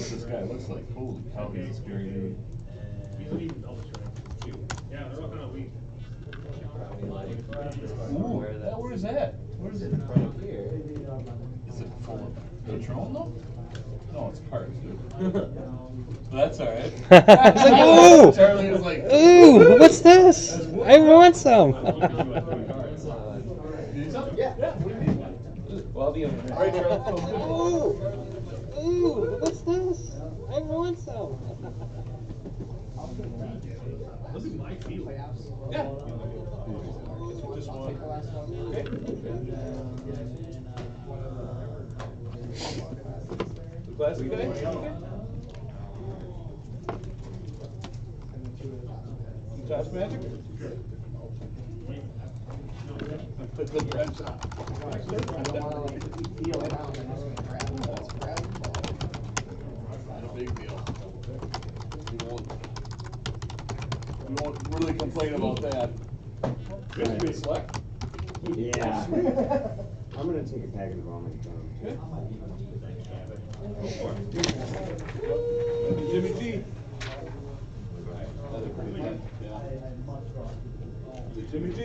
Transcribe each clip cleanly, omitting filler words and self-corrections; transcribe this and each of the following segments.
what this guy looks like. Holy cow, he's a scary dude. Yeah, they're all kind of weak. Ooh, where is that? Where is it? In front of here. Is it full of Patron though? No, it's cards, dude. That's alright. It's like, ooh! Charlie was like, Ooh, what's this? I want some. Yeah. Well, I'll be over there. Alright, Charlie. Ooh, ooh, what's this? I want some. This is my field. Yeah. Just one. Okay. The classic guy? Josh Magic? Put the wrench on. Not a big deal. We won't really complain about that. Good to be select. Yeah. I'm gonna take a packet of almond gum. Good. Jimmy G. Another pretty good, yeah. Jimmy G.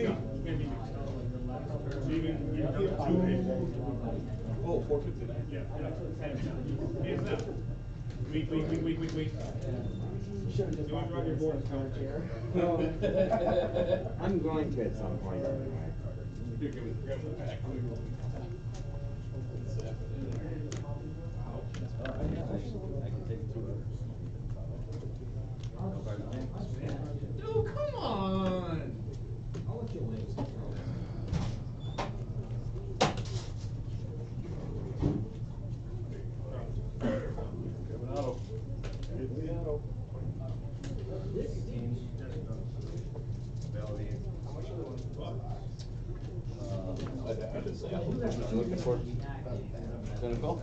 Oh, 450. Yeah. Hands up. Weak. You want to run your board? I'm going to at some point anyway. Here, give it, grab the pack. I can take 2 others. Oh, come on! Grab an auto. Get the auto. I didn't say. What you looking for? Pinnacle?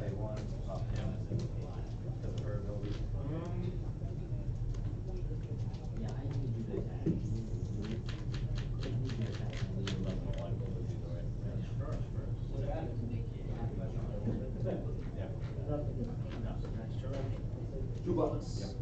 $2.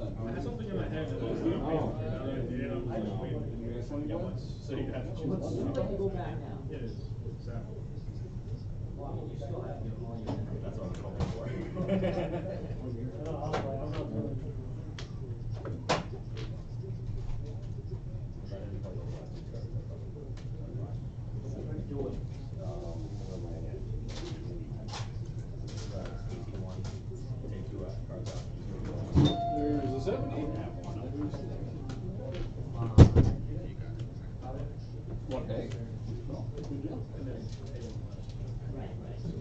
I had something in my head that was so you have to choose one. It is. Exactly. That's what I'm hoping There's a 70. One egg.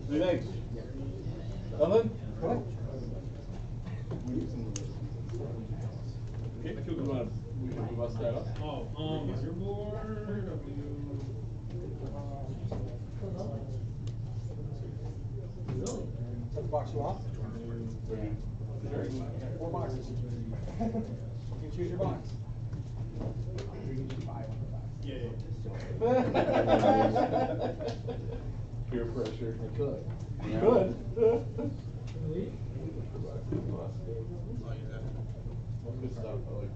Good eggs. Nothing? What? Okay, we can bust that up. Oh, is your board? What box you want? 4 boxes. You can choose your box. You can just buy one of the boxes. Yeah. Peer pressure. I could. You could. Good stuff. I like it.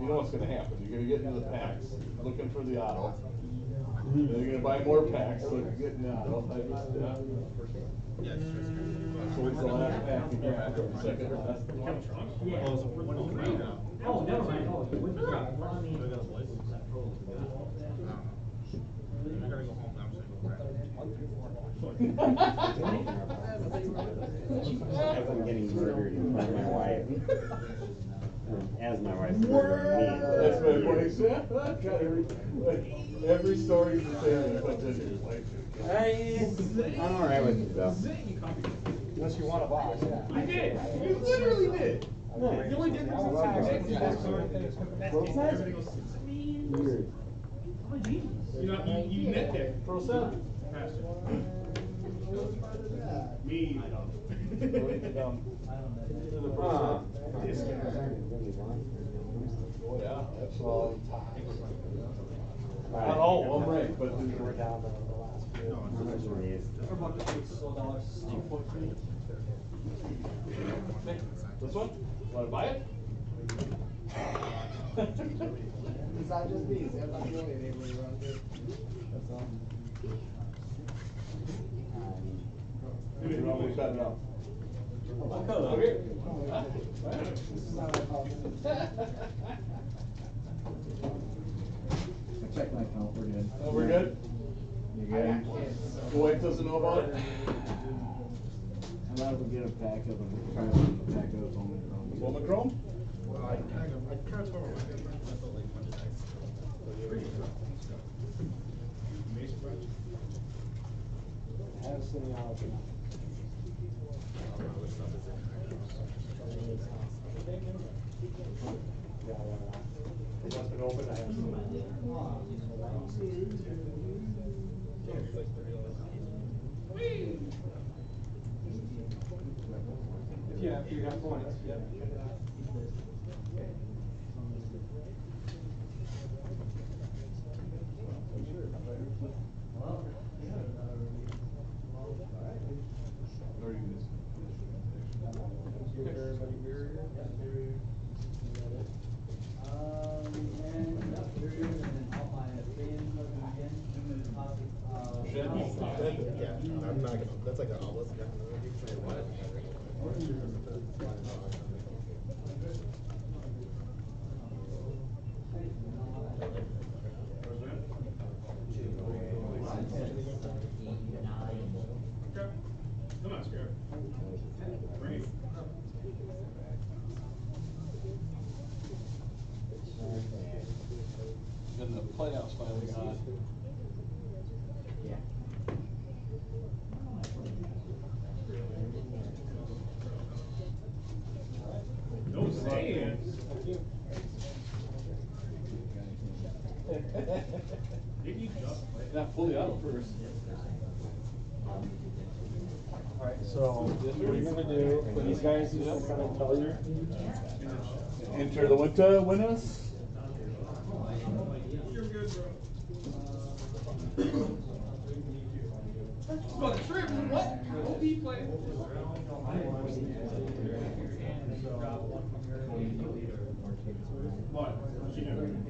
You know what's gonna happen. You're gonna get into the packs, looking for the auto. They're gonna buy more packs, so you're getting out. So what's the last pack you got? Second or last? Yeah. Oh, never mind. Oh, you wouldn't. Well, I mean. As I'm getting murdered in front of my wife. As my wife's murdering me. That's my point. Every story's the same, but then it's like. I'm alright with it though. Unless you want a box, yeah. You did. You literally did. Nice. The only difference is I love tax. Pro set? Everything else is the same. Weird. I'm a genius. You know, you net pick. Pro set? Me. I don't. Yeah, that's all. Right. Not all of them, right, but We're down to the last few. How much are these? We're about to take $2. This one? Wanna buy it? It's not just these, I'm not the only neighbor around here. That's all. You want me to cut it off? I'll cut it off. Okay. This is not my problem. I checked my account, we're good. Oh, we're good? You I good? got kids, so. The wife doesn't know about it? How about we get a pack of them, try to pack those Omicron. Omicron? Well, I kind of told her, I felt like one of Mason branch? I haven't seen the house yet. It must have been open, I haven't seen it. Yeah, if you have points, yeah. Yeah, I'm not gonna, that's like an obelisk. I'm not scared. Bring it. Then the playoffs finally got on. Yeah. No saying. Didn't you just play? Not fully out first. Alright, so what you're gonna do, for these guys, you just kind of tell you. Enter the winter winners. You're good, bro. Well, the trip, what? OP play. What? What's she doing?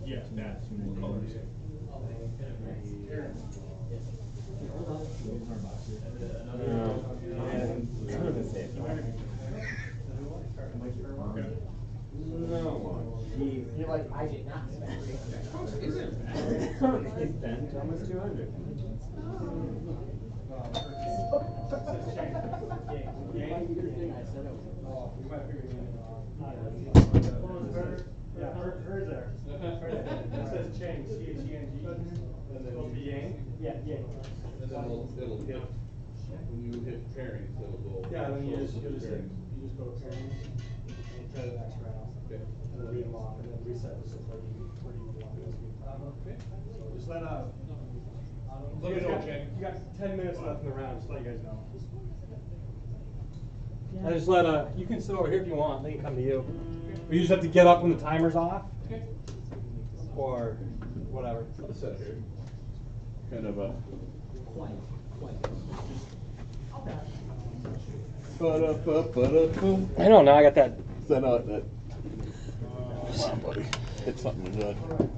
Yeah, that. What color is it? No. You're like, I did not spend Is it? He's been almost 200. Yeah, hers there. It says Cheng, C-H-E-N-G. Supposed to be Yang? Yeah, Yang. And then it'll hit, when you hit pairings, it'll go. Yeah, then you just go to pairings. pairings, and you try the next round. Okay. And then read them off, and then reset this is where you want this to be. Okay. So just let, Let me know, Cheng. You got 10 minutes left in the round, just let you guys know. I just let, you can sit over here if you want, they can come to you. But you just have to get up when the timer's off. Okay. Or whatever. I'll sit here. Kind of a. Ba-da-ba-ba-da-boom. I know, now I got that. Send out that. Somebody hit something good.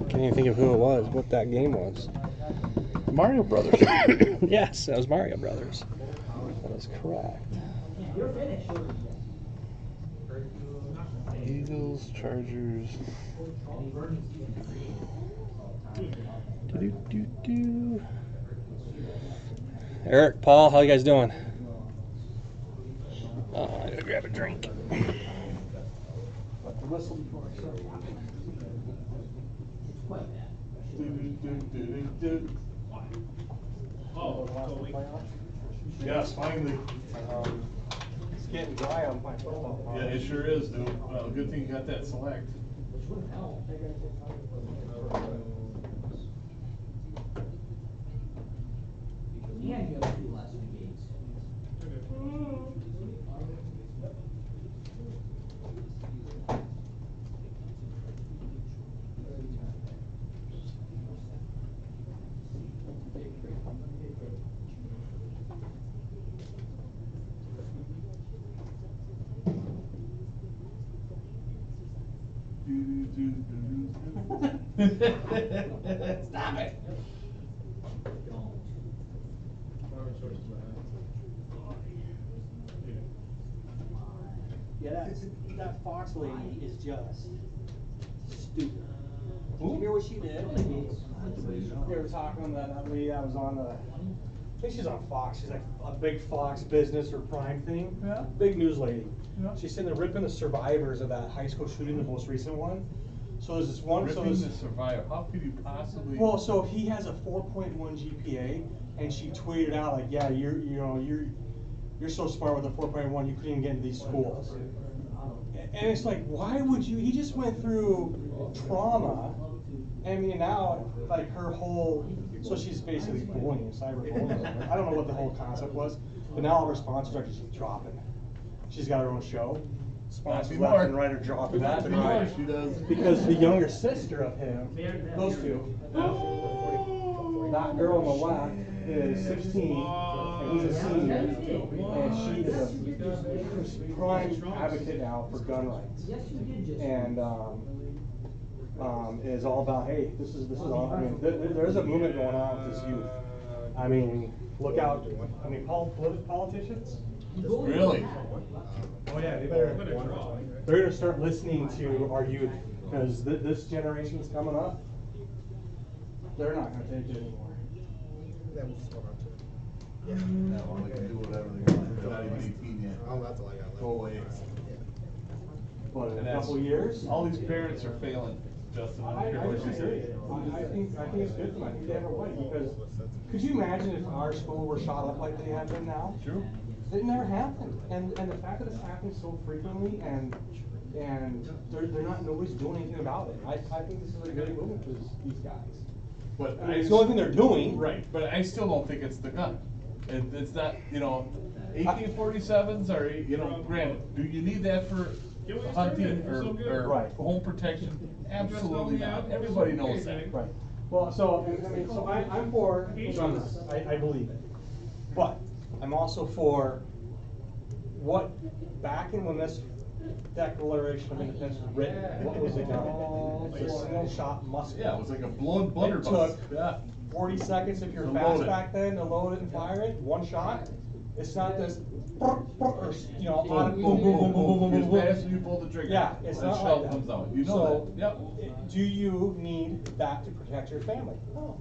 Can't even think of who it was, what that game was. Mario Brothers. Yes, that was Mario Brothers. That is correct. You're finished. Eagles, Chargers. Do-do-do-do. Eric, Paul, how you guys doing? I gotta grab a drink. Oh, so we. Yes, finally. It's getting dry on my football. Yeah, it sure is, dude. Well, good thing you got that select. And you have 2 last 2 games. Stop it. Yeah, that Fox lady is just stupid. Did Who? you hear what she did? They were talking on that lady that was on the, I think she's on Fox. She's like a big Fox business or Prime thing. Yeah. Big news lady. Yeah. She's sitting there ripping the survivors of that high school shooting, the most recent one. So there's this one. Ripping the survivor. How could you possibly? Well, so he has a 4.1 GPA, and she tweeted out like, "Yeah, you're so smart with a 4.1, you couldn't even get into these schools." And it's like, why would you? He just went through trauma. I mean, now like her whole, so she's basically bullying, cyberbullying. I don't know what the whole concept was, but now all her sponsors are just dropping. She's got her own show. Sponsors left and right are dropping Not left and anymore, right. she does. Because the younger sister of him, those two, that girl on the left is 16, and he's a senior, and she is a prime advocate now for gun rights. Yes, you did just. And is all about, hey, this is all. I mean, there's a movement going on with this youth. I mean, look out. I mean, politicians. Really? Oh yeah, they're gonna start listening to our youth because this generation is coming up. They're not gonna take it anymore. That one, they can do whatever they want. They're not even 18 yet. Oh, that's all I got left. Go away. But in And a that's- couple years, All these parents are failing, Justin. I don't care what you say. I think it's good for them. I think they have a right because could you imagine if our school were shot up like they have been now? True. It never happened, and the fact that it's happening so frequently and they're not, nobody's doing anything about it. I think this is a great movement for these guys. But I mean, it's the only thing they're doing. Right, but I still don't think it's the gun. It's not, AK-47s are, granted, do you need that for hunting or Right. home protection? Absolutely not. Everybody knows that. Right. Well, so, I mean, so I'm for guns, I believe it. But I'm also for what, back in when this Declaration of Independence was written, what was the gun? It's a single shot musket. Yeah, it was like a blunderbuss. took- Yeah. 40 seconds if you're To fast load it. back then to load it and fire it, one shot. It's not this, on Boom, boom, boom, boom, boom, boom, boom, boom, As fast as boom. you pull the trigger. Yeah, it's that not shell like that. comes out. You know So, that. Yep. Do you need that to protect your family? No.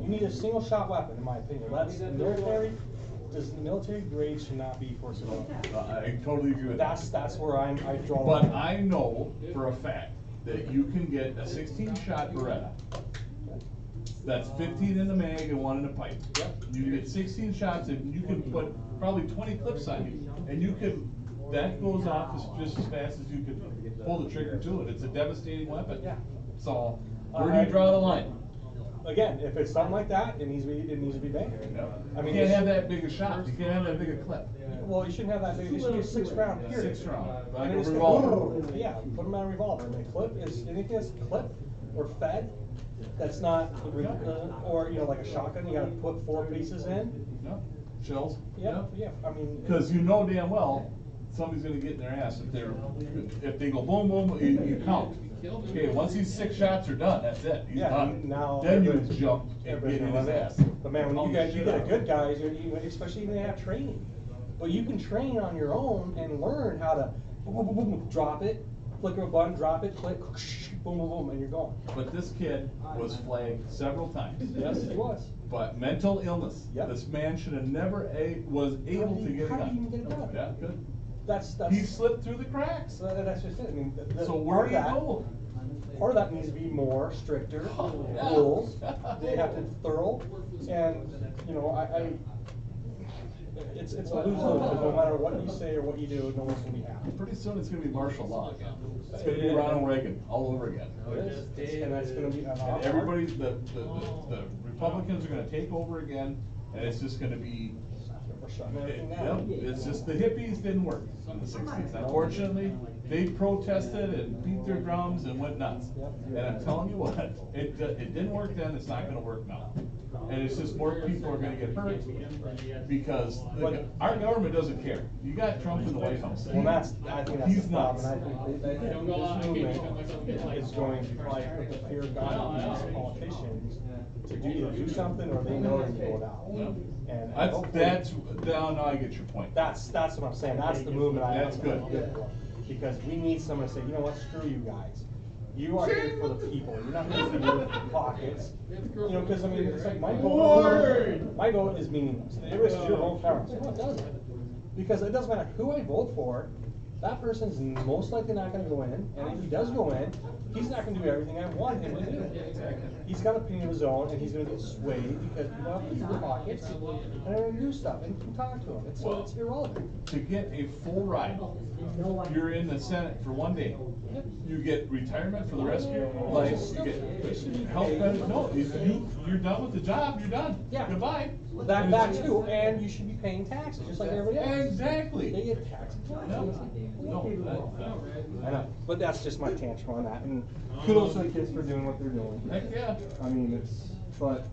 You need a single shot weapon, in my opinion. That's the military. The military grade should not be for civilian. I totally agree with that. That's where I draw. the But line. I know for a fact that you can get a 16-shot Beretta. That's 15 in the mag and 1 in the pipe. Yep. You can get 16 shots and you can put probably 20 clips on you. And you can, that goes off just as fast as you can pull the trigger to it. It's a devastating weapon. Yeah. So, where do you draw the line? Again, if it's something like that, it needs to be banned. I mean, You can't it's- have that big a shot. You can't have that big a clip. Well, you shouldn't have that big. You should get 6-round period. 6-round, And like then a it's revolver. Yeah, put them in a revolver. And the clip is anything that's clipped or fed. That's not, or like a shotgun. You got to put 4 pieces in. No. shells? Yeah, yeah, I mean. Cause you know damn well, somebody's gonna get in their ass if they go boom, boom, you count. Okay, once these 6 shots are done, that's it, he's Yeah, done. now Then you everybody's- jump and everybody's get in gonna his run ass. it. But man, when you Pound get the a shit good out. guys, especially when they have training, but you can train on your own and learn how to boom, boom, boom, boom, drop it, flicker a button, drop it, click, boom, boom, boom, and you're going. But this kid was flagged several times. Yes, he was. But mental illness, Yep. this man should have never was able to get it How did done. he even get it done? Yeah, good. That's. He slipped through the cracks. That's just it, I mean, So part where of do you that, go? part of that needs to be more stricter Yeah. rules. They have to thorough, and, you know, it's a lose-lose, because no matter what you say or what you do, no one's gonna be happy. Pretty soon it's gonna be martial law again. It's gonna be Ronald Reagan all over again. And that's gonna be. And everybody, the Republicans are gonna take over again, and it's just gonna be, We're shutting everything yep, down. it's just the hippies didn't work in the 60s. Unfortunately, they protested and beat their drums and went nuts. And I'm telling you what, it didn't work then, it's not gonna work now. And it's just more people are gonna get hurt because our government doesn't care. You got Trump in the White House. Well, I think that's He's the problem, nuts. and I think that this movement is going to probably put the fear of God in these politicians to either do something or they know they're gonna go down. And That's, now I get your point. That's what I'm saying, that's the movement I. That's good. Because we need someone to say, you know what, screw you guys. You are here for the people, you're not here for your pockets. You know, cause I mean, it's like my vote is meaningless. Everybody says your vote counts. No, it doesn't. Because it doesn't matter who I vote for, that person's most likely not gonna go in, and if he does go in, he's not gonna do everything I want him to do. He's got an opinion of his own, and he's gonna get swayed because people have these pockets, and they're gonna do stuff, and you can talk to him, it's irrelevant. To get a full ride, you're in the Senate for 1 day. You get retirement for the rest of your life, you get health benefits, no, you're done with the job, you're done. Yeah. Goodbye. That too, and you should be paying taxes, just like everybody else. Exactly. They get taxed. No, I know, but that's just my tantrum on that, and kudos to the kids for doing what they're doing. heck yeah. I mean, but,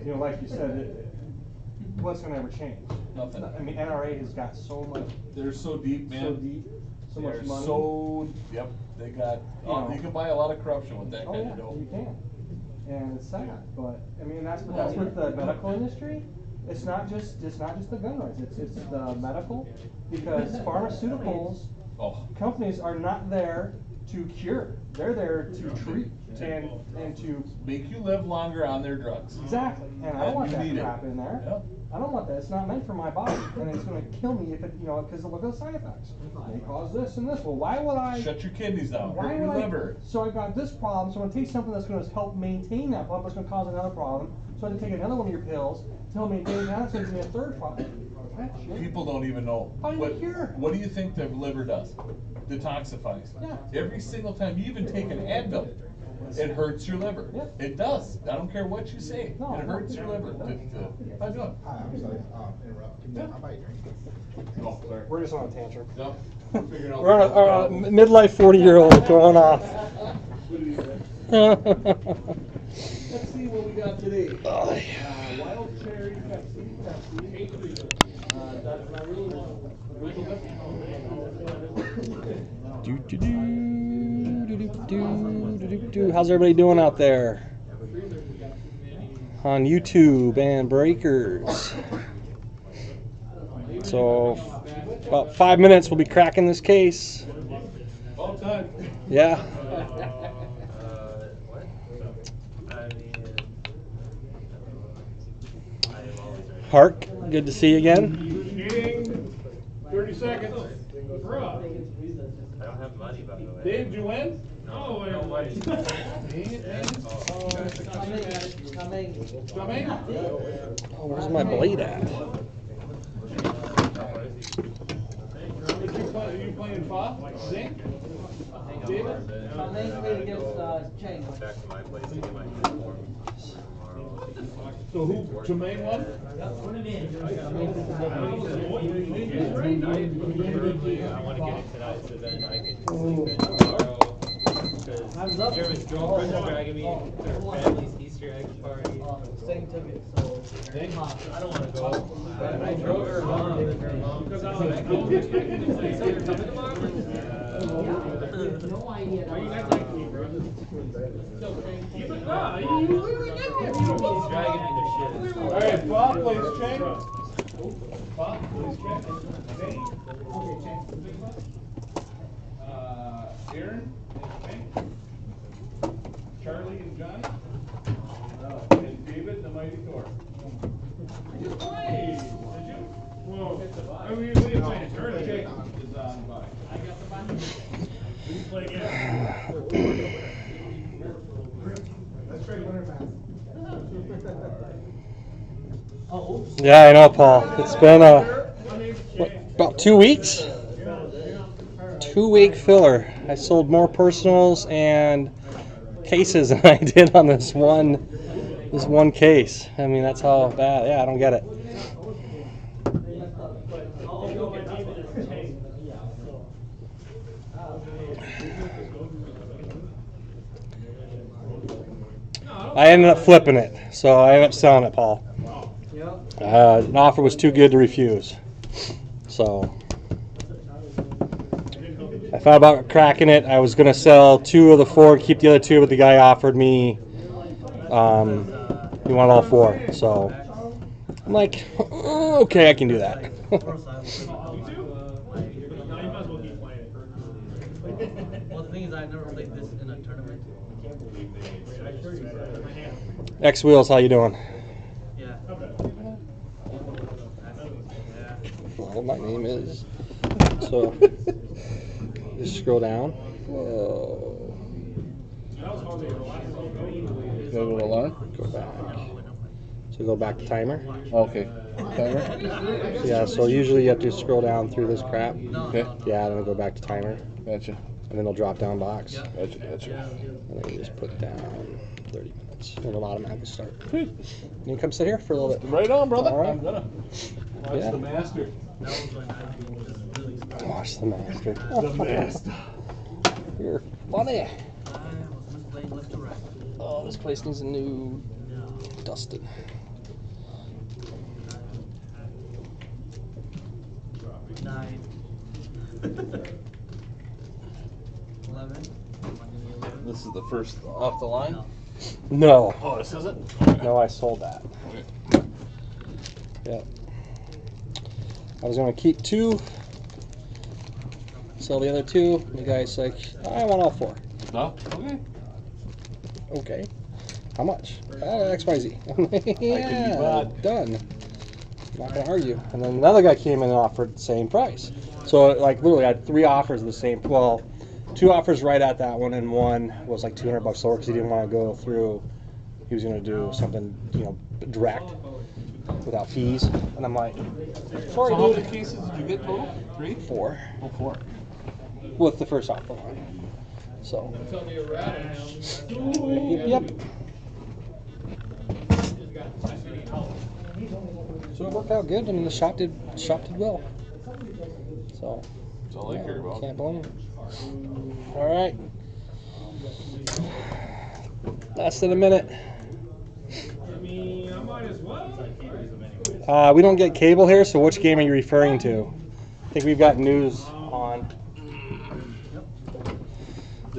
you know, like you said, what's gonna ever change? Nothing. I mean, NRA has got so much, They're so deep, man. so deep, so much They're money. so, yep, they got, know. you can buy a lot of corruption with that Oh, kind yeah, of dough. you can, and it's sad, but, I mean, that's with the medical industry. It's not just the gun rights, it's the medical, because pharmaceuticals Oh, companies are not there to cure, they're there to treat and to. make you live longer on their drugs. Exactly, and I don't And want you that need it. crap in there. Yep. I don't want that, it's not meant for my body, and it's gonna kill me if it, you know, cause look at the side effects. They cause this and this, well, why would I? Shut your kidneys down, Why hurt your would I? liver. So I got this problem, so I'm gonna take something that's gonna help maintain that problem, but it's gonna cause another problem. So I have to take another one of your pills to help maintain that, so it's gonna be a third problem. People don't even know. Find a What, cure. what do you think the liver does? Detoxifies. Yeah. Every single time you even take an Advil, it hurts your liver. Yep. It does. I don't care what you say. No, It hurts your liver. How you doing? Hi, I'm sorry, interrupt. Can I buy a drink? Oh, sorry. We're just on a tantrum. No, figuring out. We're on a midlife 40-year-old throwing off. Let's see what we got today. Oh, Wild cherry Pepsi. That's my real How's everybody doing out there? On YouTube and Breakers. So, about 5 minutes we'll be cracking this case. All time. Yeah. Hark, good to see you again. Meeting, 30 seconds. Bruh. I don't have money, by the way. Dave, did you win? No, no way. Coming? Oh, where's my blade at? Are you playing Fa? Zink? David? Back to my place to get my uniform tomorrow. So who, Jermaine won? I want to get it tonight so then I can sleep in tomorrow. Because Jeremy's girlfriend is dragging me to her family's Easter Easter egg party. Sing took it, so. I don't want to go. I drove her mom, and her mom. Because I was expecting to say, so you're coming tomorrow? No idea. Why you guys like me, bro? He's dragging me to shit. All right, Bob, please check. Bob, please check. Zane? Aaron and Hank. Charlie and Johnny. And David, the mighty Thor. You played, did you? Whoa. I mean, we didn't play in a tournament. Jake is on by. I got the button. We didn't play again. Let's trade winner match. Oh, oops. Yeah, I know, Paul. It's been what, about 2 weeks. 2-week filler. I sold more personals and cases than I did on this one case. I mean, that's how bad. Yeah, I don't get it. I ended up flipping it, so I ended up selling it, Paul. An offer was too good to refuse. So I thought about cracking it. I was going to sell 2 of the 4, keep the other 2, but the guy offered me, he wanted all 4. So I'm like, okay, I can do that. You too? No, you might as well keep playing. Well, the thing is, I've never played this in a tournament. X Wheels, how you doing? Yeah. Well, my name is. So just scroll down. Whoa. Go to alarm? Go back. So go back to timer. Okay. Timer? Yeah, so usually you have to scroll down through this crap. Okay. Yeah, then go back to timer. Gotcha. And then they'll drop down box. Gotcha. And then you just put down 30 minutes. And it'll automatically start. You can come sit here for a little bit. Right on, brother. All right. I'm gonna watch Yeah. the master. Watch the master. The master. You're funny. I was misplaying left to right. Oh, this place needs a new dusted. Nine. 11. This is the first off the line? No. Oh, this isn't? No, I sold that. Yeah. I was going to keep 2, sell the other 2. The guy's like, I want all 4. No? Okay. Okay. How much? XYZ. Yeah, bought. done. I'm not going to argue. And then another guy came in and offered the same price. So, like, literally, I had 3 offers of the same. Well, 2 offers right at that one, and one was like $200 lower because he didn't want to go through. He was going to do something, direct without fees. And I'm like, sorry, So how dude. many cases did you get total? 3? 4 Oh, 4. with the first offer line. So. Yep. So it worked out good. I mean, the shop did well. So. That's all I care about. Can't blame him. All right. Less than a minute. I mean, I might as well. We don't get cable here, so which game are you referring to? I think we've got news on.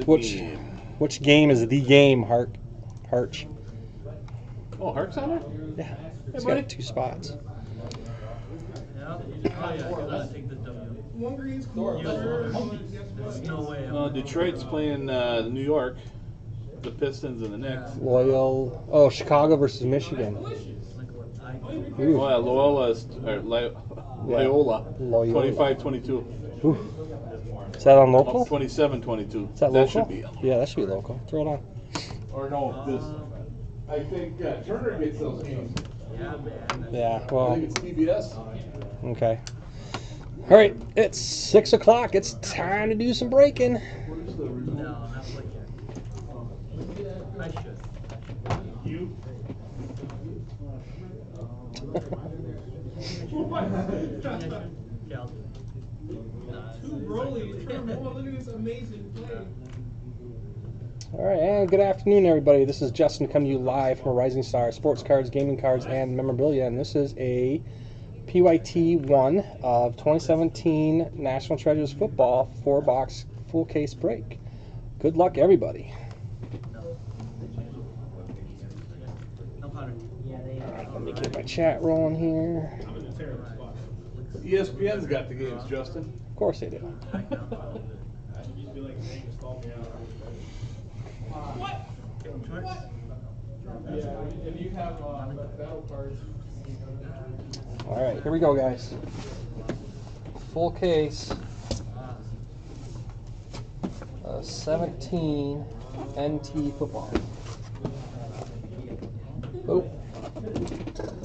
Which game is the game, Harch? Oh, Hart's on there? Yeah. It's buddy. got 2 spots. Yeah. Oh, yeah, because I take the W. One green's cool. There's no way. Detroit's playing New York, the Pistons and the Knicks. Loyal. Oh, Chicago versus Michigan. Like what I Ooh. Oh, yeah, Loyola. 25-22. Ooh. Is that on local? 27-22. Is that local? should be. Yeah, that should be local. Throw it on. Or no, this. I think Turner gets those games. Yeah, man. Yeah, I well, think it's TBS. okay. All right, it's 6 o'clock. It's time to do some breaking. Where's the original? No, not like that. I should. You? Yeah, I'll do it. Broly, turn him on. Look at this amazing play. All right, and good afternoon, everybody. This is Justin coming to you live from Rising Star Sports Cards, Gaming Cards, and Memorabilia, and this is a PYT 1 of 2017 National Treasures Football 4-box full case break. Good luck, everybody. All right, let me get my chat rolling here. ESPN's got the games, Justin. Of course they do. What? Yeah, if you have battle cards. All right, here we go, guys. Full case. 17 NT football. Oh.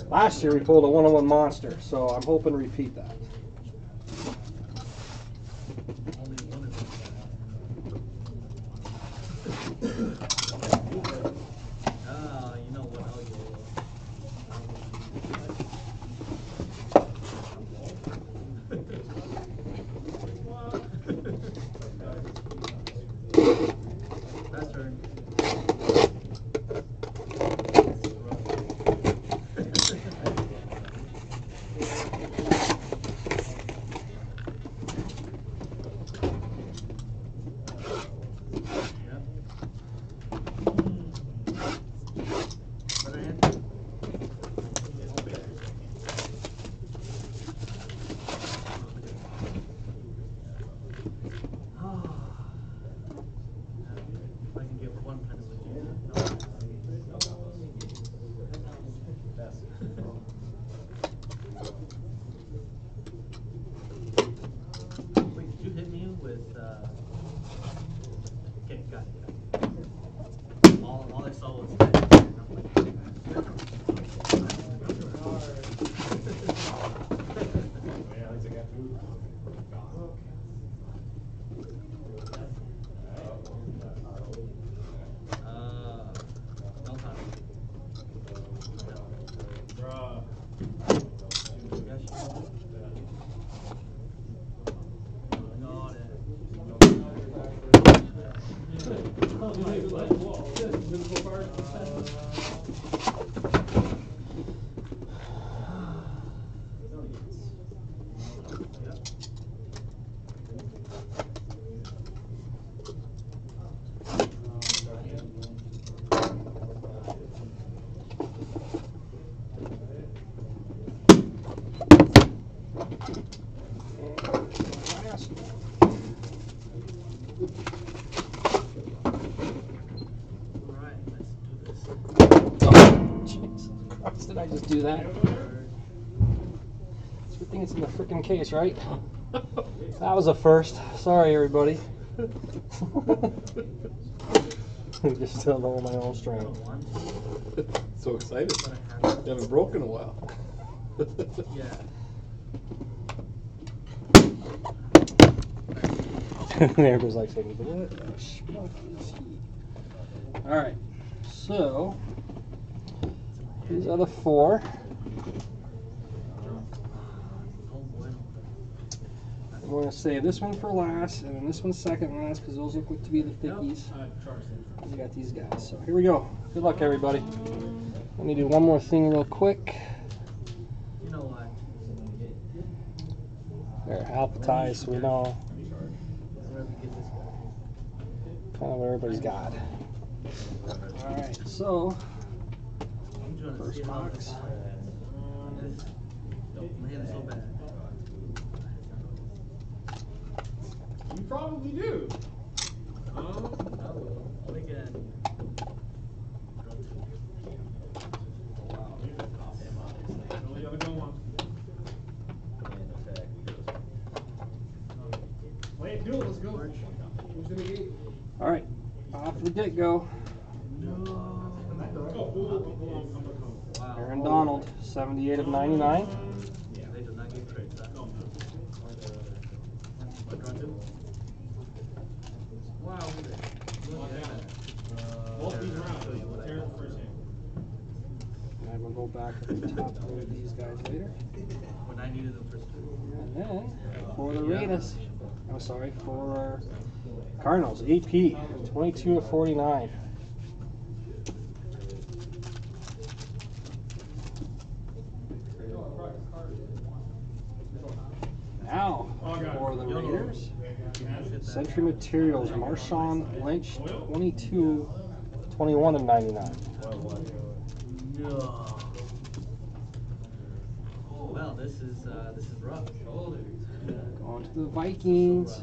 Last year we pulled a 101 monster, so I'm hoping to repeat that. All I saw was Did I just do that? It's a good thing it's in the freaking case, right? That was a first. Sorry, everybody. Just still know my own strength. So excited. You haven't broken in a while. There goes like saying, what the schmuck is he? Alright, so these are the 4. I'm going to save this one for last, and then this one's second last, because those look to be the thickies. We got these guys. So here we go. Good luck, everybody. Let me do one more thing real quick. You know what? There, alphabetize, so we know kind of what everybody's got. Alright, so first box. Man, so bad. You probably do. Again. Only other go one. Play it, do it, let's go. Who's gonna eat? Alright, off the get-go. Aaron Donald, 78 of 99. They did not get trades. Wow, look at that. Both these rounds, Aaron's first hand. And we'll go back to the top of these guys later. When I needed them for school. And then, for the Raiders, I'm sorry, for Cardinals, AP, 22/49. Now, for the Raiders, Century Materials, Marshawn Lynch, 22/21/99. Well, this is rough. Going to the Vikings,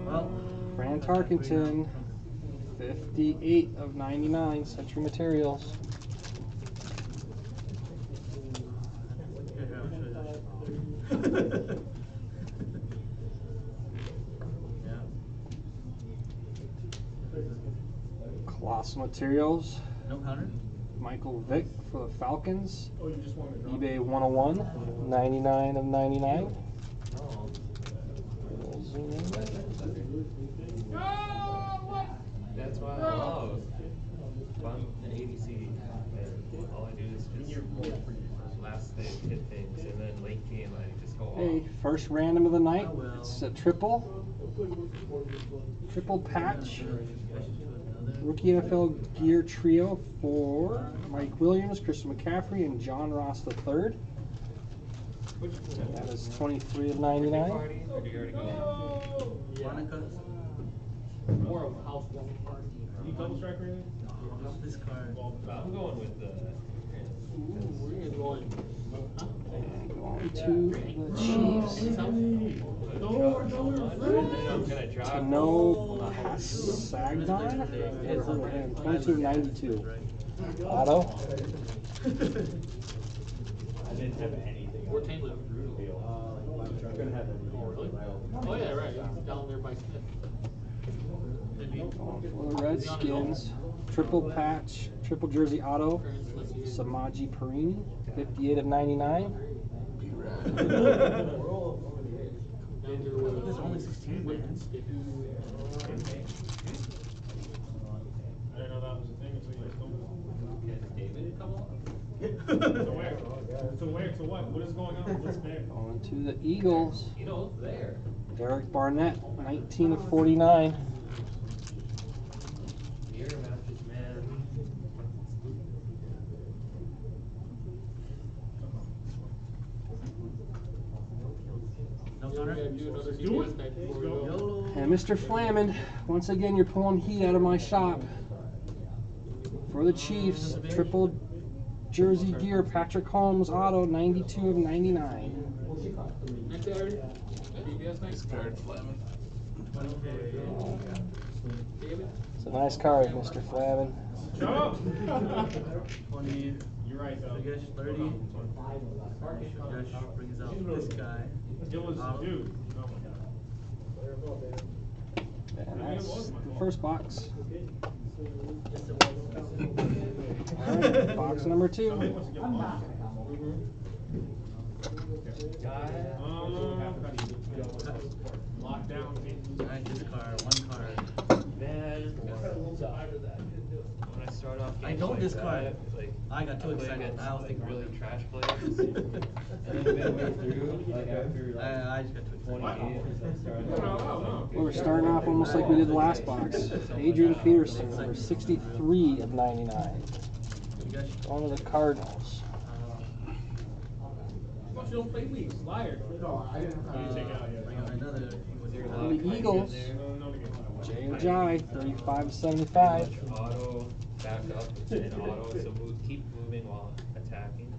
Well, Fran Tarkenton, 58/99, Century Materials. Yeah. Colossal Materials, No counter? Michael Vick for the Falcons, Oh, you just want to drop eBay 101, 99/99. That's why I love. If I'm an ADC, and all I do is just last thing, hit things, and then late game I just go Hey, off. first random of the night. Oh, well. It's a triple patch. Rookie NFL gear trio for Mike Williams, Christian McCaffrey, and John Ross III. That is 23/99. Party, or do you already go? Monica? more of a housewarming party. You double strike or anything? This card. I'm going with the. We're going. Going to the Chiefs. To know Sagnon. Never heard of him. 22/92. Auto. I didn't have anything. Or Taylor. I couldn't have anything. Oh yeah, right. It's down there by Smith. For the Redskins, triple patch, triple jersey auto, Samaji Perini, 58/99. There's only 16, man. I didn't know that was a thing until you just told me. Can David come on? So where? So where? So what? What is going on? What's there? Going to the Eagles, You know, it's there. Derek Barnett, 19/49. Mirror matches, man. No counter? Let's do it. Let's go. YOLO. And Mr. Flamin, once again, you're pulling heat out of my shop. For the Chiefs, triple jersey gear, Patrick Holmes auto, 92/99. Next card. Nice card, Fleming. David. It's a nice card, Mr. Flamin. Shut up! 20. You're right, though. I guess 30. Josh brings out this guy. It was, Auto. dude. Oh my god. And that's the first box. Yes, it All right, box number Somebody 2. wants to get lost. Lock down. Alright, this card, one card. Man, when I start off I games don't like discard. that, like, I got too play excited. against, I was like, thinking really about trash players. And then midway through, like after like I just got too 20 excited. games, I started. We're starting off almost like we did the last box. Adrian Peterson, number 63/99. You guys, Going to the Cardinals. Well, you don't play leagues, liar. No, I didn't. You take it out, yeah. bring out another. For the Eagles, Jay Ojai, 35/75. Auto, back up, and auto, so keep moving while attacking.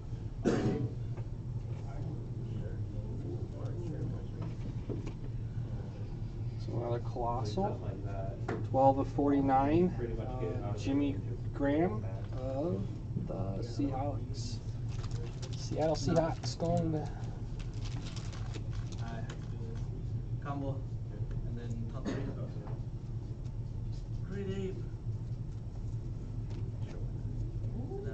So another Colossal. Something like that. 12/49. Pretty much get it out. Jimmy Graham of the Seahawks. Seattle Seahawks going to. Alright. Combo. And then top 3. Great Ape.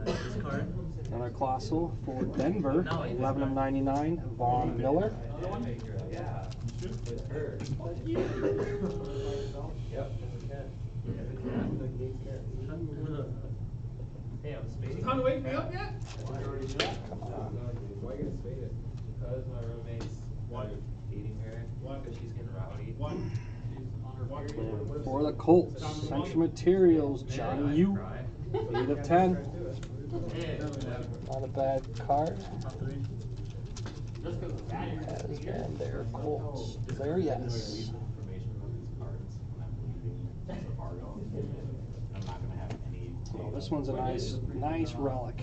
This card. Another Colossal for Denver. 11/99. Vaughn Miller. Yeah. With her. Yep. Hey, I'm spading. Time to wake me up yet? Why you gonna spade it? Because my roommates. What? He dating her because she's getting rowdy. For the Colts, Central Materials, Johnny U, 8 of 10. Not a bad card. As and their Colts. There, yes. Oh, this one's a nice relic.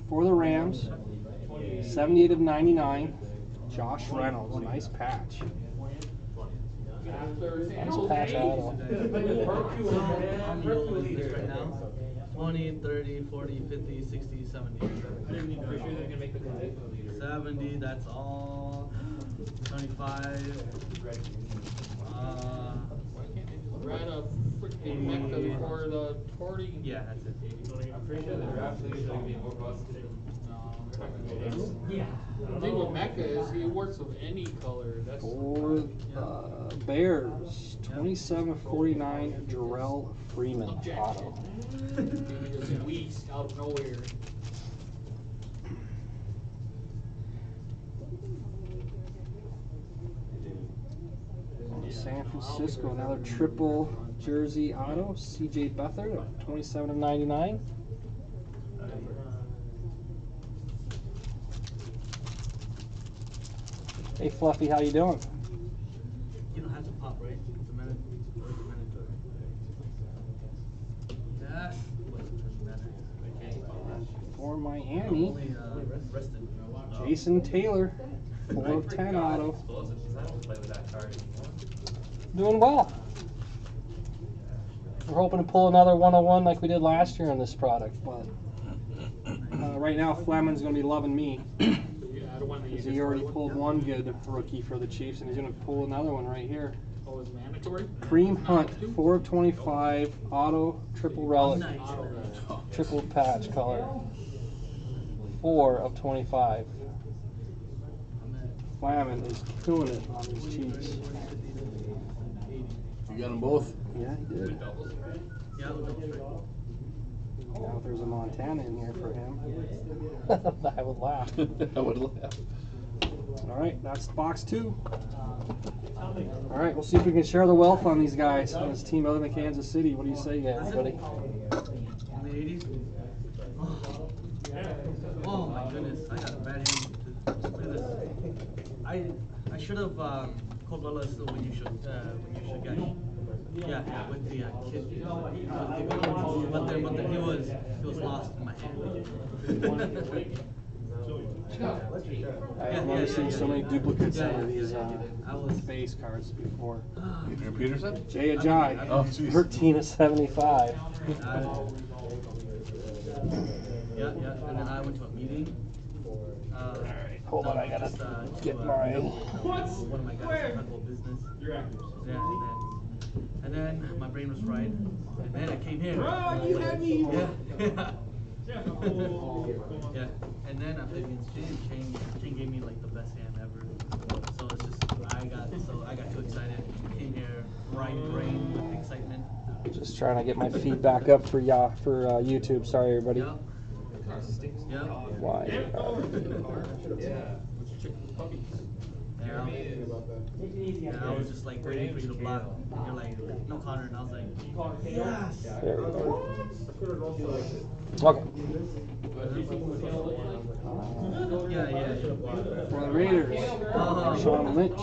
For the Rams, 78 of 99. Josh Reynolds, nice patch. Nice patch auto. I'm rolling with this right now. 20, 30, 40, 50, 60, 70. 70, that's all. 25. Ran a freaking Mecca for the 40. Yeah, that's it. I'm pretty sure the draft leagues are gonna be more busted than. The thing with Mecca is he works with any color. That's For Bears, 27 of 49. Jarrell Freeman auto. just weeks out of nowhere. San Francisco, another triple jersey auto. CJ Beathard, 27 of 99. Hey Fluffy, how you doing? You don't have to pop, right? It's a minute. It's a minute. That was a minute. Okay. For Miami, Only rested. Jason Taylor, 4 of 10 auto. Explosive, 'cause I don't play with that card anymore. Doing well. We're hoping to pull another 101 like we did last year on this product, but right now Fleming's going to be loving me. Because he already pulled one good rookie for the Chiefs, and he's going to pull another one right here. Oh, it's mandatory? Kareem Hunt, 4 of 25, auto, triple relic, triple patch color. 4 of 25. Flamin is killing it on these Chiefs. You got them both? Yeah, he did. Yeah, Now if there's a Montana in here for him, I would laugh. I would laugh. All right, that's box 2. All right, we'll see if we can share the wealth on these guys, on this team other than Kansas City. What do you say, everybody? in the 80s. Oh my goodness, I got a bad hand. Look at this. I should have called Lola when you should get. Yeah, with the kid. But then he was lost in my hand. I've never seen so many duplicates of these base cards before. Adrian Peterson? Jay Ajayi, Oh, jeez. 13 of 75. Yeah, and then I went to a meeting. Hold on, I gotta get mine. One of my guys talking about business. Yeah, and then my brain was fried. And then I came here. Bro, you had me. Yeah. Yeah. And then after against Shane gave me like the best hand ever. So it's just I got too excited. Came here, fried brain with excitement. Just trying to get my feet back up for YouTube. Sorry, everybody. Yeah. Yeah. Why? And I was just like waiting for you to block. And you're like, no Connor, and I was like, yes. There we go. Okay. Yeah. For the Raiders, Sean Lynch,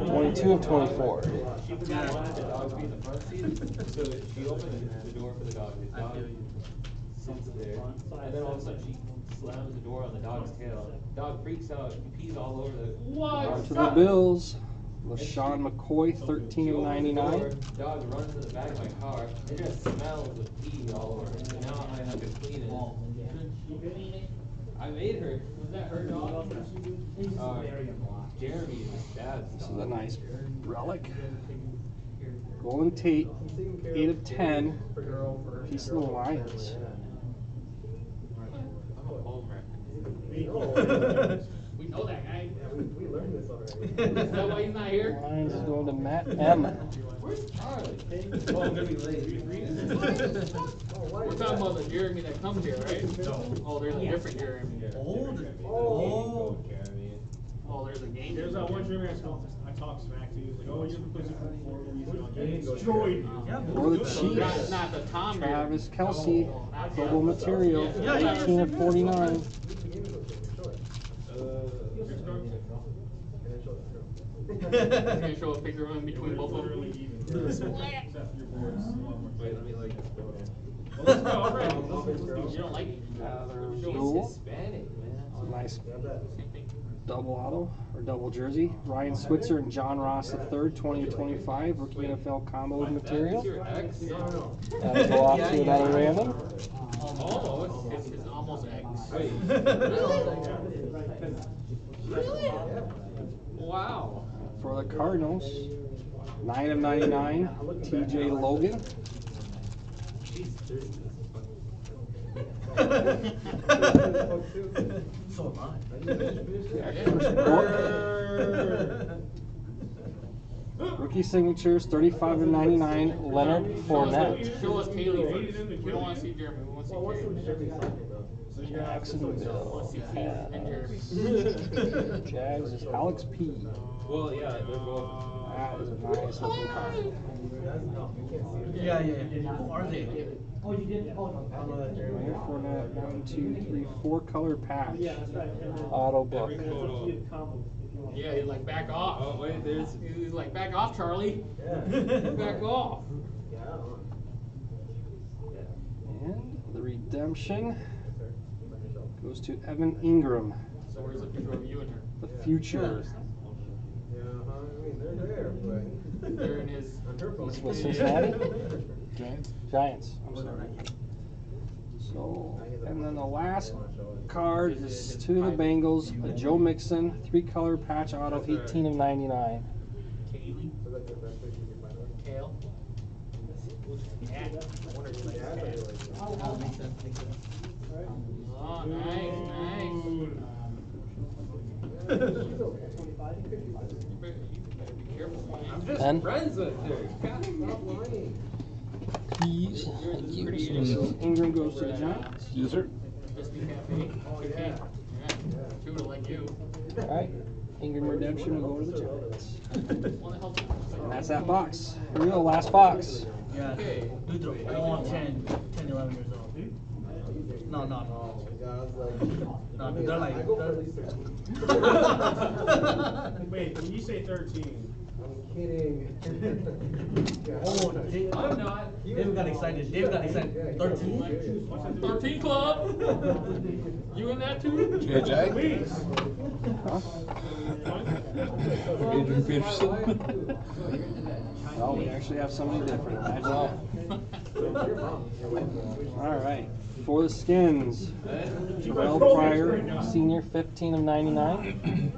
22 of 24. So she opened the door for the dog. The dog sits there, and then all of a sudden she slams the door on the dog's tail. Dog freaks out. He pees all over the. On to the Bills, LaShawn McCoy, 13 of 99. Dog runs in the back of my car. It just smells of pee all over. So now I have to clean it. I made her. Was that her dog? Jeremy is his dad's This dog. is a nice relic. Golden Tate, 8 of 10. Piece of the Lions. I'm a home wreck. We know that guy. We learned this already. Is that why he's not here? Lions is going to Matt M. Where's Charlie? Oh, I'm gonna be late. We're talking about the Jeremy that comes here, right? No. Oh, there's a different Jeremy. Oh. Oh, there's a game. There's that one German I talked smack to. He's like, oh, you're the place for 4 weeks now. Get destroyed. For the Chiefs, Not the Tom. Travis Kelce, Global Material, Yeah, 18 of 49. He's gonna show a picture of him between both of them. Wait, let me like this photo. Well, let's go, all right. You don't like it? She's Cool. Hispanic, man. Nice Same thing. double auto or double jersey. Ryan Switzer and John Ross III, 20 of 25. Rookie NFL combo material. That's your ex? That'll go off to another random. Almost. It's almost X. Wait. Wow. For the Cardinals, 9 of 99. TJ Logan. So am I. Rookie signatures, 35 of 99. Leonard Fournette. Show us Kaylee first. We don't want to see Jeremy. We want to see Kaylee. Jacksonville And Jeremy. has Jags is Alex P. Well, yeah, they're both. That is a nice looking card. Yeah. Who are they? Leonard Fournette, 1, 2, 3, 4 color patch. Auto book. Every photo. Yeah, he's like, back off. Oh, wait, there's. He's like, back off, Charlie. Back off. And the redemption goes to Evan Ingram, So where's the picture of you and her? the future. They're in his. He's with Cincinnati? Giants? Giants, I'm sorry. So, and then the last card is to the Bengals, a Joe Mixon, 3 color patch auto, 18 of 99. Kaylee. Kale. Yeah. I wonder if you like that. Oh, makes sense. Oh, nice. You better be careful, man. I'm just And? friends with her. God, stop lying. Keys. Ingram goes to the Giants. User? Just be happy. Yeah. She would have liked you. Alright, Ingram redemption will go to the Giants. One that helps you. And that's that box. Here we go, last box. Yeah. Okay. Dude, they're all 10, 11 years old. No. No, they're like. Wait, when you say 13, Oh, I'm not. Dave got excited. 13? 13 club. You in that too? JJ? please. Adrian Peterson? Well, we actually have somebody different. Imagine that. Alright, for the Skins, Terrell Pryor, senior, 15 of 99.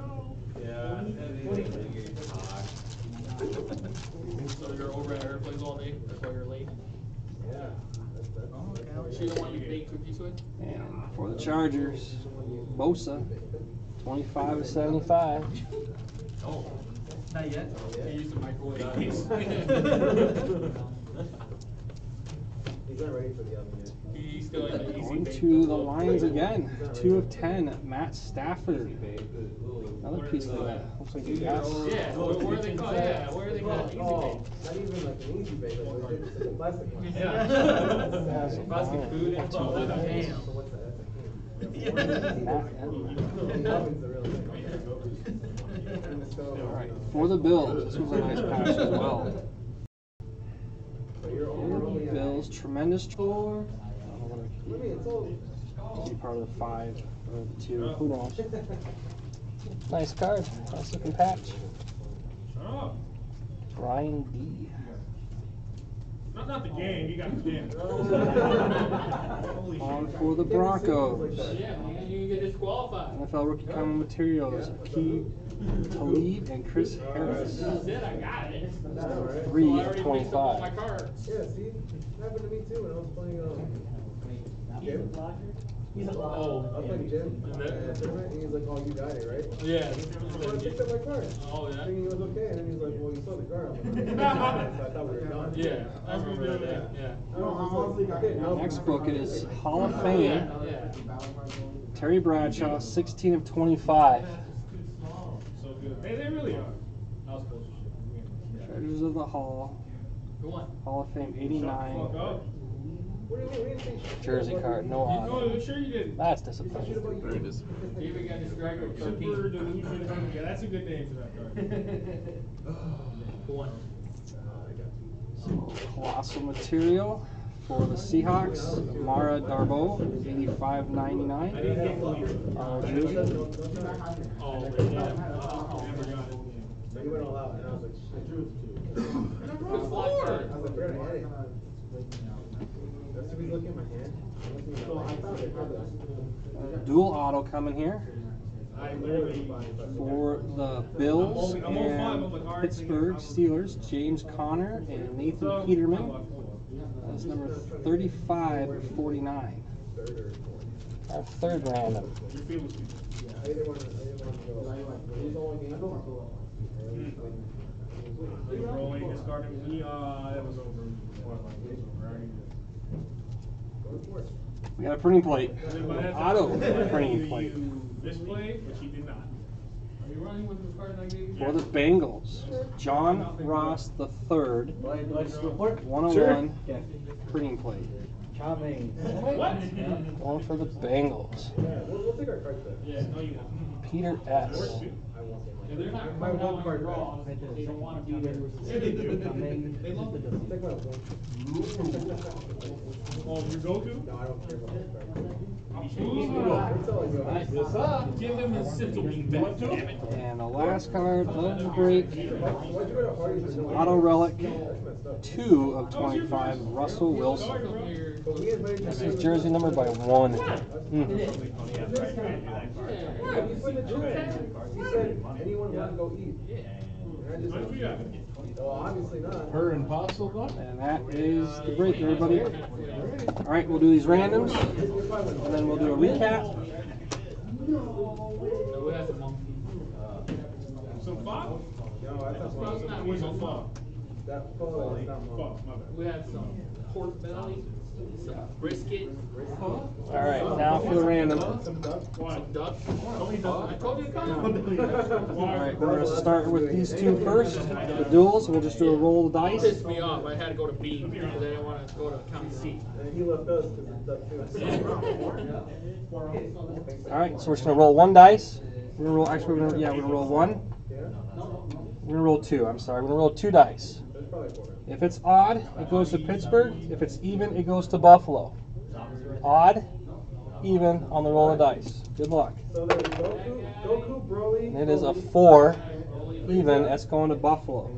So you're over at Airplanes all day? That's why you're late? She the one you bake cookies with? And for the Chargers, Bosa, 25 of 75. Oh. Not yet. He used to microwave. He's not ready for the oven yet. He's still in the easy Going bake. to the Lions again, 2 of 10, Matt Stafford. Another piece of that. Looks like you got. Yeah, where are they called? Yeah, where are they called? Easy bake. Not even like an easy bake, like it's a plastic one. Yeah. Plastic food and So what's that? That's a can. The oven's the real thing. Alright, for the Bills, this was a nice patch as well. So you're For only the at, Bills, tremendous tour. I mean, it's all. Be part of the 5 or the 2, who knows? Nice card, nice looking patch. Shut up. Ryan D. Not the game, you got the game. Holy On shit. for the Broncos. Yeah, man, you get disqualified. NFL rookie common materials, P. Talib and Chris Harris. That's it, I got it. 3 I of already mixed up all my 25. cards. Yeah, see, it happened to me too when I was playing. Jim. I Oh. was playing Jim. And then- And he's like, "Oh, you got it, right?" Yeah. So I picked up my card. Oh, yeah? Thinking it was okay, and then he's like, "Well, you saw the card." I'm like, "Okay." So I thought we were done. Yeah, I remember that, yeah. I was just like, okay, now Next book is Hall of Fame, Yeah. Terry Bradshaw, 16 of 25. They really are. I was close to shit. Treasures of the Hall. Who won? Hall of Fame Fuck 89. up. What do you mean? We didn't say shit Jersey about card, you. no No, auto. sure you did. That's Shit disappointing. about you. David got distracted with Super 13. delusion. Yeah, that's a good name for that card. Who won? So, colossal material for the Seahawks. Mara Darbo, 85.99. Jersey. Oh, yeah. You went all out, and I was like, shit. Good flag card. I was like, we're gonna edit. That's who he's looking at my hand. Dual auto coming here I literally. for the Bills I'm on five, I'm and like, all right, Pittsburgh Steelers. James Conner and Nathan Peterman. That's number 35 of 49. Our third random. Your field was stupid. I didn't want to go. He's only game. Rolling, discarding me, that was over. We got a printing plate. Then by that time, Auto either printing plate you misplayed, which he did not. Are you running with the card I gave you? for the Bengals. John Ross the third. 101 printing plate. What? One for the Bengals. Yeah, we'll take our cards back. Yeah, no, you won't. Peter S. I won't say If they're not my coming out one on card your back. draws, they don't want to be there. Yeah, they do. They love it. Take my one. Oh, your Goku? No, I don't care about that card. Ooh. That's all I got. Give him his simple being back, damn it. And the last card of the break. Why'd you go to Hardee's and no Auto relic. That's messed up. 2 of 25. Russell Wilson. But we invited you This to is the- jersey number by 1. Yeah, you put in the chat. He said, anyone want to go eat? And I What just, do you got? well, obviously not. Per impossible gun? And that is the break, everybody. Alright, we'll do these randoms. And then we'll do a recap. We have some monkey. Some fuck? No, that's not That's not Where's some fuck? That photo is not mine. Fuck, my bad. We had some pork belly, some brisket, Alright, now for the random. Some duck. Why? some duck. Don't eat duck. I told you to come. Alright, we're gonna start with these two first. The duels. We'll just do a roll of the dice. Pissed me off. I had to go to B because I didn't want to go to county C. And he left us because it's duck too. Alright, so we're just gonna roll one dice. We're gonna roll, actually, we're gonna roll one. Yeah? We're gonna roll two, I'm sorry. We're gonna roll 2 dice. That's probably for it. If it's odd, it goes to Pittsburgh. If it's even, it goes to Buffalo. Odd, even on the roll of dice. Good luck. So there's Goku, Broly. And it is a 4 even. That's going to Buffalo.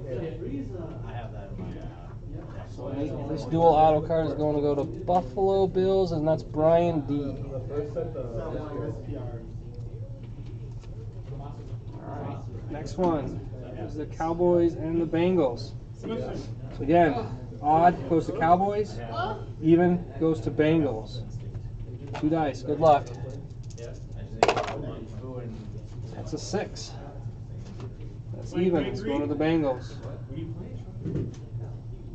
So this dual auto card is going to go to Buffalo Bills, and that's Brian D. The first set, Alright, next one is the Cowboys and the Bengals. So again, odd goes to Cowboys, even goes to Bengals. 2 dice, good luck. That's a 6. That's even, it's going to the Bengals.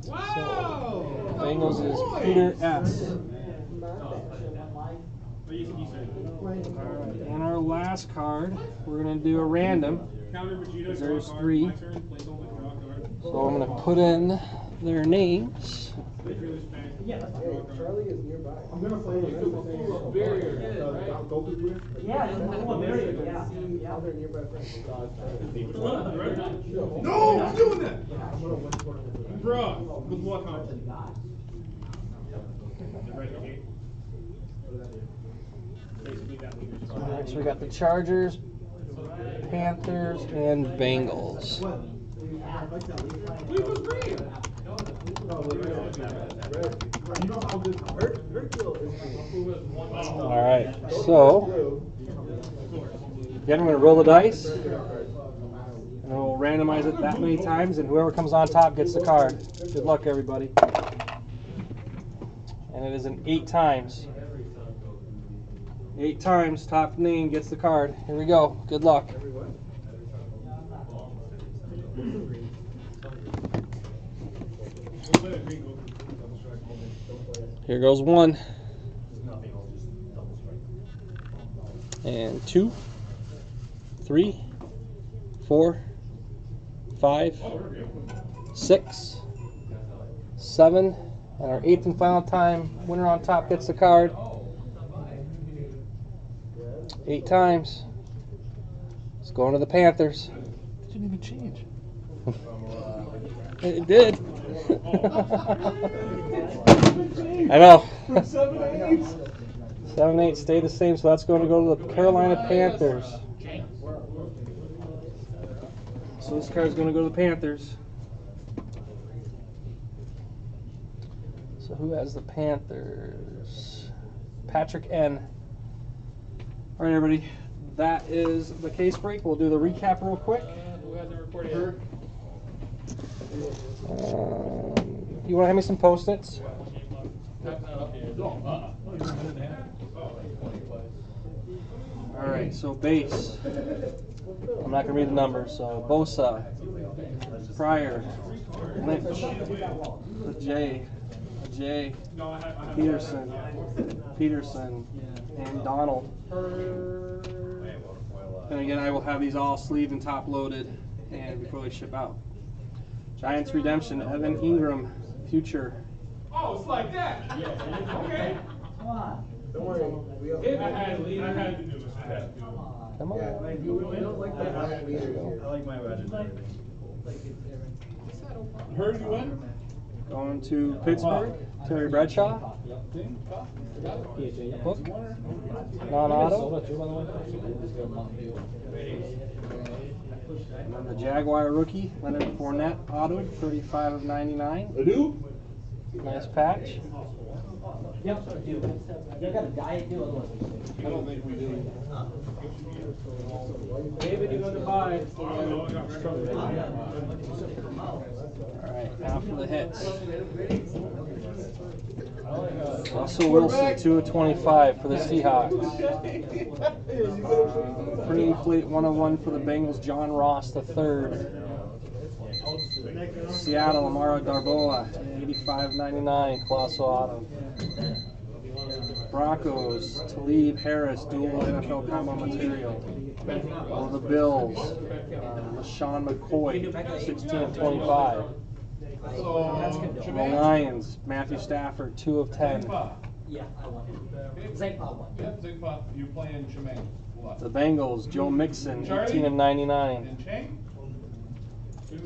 Wow! Bengals is Peter S. What do you think he said? Alright, and our last card, we're going to do a random. Counter Vegeta, There's draw a card, 3. my turn, place only, draw a card. So I'm going to put in their names. hey, Charlie is nearby. I'm gonna play it. Barrier, right? Yeah, yeah. Other nearby friends. No, I'm doing that! Bruh, good luck on it. You ready, okay? Basically that leader's card. Alright, so we got the Chargers, Panthers, and Bengals. Leaf was green! Alright, so again, we're going to roll the dice. And we'll randomize it that many times, and whoever comes on top gets the card. Good luck, everybody. And it is an 8 times. 8 times, top name gets the card. Here we go. Good luck. Here goes 1. And 2, 3, 4, 5, 6, 7, and our 8th and final time, winner on top gets the card. 8 times. It's going to the Panthers. It didn't even change. It did. I know. 7 8. 7 8 stay the same, so that's going to go to the Carolina Panthers. So this card is going to go to the Panthers. So who has the Panthers? Patrick N. All right, everybody. That is the case break. We'll do the recap real quick. Who hasn't recorded yet? You want to hand me some Post-its? All right, so base. I'm not going to read the numbers. So Bosa, Pryor, Lynch, the J, Peterson, and Donald. And again, I will have these all sleeved and top loaded and before they ship out. Giants Redemption, Evan Ingram, Future. Oh, it's like that. Okay. Come on. Don't worry. I had to do it. Come on. We don't like that. I like my budget. Heard you win? Going to Pittsburgh, Terry Bradshaw. Book. Non-auto. And then the Jaguar rookie, Leonard Fournette, auto, 35 of 99. Adu? Nice patch. Yep, I do. You got a diet too, otherwise. I don't think we do. David, you going to buy? Alright, now for the hits. Russell Wilson, 2 of 25 for the Seahawks. Pretty Fleet, 101 for the Bengals, John Ross III. Seattle, Amara Darboa, 85.99, Colossal Auto. Broncos, Talib Harris, dual NFL combo material. For the Bills, LaShawn McCoy, 16 of 25. The Lions, Matthew Stafford, 2 of 10. Yeah, I want it. Zagpa one. Yeah, Zigpa, you're playing Shemaine. The Bengals, Joe Mixon, 18 of 99. And Chang? And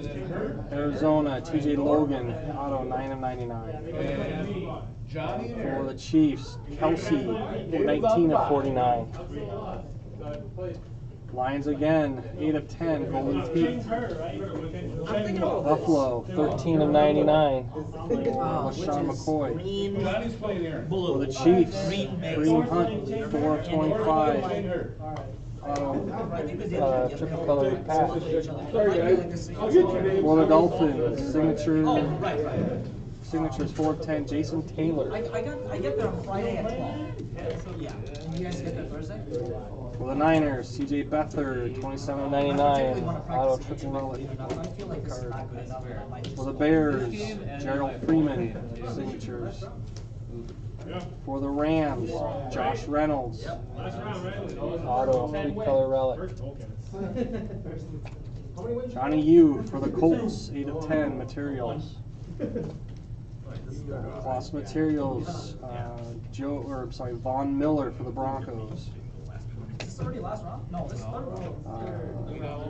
then her? Arizona, TJ Logan, auto, 9 of 99. And Johnny and For the Chiefs, Kelsey, 19 of 49. Lions again, 8 of 10, Golden Tate. Buffalo, 13 of 99. LaShawn McCoy. Johnny's playing Aaron. For the Chiefs, Kareem Hunt, 4 of 25. Auto, triple color patch. For the Dolphins, signatures 4 of 10, Jason Taylor. I get there on Friday at 12. Yeah. You guys get there Thursday? For the Niners, CJ Beathard, 27 of 99, auto triple relic. I feel like this is not good enough. I might just- For the Bears, Gerald Freeman, signatures. For the Rams, Josh Reynolds, auto 3-color relic. Johnny Yu for the Colts, 8 of 10, materials. Class materials, Von Miller for the Broncos. Is this already last round? No, this is third round.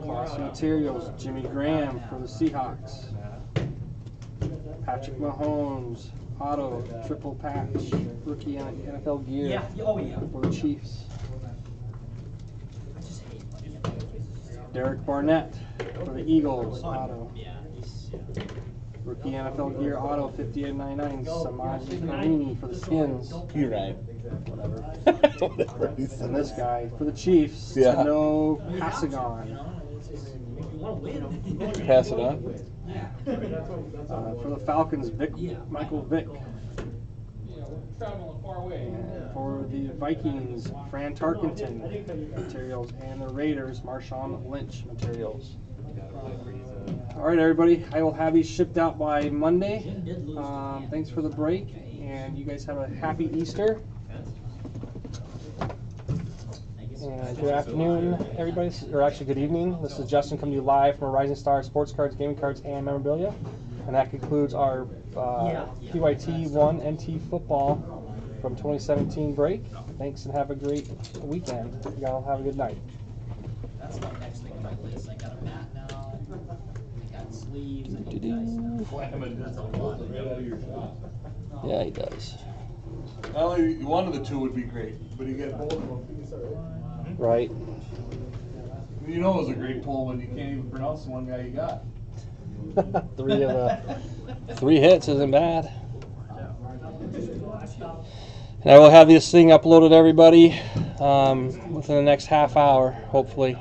Class materials, Jimmy Graham for the Seahawks. Patrick Mahomes, auto, triple patch, rookie NFL gear. Yeah, oh yeah. For the Chiefs. I just hate Derek Barnett for the Eagles, auto. Yeah, Rookie NFL gear, auto, 58.99. Samaj Karini for the Skins. You're right. Whatever. Whatever. And this guy for the Chiefs, Yeah. Tano Pasagon. You want to win. Pass it on. For the Falcons, Michael Vick. Traveling far away. And for the Vikings, Fran Tarkenton materials, and the Raiders, Marshawn Lynch materials. All right, everybody. I will have these shipped out by Monday. Thanks for the break, and you guys have a happy Easter. And good afternoon, everybody, or actually good evening. This is Justin coming to you live from Rising Star Sports Cards, Gaming Cards, and Memorabilia. And that concludes our PYT 1 NT football from 2017 break. Thanks and have a great weekend. Y'all have a good night. That's the next thing on my list. I got a mat now. I got sleeves. I need guys. Slamming this right out of your shot. Yeah, he does. Only one of the two would be great, but you get both of them. Right. You know it was a great pull when you can't even pronounce the one guy you got. 3 hits isn't bad. And I will have this thing uploaded, everybody, within the next half hour, hopefully.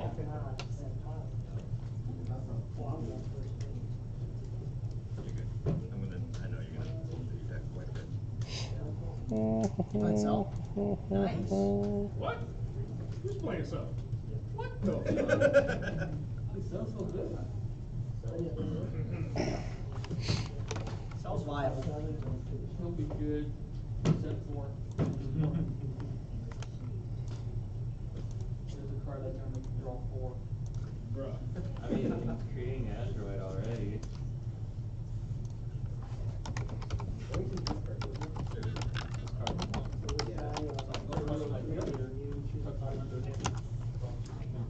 Myself. Nice. What? Who's playing so? What the? Sounds viable. He'll be good. Except for. There's a card that can make you draw 4. Bruh. I mean, I'm creating an Android already.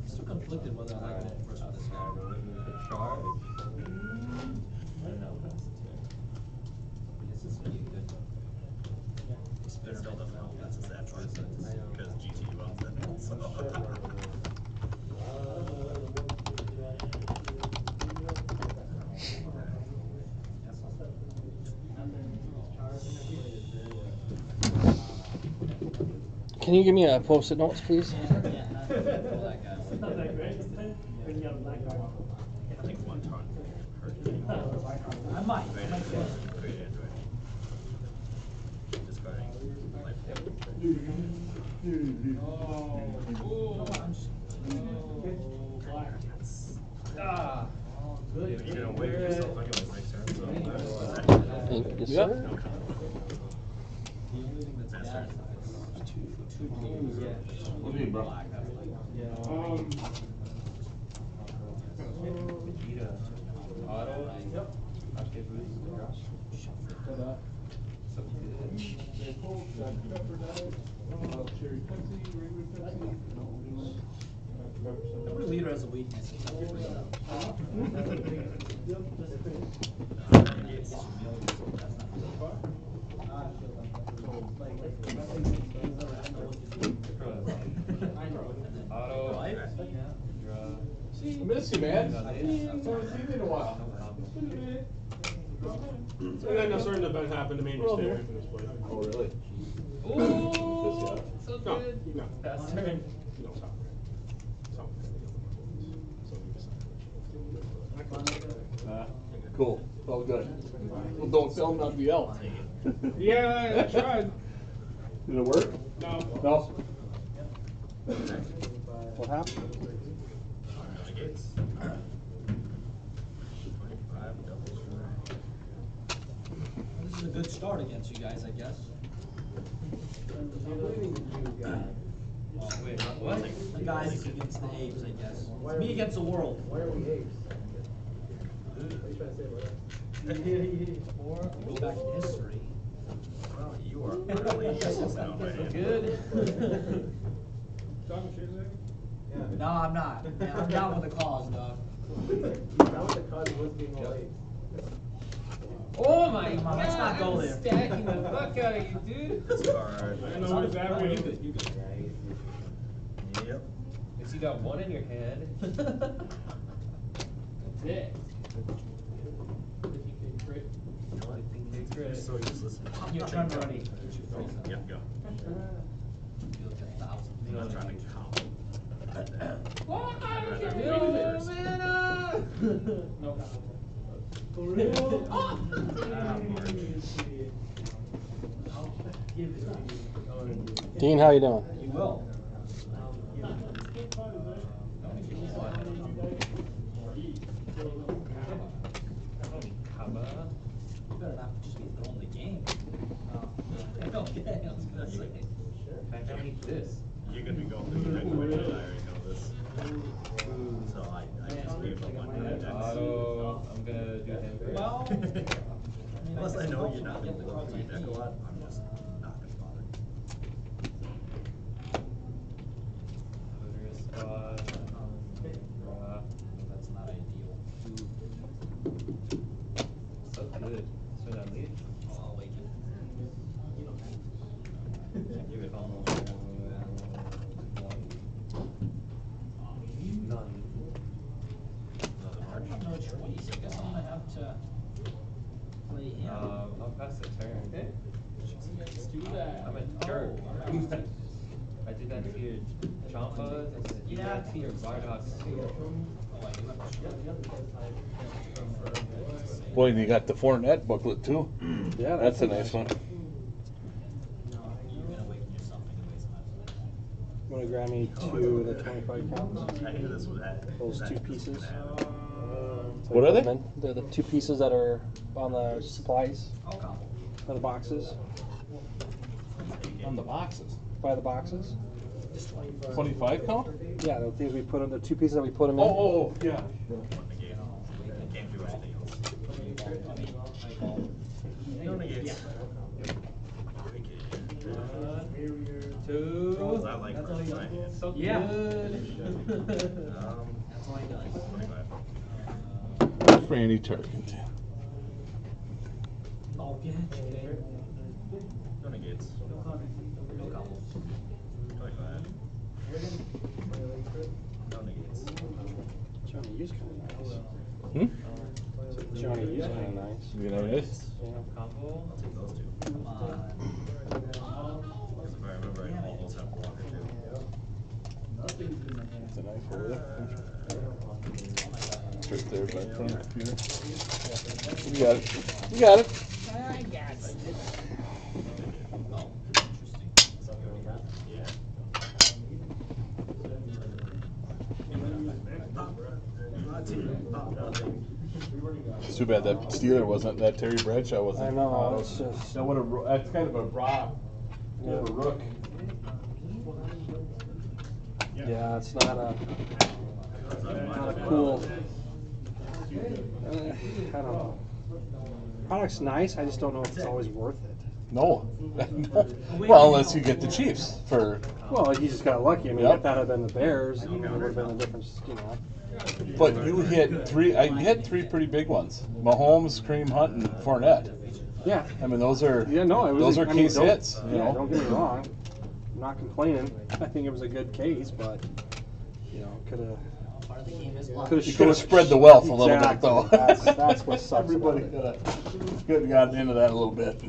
Still conflicted whether I like that first or this one. Charge. I don't know. This is pretty good. It still doesn't help. That's a sad choice. Because GTU owns it. So. Can you give me a post-it notes, please? I think one ton. I might. Great Android. Discarding life. Ah. You're gonna wake yourself anyways next turn. So. Thank you, Yep. sir. The only thing that's bad is two blues. What do you mean, bro? Vita. Auto. Yep. Okay, boost. So good. Cherry Pepsi, regular Pepsi. Every leader has a weakness. Auto. Life? Draw. I miss you, man. Haven't seen you in a while. And then a certain event happened to me and you stay away from this place. Oh, really? Ooh, so No, good. no. Fast turn. No, stop. Stop. So we decided. Cool. All good. Well, don't tell nobody else. Yeah, I tried. Did it work? No. No? What happened? Renegades. 25 doubles. This is a good start against you guys, I guess. Wait, what? The guys against the apes, I guess. It's me against the world. Why are we apes? What are you trying to say about that? Go back in history. Well, you are utterly useless now, man. Good. Talking shit, Zach? Yeah. No, I'm not. Man, I'm down with the cause, dog. That was the cause of us being all apes. Oh my Come on, let's not go there. Stacking the fuck out of you, dude. Discard. I know where's that Oh, real. you good, you good. Yep. At least you got one in your hand. That's it. 15K crit. 15K You're crit. so useless. Your turn already. Yep, go. You'll get 1,000. I was trying to count. Oh, I'd rather no, wait first. man. No. For real? Ah, March. Dean, how you doing? You will. You better not just be throwing the game. Okay, I was gonna say. Can I have any this? you're gonna be going through the next weekend, I already know this. So I just gave up on your decks. Auto, I'm gonna do him first. Well, Unless I know you're not gonna go up to your deck a lot, I'm just not gonna bother. that's not ideal. So good. So that lead. I'll awaken. Give it home. None. Another march. No choice. I guess I'm gonna have to play him. I'll pass the turn. Okay. Let's do that. I'm a jerk. I did that to your Champas, I said, do that to your Bardock too. Oh, I do have to. Boy, and you got the Fournette booklet too. Yeah, That's a nice one. You're gonna awaken yourself anyways. You want to grab me 2 of the 25 counts? I knew this would happen. Those That 2 this was pieces. gonna happen. What are they? They're the 2 pieces that are on the supplies, I'll combo. by the boxes. On the boxes. By the boxes. 25 count? Yeah, the things we put in, the 2 pieces that we put them in. Oh, yeah. One negate. Can't do anything else. No negates. Two. Because I like first my hand. So Yeah. good. That's all he does. 25. Franny Turkin. Oh, yeah. Okay. No negates. No combo. 25. No negates. Johnny U's kind of nice. Hmm? Johnny U's kind of nice. You know this? Yeah. Combo. I'll take those 2. Come on. Because if I remember right, all those have blocker too. That's a nice one. It's right there by front of the computer. You got it. You got it. I got it. Oh, interesting. It's too bad that Steeler wasn't, that Terry Bradshaw wasn't. I know, it's just. That would have, that's kind of a rock. Yeah, a rook. Yeah, it's not a cool. I don't know. Product's nice. I just don't know if it's always worth it. No. Well, unless you get the Chiefs for. Well, you just got lucky. I mean, Yep. if that had been the Bears, it would have been a different, you know. But you hit 3. You hit 3 pretty big ones: Mahomes, Kareem Hunt, and Fournette. Yeah. I mean, those are. Yeah, no, it was. Those are I mean, case hits. You Yeah, know. don't get me wrong. I'm not complaining. I think it was a good case, but you know, could have. Part of the game is luck. You could have spread the wealth a little bit, though. That's what sucks. Everybody about it. could have gotten into that a little bit.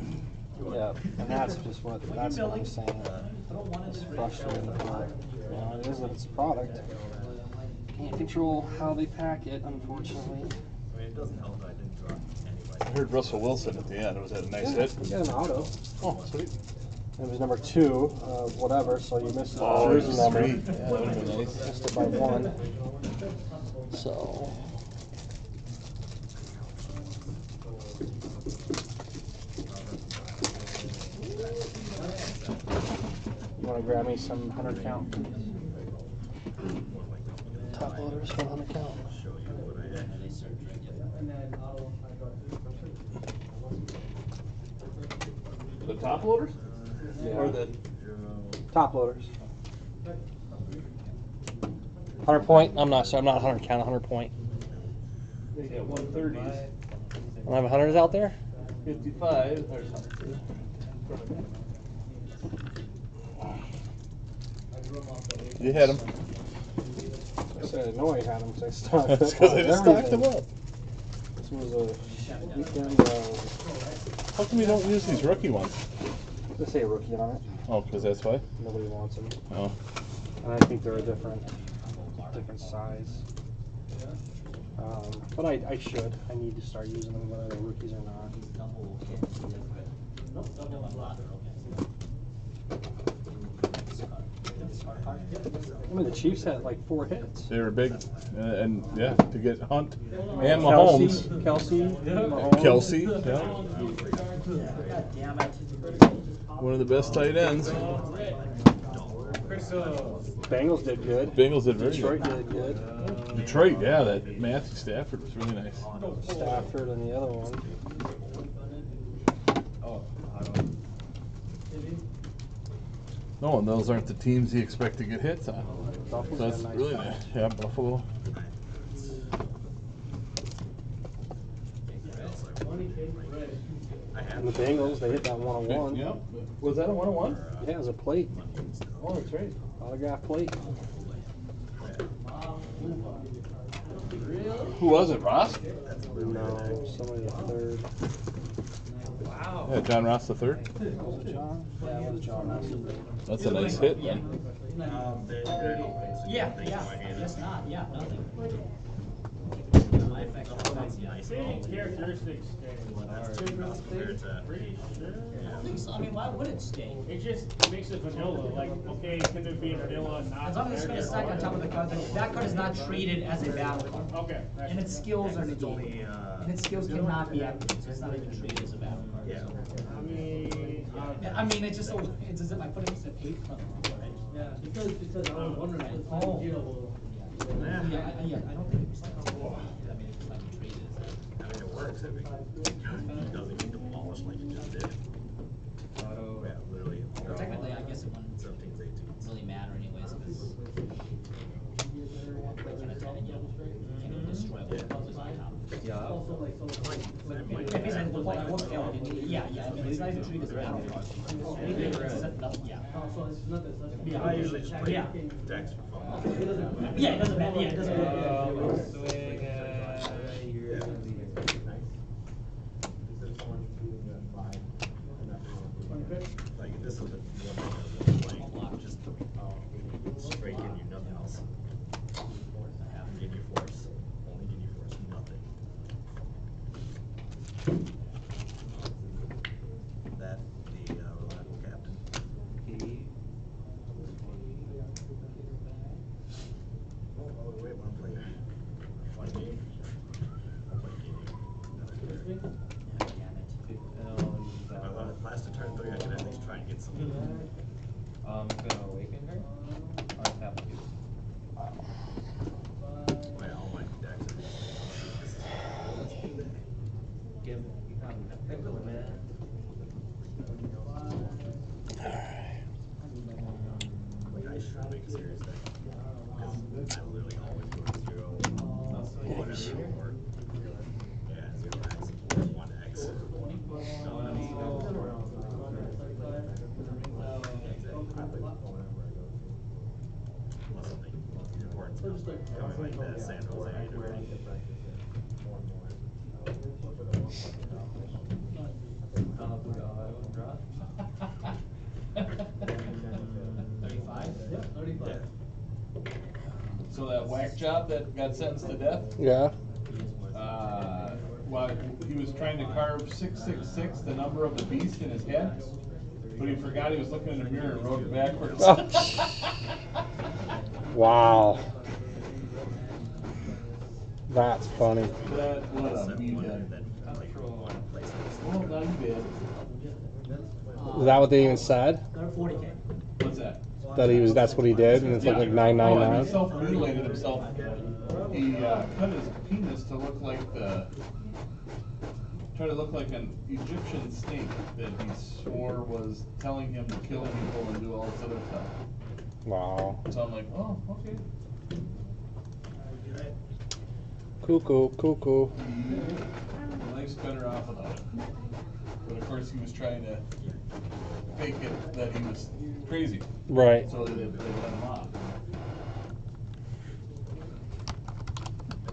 Yeah, and that's just what I'm saying. It's frustrating. You know, it is it's a product. Can't control how they pack it, unfortunately. I mean, it doesn't help that I didn't draw anybody. I heard Russell Wilson at the end. Was that a nice hit? You got an auto. Oh, sweet. It was number 2, whatever, so you missed the Oh, jersey it's number. 3. Yeah, that would've been nice. Missed it by 1. So. You want to grab me some 100 count? Top loaders for 100 count. Show you what I had. The top loaders? Yeah. Or the. Top loaders. 100 point? I'm not 100 count, 100 point. They got 130s. I have 100s out there? 55 or something. You hit them. I said I know I had them because I stocked That's because I just stocked them up. This was a weekend, How come you don't use these rookie ones? let's say a rookie on it. Oh, because that's why? Nobody wants them. Oh. And I think they're a different size. But I should. I need to start using them whether they're rookies or not. I mean, the Chiefs had like 4 hits. They were big. And yeah, to get Hunt and Mahomes. Kelsey, Mahomes. Kelsey. Yeah. God damn it. One of the best tight ends. Bengals did good. Bengals did very Detroit good. did good. Detroit, yeah, that Matthew Stafford was really nice. Stafford and the other one. No, and those aren't the teams you expect to get hits on. Buffalo's So that's got a nice really shot. nice. Yeah, Buffalo. And the Bengals, they hit that 101. Yep. Was that a 101? Yeah, it was a plate. Oh, that's right. Autograph plate. Who was it, Ross? No, somebody the third. Yeah, John Ross the third. Was it John? Yeah, it was John Ross. That's a nice hit. Yeah. Yeah, Yeah, guess not, yeah, nothing. My affection, yeah. Characteristics I don't think so. I mean, why would it stay? It just makes it vanilla. Like, okay, can there be vanilla and not? As long as it's gonna stack on top of the card, that card is not treated as a battle card. Okay. And its skills are negated. And its skills cannot be activated, so it's not even treated as a battle card. Yeah. I mean, it's just it's as if I put it in a paper clip, right? Yeah, because I was wondering if it's Oh. Yeah. Yeah, I don't think it's like, I mean, it's not even treated as that. I mean, it works. It doesn't get demolished like it just did. Yeah, literally. Technically, I guess it wouldn't Some things they do. really matter anyways, because you can destroy what causes my top. Also, like, If it's in the black or yeah, I mean, it's not even treated as a battle card. Anything that's set up, yeah. so it's not that such. Yeah. I usually just play Yeah. decks for fun. It doesn't matter. Yeah, it doesn't matter, yeah, it doesn't matter. Like this is the one playing, just straight give you nothing else. Give you force, only give you force, nothing. That the reliable captain. Oh wait, one player. One game. One game. If I let it last to turn 3, I can at least try and get some. Gonna awaken her? Or tap two? Wait, all my decks Give, you can pick the man. like I should make a serious deck. Because I literally always go to 0, whatever, or yeah, 0x, or 1x. Unless something important coming like that, San Jose and everything. Yeah, 35. So that whack job that got sentenced to death, Yeah. while he was trying to carve 666, the number of the beast in his head, but he forgot he was looking in the mirror and wrote it backwards. Wow. That's funny. That, what a meathead. Well, not bad. Is that what they even said? 40K. What's that? That he was, that's what he did, and it's like Oh, and he 999. self-mutilated himself. He cut his penis to look like try to look like an Egyptian snake that he swore was telling him to kill people and do all this other stuff. Wow. So I'm like, oh, okay. Cuckoo. Life's better off without it. But of course, he was trying to fake it that he was crazy. Right. So that they let him off.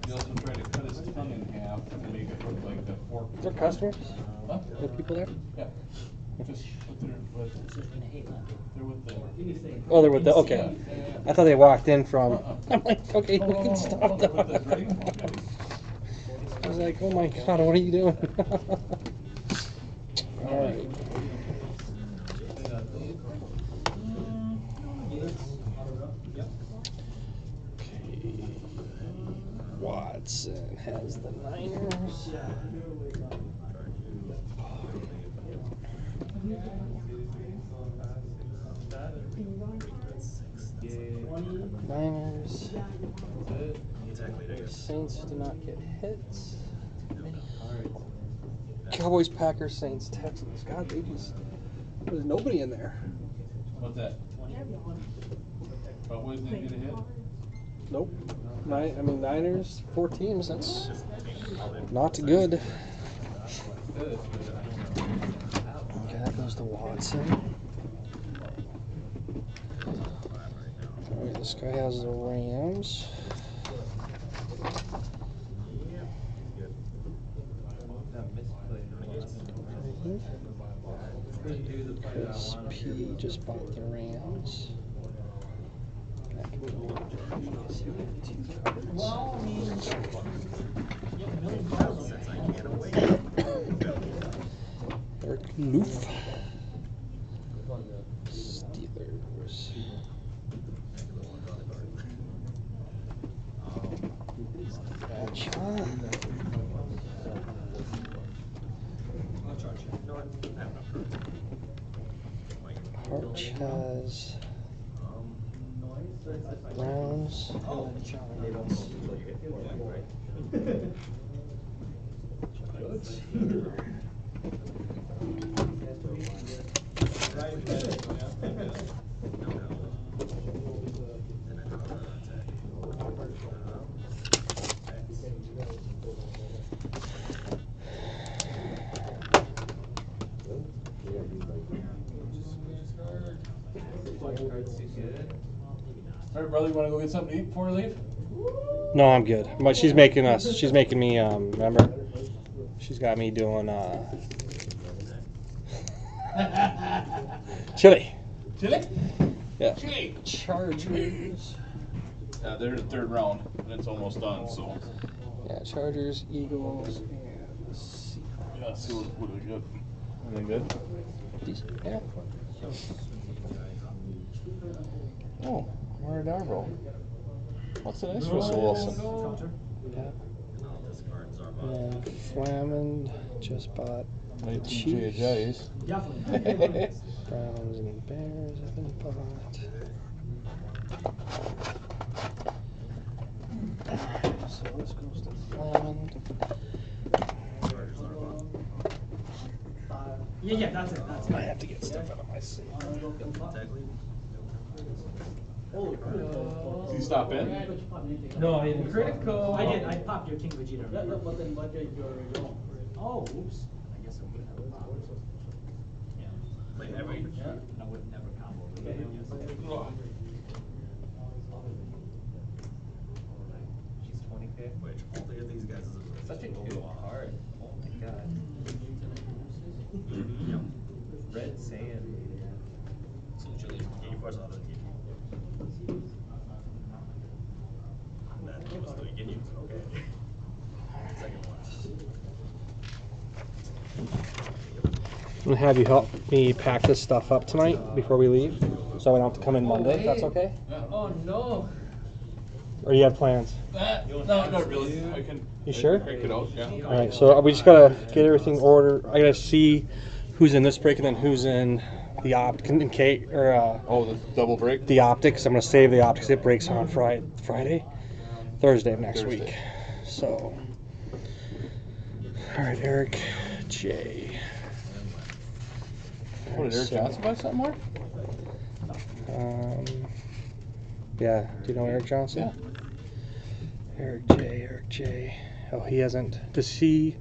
He also tried to cut his tongue in half to make it look like the fork. Is there customers? Huh? There people there? Yeah. Just they're with the. Oh, they're with the, okay. I thought they walked in from, I'm like, okay, we can stop They're with the that. Dragon guys. I was like, oh my God, what are you doing? All right. Watson has the Niners. Exactly. Saints do not get hits. Cowboys, Packers, Saints, Texans. God, they just there's nobody in there. What's that? Cowboys didn't get a hit? Nope. Niners, 4 teams. That's not good. That is good. Okay, that goes to Watson. Alright, this guy has the Rams. Chris P just bought the Rams. That can go over. So we have 2 cards. Well, I mean, you have a million cards Since I can't wait. Eric Loof. Steelers. Harch has Browns. Oh, they don't know until you hit 4 right? Alright, brother, you wanna go get something to eat before we leave? No, I'm good. But she's making me, remember? She's got me doing, chili. Chili? Yeah. Chili. Chargers. Yeah, they're in the 3rd round, and it's almost done, so. Yeah, Chargers, Eagles, and Seahawks. Yeah, see what we got. Anything good? Decent, yeah. Oh, where Darbo? What's the next Russell Wilson? Yeah. Discards are And then Flamand just bought the 19 Chiefs. JJ's. definitely. Browns and Bears have been bought. So this goes to Flamand. Yeah, that's it. That's it. I have to get stuff out of my safe. Did you stop in? No, I didn't. Critical. I did. I popped your King Vegeta. Yeah, but then what did your Oh, oops. I guess I would have popped. Yeah. Like every I would never combo with it, I guess. She's 20K. which all 3 of these guys is Such a cute card. Oh my god. Yep. Red sand. So Chili, get your force other than Ginyu. That was 3 Ginyus, okay. Second one. I'm gonna have you help me pack this stuff up tonight before we leave, so I don't have to come in Monday. If that's okay? Oh, no. Or you have plans? No, not really. I can. You sure? Crank it out, yeah. All right. So we just gotta get everything ordered. I gotta see who's in this break and then who's in the Oh, the double break? the optics. I'm gonna save the optics. It breaks on Thursday of next Thursday. week. So, all right, Eric J. What, did Eric Johnson buy something more? Yeah. Do you know Eric Johnson? Yeah. Eric J. Oh, he hasn't. Does he?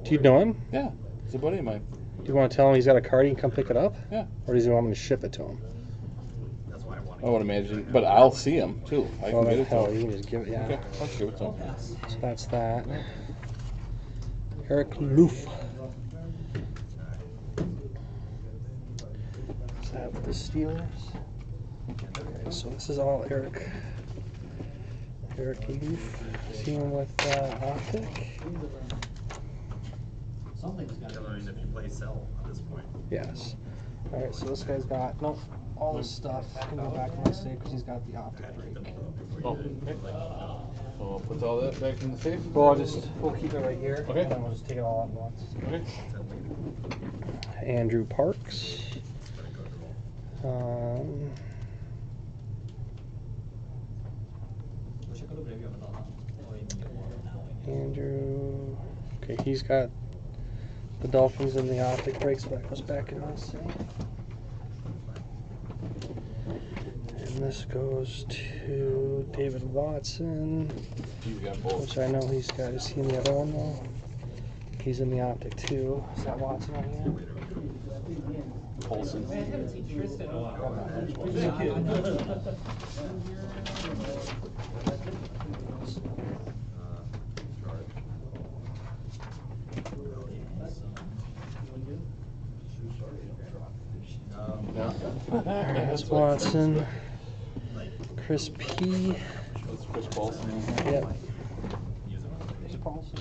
Do you know him? Yeah, he's a buddy of mine. Do you want to tell him he's got a card? He can come pick it up. Yeah. Or does he want me to ship it to him? That's why I want I would imagine, but I'll see him too. I Well, can get then, it to hell, him. you can just give it. Yeah. Okay, I'll give it to him. So that's that. Eric Loof. Is that with the Steelers? Okay, so this is all Eric. Eric Loof. Team with Optic. Something's got to to. I mean, if you play Cell at this point. Yes. All right, so this guy's got all this stuff can go back in my safe because he's got the Optic break. Oh, okay. So I'll put all that back in the safe? Well, we'll keep it right here. Okay. And then we'll just take it all at once. Okay. Andrew Parks. Andrew. Okay, he's got the Dolphins in the optic break, so that goes back in this thing. And this goes to David Watson. He's got both. Which I know he's got. Is he in the other one though? He's in the optic too. Is that Watson on here? Colson. Man, I haven't seen Tristan in a while. That's Watson. Chris P. That's Chris Paulson. Yep. Chris Paulson.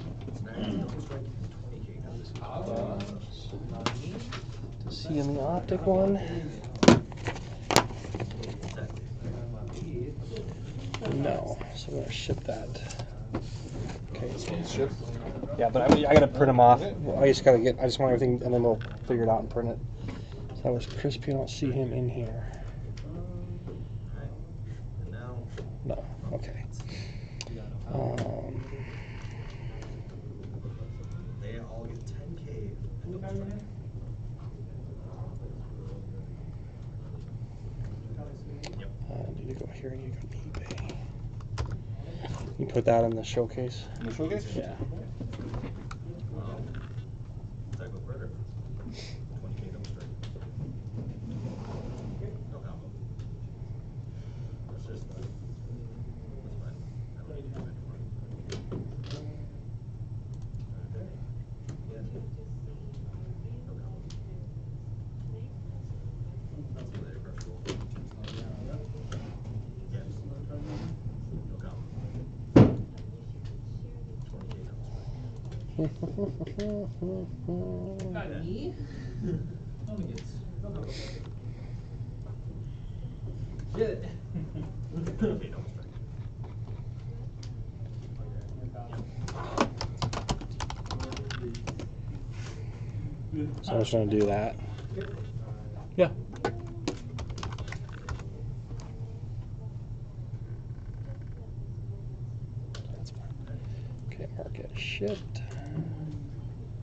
Is he in the optic one? No. So we're gonna ship that. Okay. This one's shipped. Yeah, but I gotta print them off. I just want everything, and then we'll figure it out and print it. So that was Crispy. I don't see him in here. No. Okay. They all get 10K. Need to go here and you go to eBay. You put that in the showcase. In the showcase? Yeah. That go further. 20K dumpster. No combo. That's just that's fine. I don't need to do it anymore. Yeah. No combo. I'll see you later, crush roll. Yes. No combo. 20K dumpster. Not me. No one gets. Shit. 20K dumpster. So I'm just gonna do that. Yeah. Okay, mark it shipped.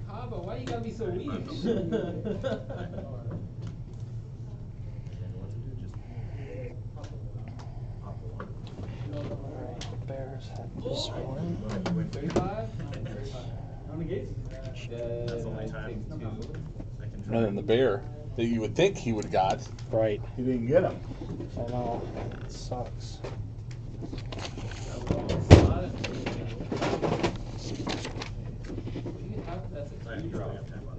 Haba, why you gotta be so weak? And what to do, just pop one. Bears have this one. 35? How many gates? That's the only time I can And then the bear that you would think he would have got, Right. he didn't get him. I know. It sucks. That's a I two usually drop. have time on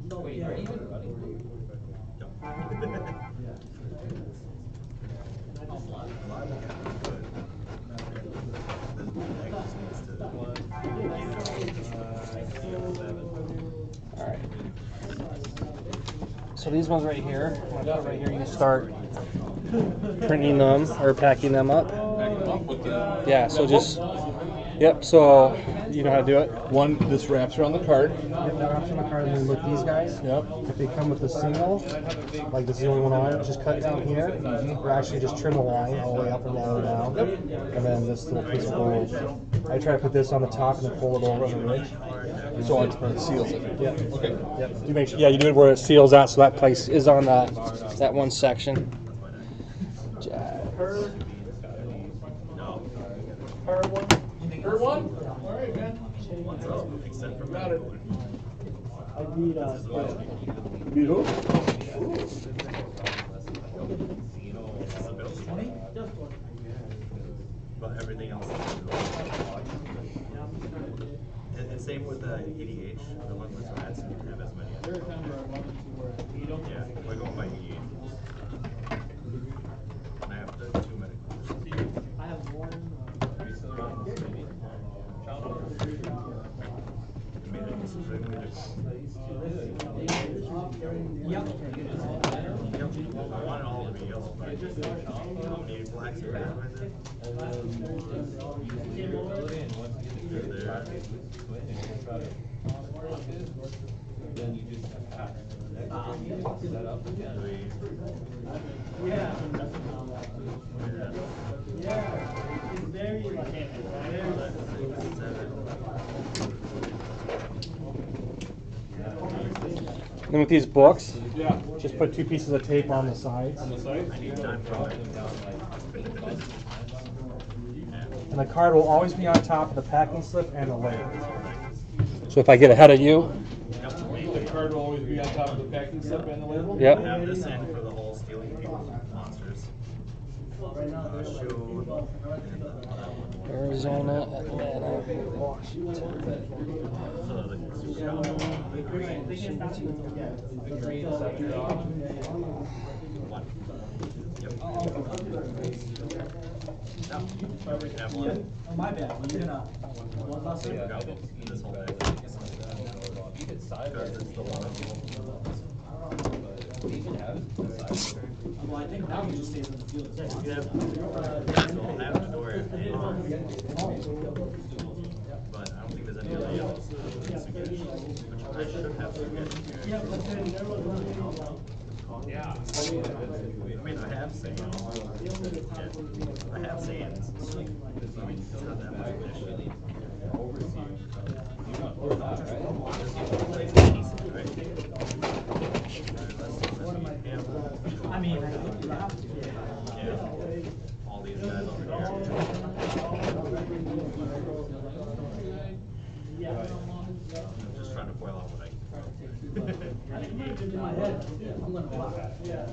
Nope. Wait, are you even running? Alright. So these ones right here, I'm gonna put right here, you can start printing them or packing them up. Back him up with the. Yeah, so just, yep, so you know how to do it? One, this wraps around the card. Yep, that wraps on the card, and then with these guys, Yep. if they come with a single, like this is the only one on it, just cut down here, or actually just trim a line all the way up and all the way down. And then this little piece of gold. I try to put this on the top and then pull it over on the ridge. So it seals it. Yep. Okay. Yep. You make sure, yeah, you do it where it seals out, so that place is on that one section. Her one? All right, man. Except for Got it. I need Beat who? But everything else is and same with the EDH, the one with rats, you can have as many. There are times where I wanted to where I need them. Yeah, we're going by EDH. And I have 32 medical. I have one. It made it extremely difficult. Yep. I wanted all the videos, but how many blacks you have with it? Then you just have to set up again. Yeah. Yeah, it's very like, Then with these books, Yeah. Just put 2 pieces of tape on the sides. On the side? I need time for it. And the card will always be on top of the packing slip and the label. so if I get ahead of you, The card will always be on top of the packing slip and the label? Yep. Have this in for the whole stealing people's monsters. Shoe. Arizona, Atlanta, Washington. So the one. Yep. No. We have one. Oh, my bad. Well, you're gonna. One last Yeah, one? this whole thing. You could sideways. Because it's the one. But you can have it sideways. Well, I think now he just stays in the field. Yeah, so I have the door on. But I don't think there's any other yellows. Which I should have forget. yeah, but then there was Yeah. I mean, I have sands. I have sands. I mean, it's not that much of an issue. I mean, I think you have to. Yeah. All these guys over here. I'm just trying to foil out what I In my head, I'm gonna block. yeah.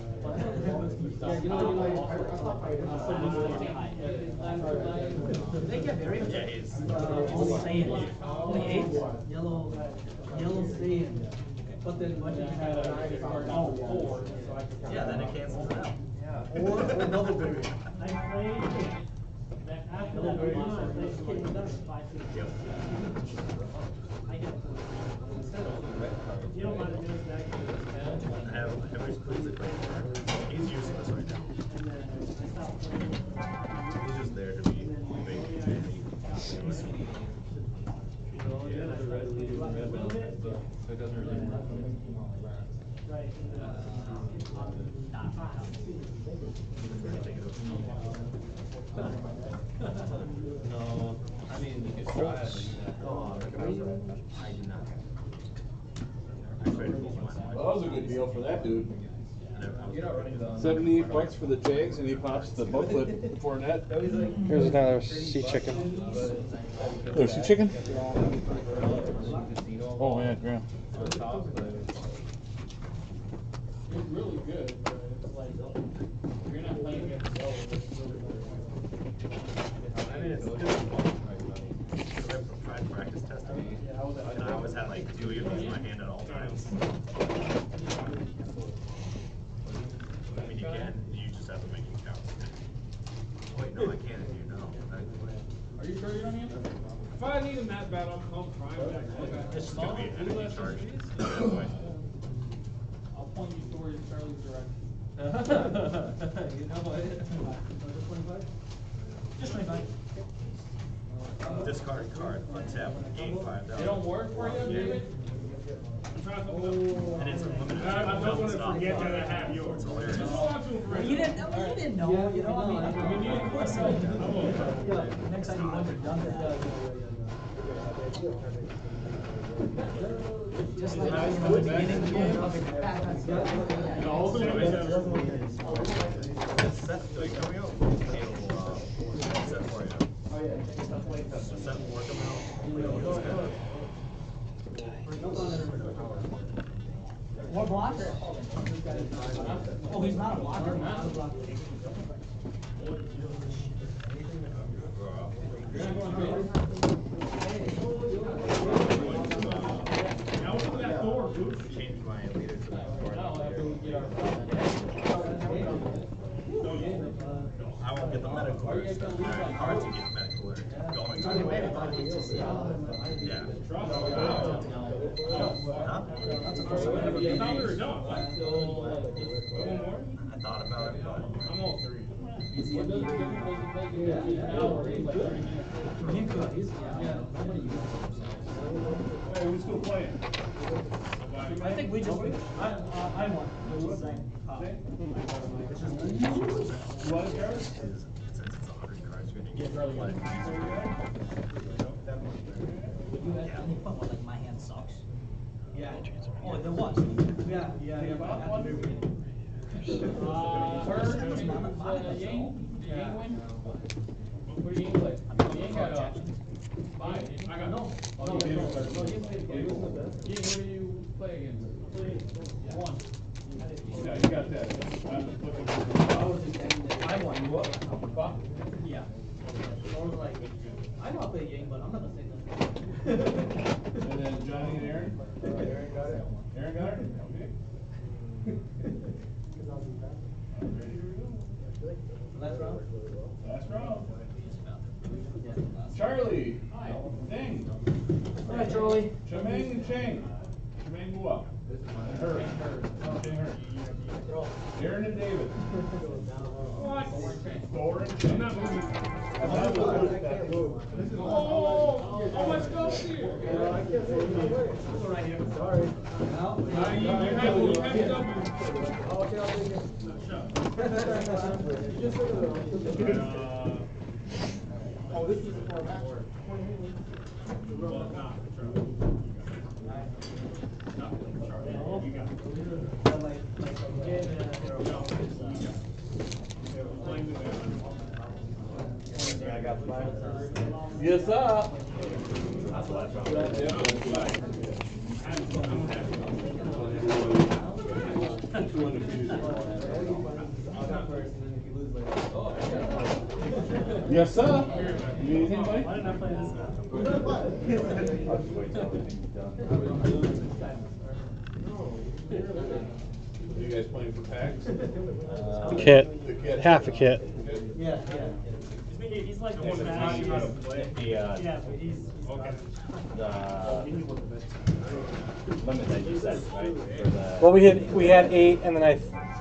They get very. Yeah, he's. Sand. Only 8? Yellow sand. But then when you had an iPhone, so I could. Yeah, then it cancels it out. Or double berry. I played that after that we won, they came done. Yep. You don't mind doing that. I have every music right there. He's useless right now. And then I stopped playing. He's just there to be big. Yeah, the red leader, the red belt, so it doesn't really matter. Right. No, I mean, you could try it. I do not. I tried to pull one. Well, that was a good deal for that dude. You're not running down. $78 for the Jags, and he pops the booklet for net. Here's another sea chicken. There's some chicken? Oh, man, yeah. On top, but It's really good, but it's like, you're not playing against the it's really good. I mean, it's difficult. Because I've tried practice testing, and I always had like 2 earphones in my hand at all times. I mean, you just have to make it count. Wait, no, I can't if you know. Are you sure you don't need it? If I need a mat battle, I'll call Prime back. It's just gonna be an energy charge. I'll point you towards Charlie's direction. You know what? Just 25. Discard card, untap, gain 5,000. They don't work for you, David? I'm trying to look And it's unlimited. I don't want to forget that I have yours. It's hilarious. You didn't know, you know, I mean, of course. Next time you want to done that. Just like in the beginning of the game. Set, like, coming out. Set for you. Set more coming out. What blocker? Oh, he's not a blocker? Change my leader to that. I won't get the medical alert. Cards you get medical alert. Going to the way. Yeah. Huh? That's the first time I've ever I been thought we were engaged. done. What? One more? I thought about it, but I'm all three. What does it make it an hour, like 30 minutes? Hey, we're still playing. I think we just, I won. You want a card? since it's 100 cards, you're gonna get a lot of these. Yeah. What, like my hand sucks? Yeah. Oh, there was. Yeah. Yang win? Where do you play? Yang got five. I got no. Oh, no, Yang, where do you play against? One. Yeah, you got that. I won. Fuck. Yeah. I was like, I know I play Yang, but I'm not gonna say that. And then Johnny and Aaron? Aaron got it. Aaron got it? Okay. Ready to go. Last round? Last round. Charlie. Ding. Hi, Charlie. Chemeng and Cheng. Chemeng go up. And her. Cheng her. Aaron and David. What? Thor and I'm Cheng. not moving. I'm not moving. Oh, let's go here. Sorry. You have W. Okay, I'll take it. Oh, this is the format. Yes, sir. That's the last round. Yes, sir. You need anything, buddy? Why didn't I play this guy? You guys playing for packs? Kit. The kit. Half a kit. Yeah. He's like The one that's not you how to play. yeah, but he's Okay. the limit that you set, right? For the, Well, we had 8, and then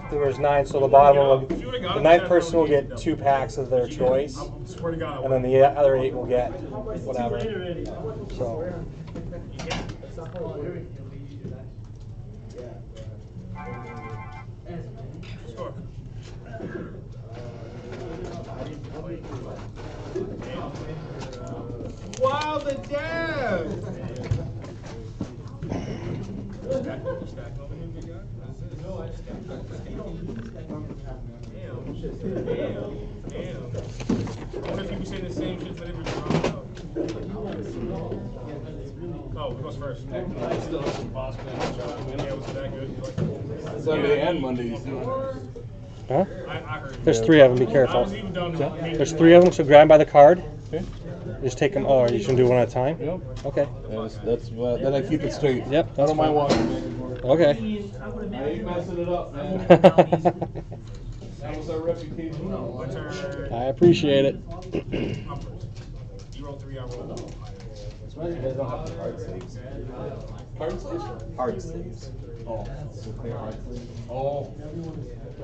there was 9. So the bottom one, the 9th person will get 2 packs of their choice, I swear to God. and then the other 8 will get whatever. So. Sure. Wow, the dab! Stack over here, big guy? What is this? No, I just got Damn. I wonder if people saying the same shit for every round. Oh, who goes first? I still have some pasta. Yeah, was it that good? Sunday and Monday he's doing it. Huh? I heard. There's 3 of them. Be I careful. was even done. There's 3 of them, so grab them by the card. Okay. Just take them. Oh, you should do one at a time. Yep. Okay. Then I keep it straight. Yep. I don't mind walking back and forth. Okay. I ain't messing it up, man. That was our reputation. I appreciate it. You roll 3, I roll 1. You guys don't have the hard sleeves. Card sleeves? Hard sleeves. Oh. So clear hard sleeves. Oh.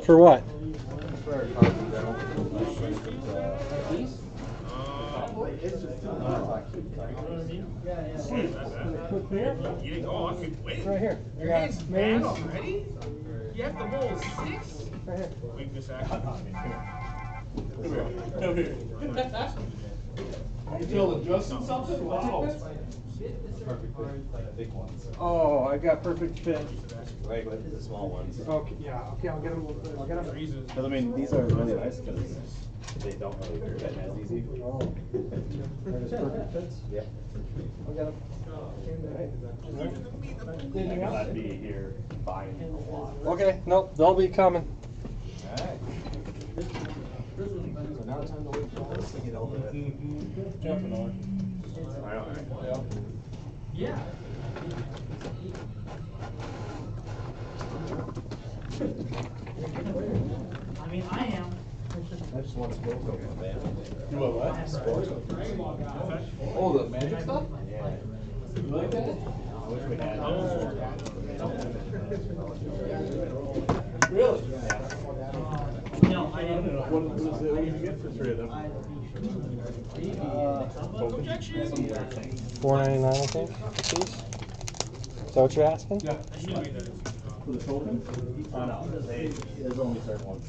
For what? For our cards in general. It's just You didn't go on. Wait. Right here. Your hand's bad already? You have to roll 6? Weakness action. Come here. You still adjusting something? Wow. Perfect fit. Big ones. Oh, I got perfect fit. Right with the small ones. Okay, yeah. Okay, I'll get them. I'll get them. Because I mean, these are really nice because they don't really fit as easy. Oh. That is perfect fits. Yeah. I'll get them. Because I'd be here buying a lot. Okay, nope, they'll be coming. Alright. So now it's time to wait for all this to get over it. Jumping on. Alright. Yeah. I mean, I am. I just want smoke over my band. You want what? Smoke. Oh, the magic stuff? Yeah. You like that? I wish we had. Really? No, I didn't. What did you get for three of them? $4.99, I think. A piece. Is that what you're asking? Yeah. For the token? No, there's only certain ones.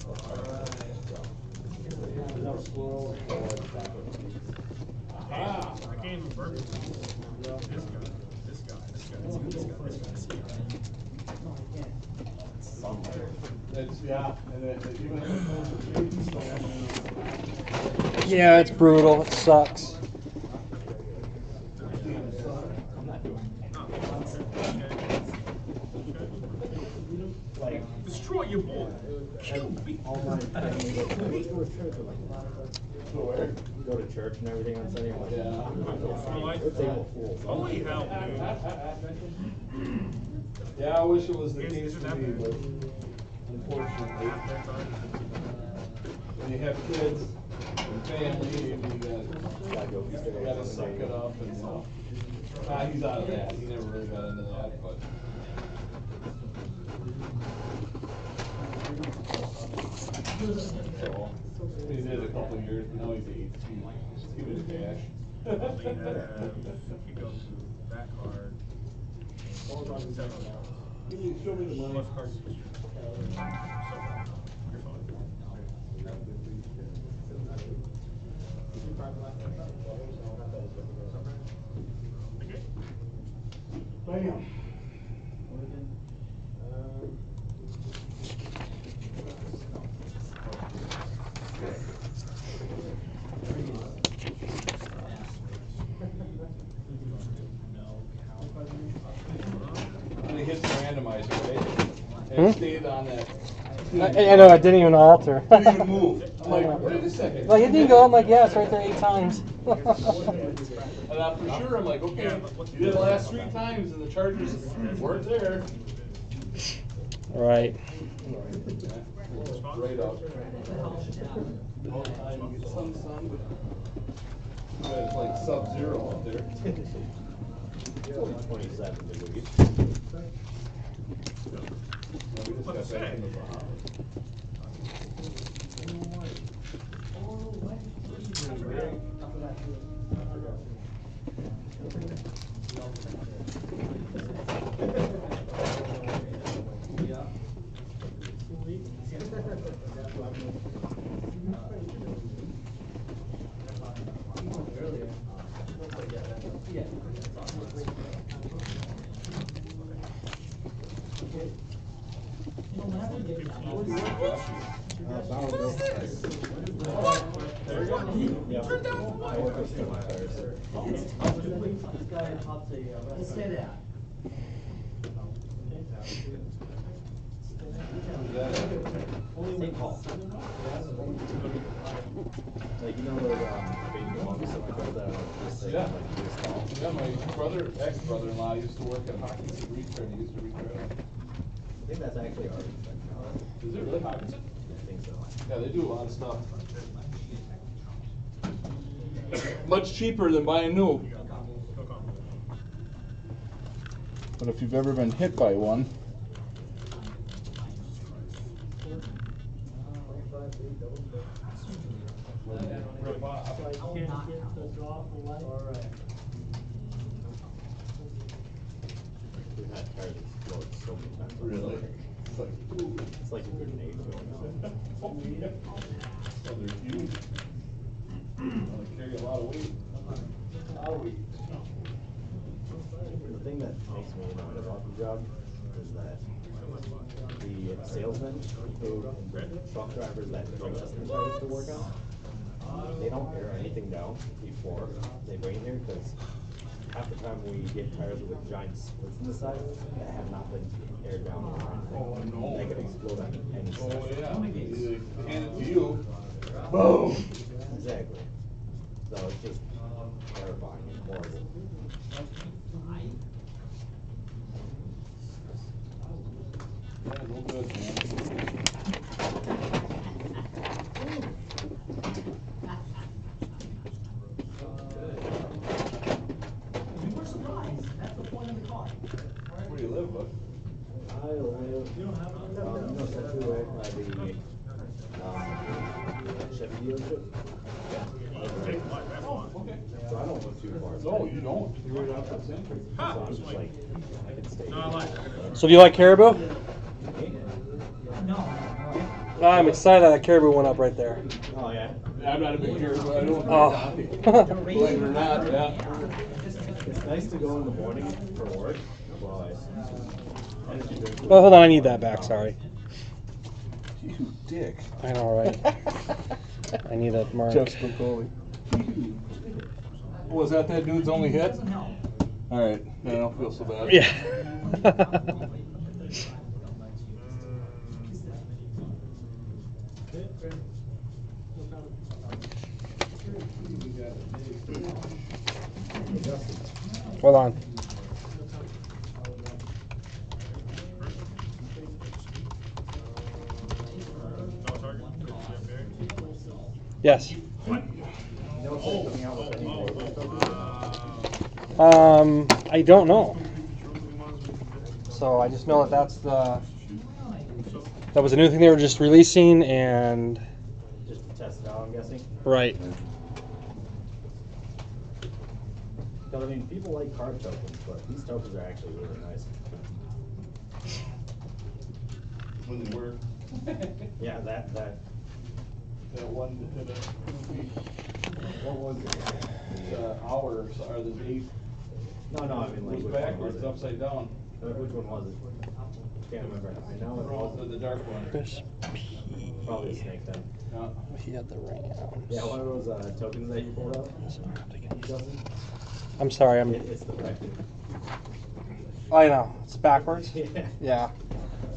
Ah. I can't even burn it. This guy. It's, yeah, and even Yeah, it's brutal. It sucks. Like, destroy your boy. Kill me. Go to church and everything on Sunday. I'm like, Yeah. it's April Fool's. Holy hell, dude. Yeah, I wish it was the case for me, but unfortunately, when you have kids and family, you gotta suck it up and, he's out of that, he never really got into that, but. So, he did a couple of years, but now he's 8, just give it a cash. If you go to that card, Show me the money. plus card history. You're fine. Bam. And it hits the randomizer, right? And it stayed on that. I know, I didn't even alter. Didn't even move. I'm like, wait a second. Like, it didn't go. I'm like, yeah, it's right there 8 times. And I'm for sure, I'm like, okay, you did the last 3 times and the charges weren't there. Right. Right up. All the time, you get some sun, but it's like sub-zero up there. 27 degrees. We just got back in the Bahamas. Like, you know those big dogs that my brother just say, Yeah. like, this tall? Yeah, my ex-brother-in-law used to work at Hawkins and Retrain, he used to retrain. I think that's actually ours. Is it really Hawkins? I think so. Yeah, they do a lot of stuff. Much cheaper than buying new. But if you've ever been hit by one. We've had tires explode so many times. Really? It's like, ooh. It's like a grenade going off. Oh, yeah. So they're huge. They carry a lot of weight. The thing that makes me annoyed about the job is that the salesmen who, truck drivers that bring customers tires to work on, they don't air anything down before they bring it here, because half the time we get tires with giant splits in the side that have not been aired down or anything. Oh, no. They could explode on any side. Oh, yeah. They hand it to you. Boom! Exactly. So it's just terrifying and horrible. Yeah, no good, man. We were surprised, that's the point of the card. Big one, that's one. Okay. So I don't look too far. No, you don't. You're right off that center. So I'm just like, I can stay. No, I like So do you like caribou? No. I'm excited that caribou went up right there. Oh yeah. I'm not a big here, but I don't. Oh. Believe it or not, yeah. It's nice to go in the morning for work. Well, Oh, hold on, I need that back, sorry. You dick. I know, right? I need that mark. Jeff Spicoli. Was that dude's only hit? Alright, I don't feel so bad. Yeah. Hold on. Yes. I don't know. So I just know that that was a new thing they were just releasing, and just to test it out, I'm guessing. right. Because I mean, people like card tokens, but these tokens are actually really nice. When they work. Yeah, that. That one, what was it? The hour or the date? No, I mean like. It was which backwards, one was upside down. Which one was it? Can't remember. I know it was The dark one. probably a snake then. Yeah. He had the ring out. Yeah, one of those tokens that you pulled up. Justin? I'm sorry, It's the record. I know, it's backwards. Yeah. Yeah.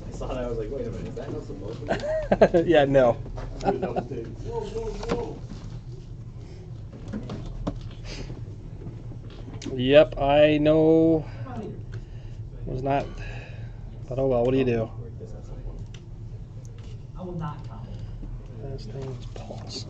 I saw that. I was like, wait a minute, is that not supposed to be? Yeah, no. Whoa, whoa, whoa. Yep, I know. It was not. But oh well, what do you do? I will not comment. Last name is Paulson.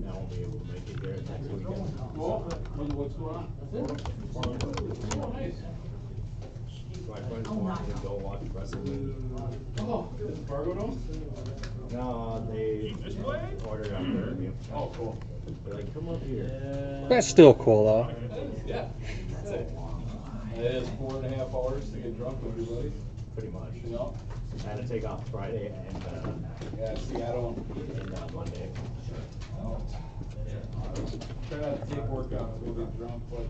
I won't be able to make it here next weekend. What's going on? Oh, nice. My friends wanted to go watch wrestling. Oh, good. Fargo Dome? No, they ordered out there. Oh, cool. They're like, come up here. That's still cool though. Yeah. It is 4.5 hours to get drunk with everybody. Pretty much. You know? I had to take off Friday and Yeah, see, I don't. Monday. Try not to take work out, go get drunk, but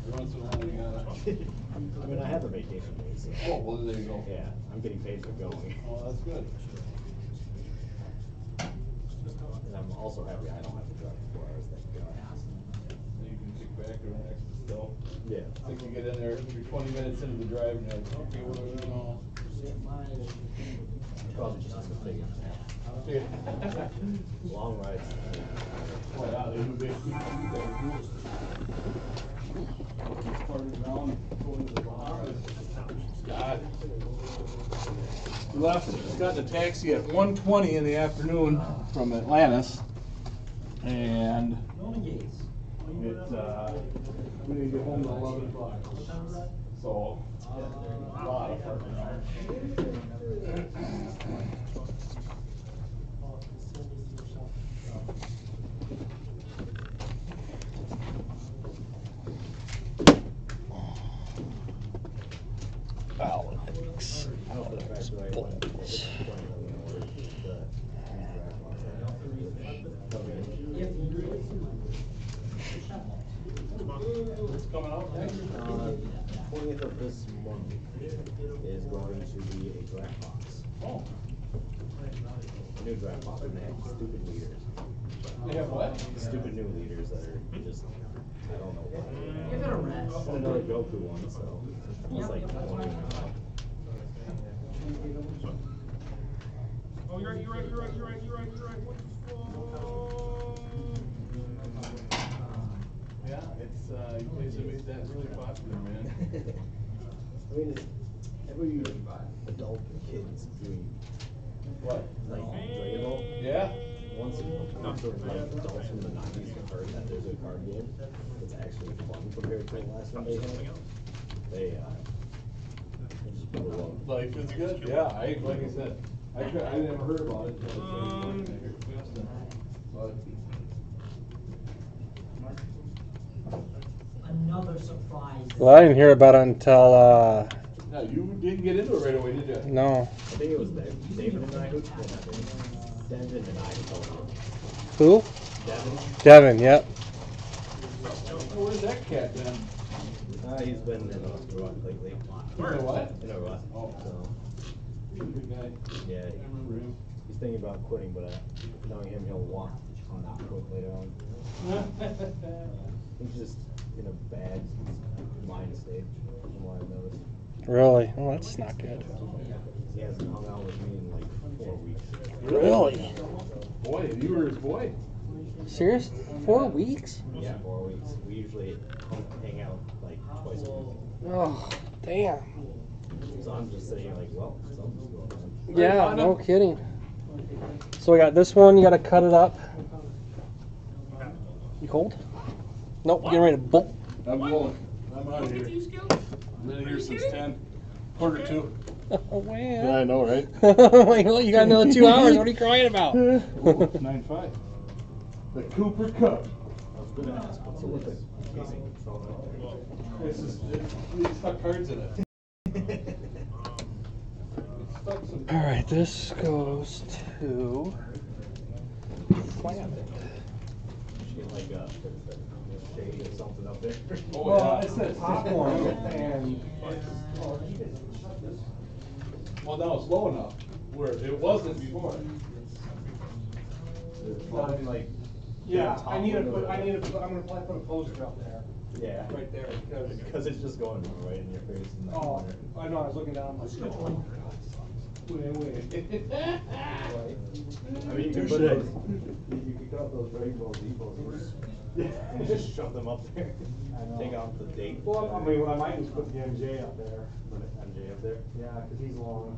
every once in a while you gotta. I mean, I have a vacation day, so. Oh, well, there you go. Yeah, I'm getting paid for going. Oh, that's good. And I'm also happy I don't have to drive 4 hours, thank God. Then you can kick back or relax still. Yeah. I think you get in there, you're 20 minutes into the drive and you're like, okay, what do we do now? Probably just as a big long rides. Oh, yeah, they do big. Started around, going to the Bahamas. God. We left, got in a taxi at 1:20 in the afternoon from Atlantis. And it, we didn't get home till 11 o'clock. So, a lot of parking hours. Alex. I know for the fact that I went to the What's coming out next? 20th of this month is going to be a draft box. Oh. A new draft box, and they have stupid leaders. They have what? Stupid new leaders that are just, I don't know. Give it a rest. And another Goku one, so it's like 20 Oh, you're right. What's Yeah, Yeah, it's, you guys have made that really popular, man. I mean, it's every adult kid's dream. What? Like Dragon Ball. Yeah. Once like adults from the 90s have heard that there's a card game that's actually fun compared to the last one they had, they just blew up. Life is good, yeah, like I said, I never heard about it until but Another surprise. Well, I didn't hear about it until, no, you didn't get into it right away, did you? no. I think it was David and I who Devin and I told you. Who? Devin? Devin, yep. Where's that cat then? He's been in a rut lately. In a what? In a rut. Oh. So, Good guy. yeah, I remember him. he's thinking about quitting, but knowing him, he'll want to not quit later on. He's just in a bad mind state, from what I've noticed. Really? Oh, that's not good. He hasn't hung out with me in like 4 weeks. Really? Boy, you were his boy. Serious? 4 weeks? Yeah, 4 weeks. We usually hang out like twice a week. Oh, damn. So I'm just sitting here like, well, something's going on. Yeah, no kidding. So we got this one, you gotta cut it up. You cold? Nope, getting ready to bolt. I'm going. I'm out of here. I've been here since 10, quarter to. Oh, man. Yeah, I know, right? Well, you got another 2 hours. What are you crying about? 9-5. The Cooper Cup. I was going to ask, what's it with the casing? This is, we stuck cards in it. All right, this goes to Flanders. Get like a shade or something up there. Oh, Well, yeah. it's the top one, and Well, now it's low enough where it wasn't before. Well, like, yeah, I'm gonna probably put a poster up there. yeah, Right there, because it's just going right in your face. In the Oh, corner. I know, I was looking down, like, wait. I mean, you can put those, you can cut up those Dragon Ball Z posters and just shove them up there. Take out the date. Well, I mean, I might just put the MJ up there. Put it MJ up there. Yeah, cause he's long.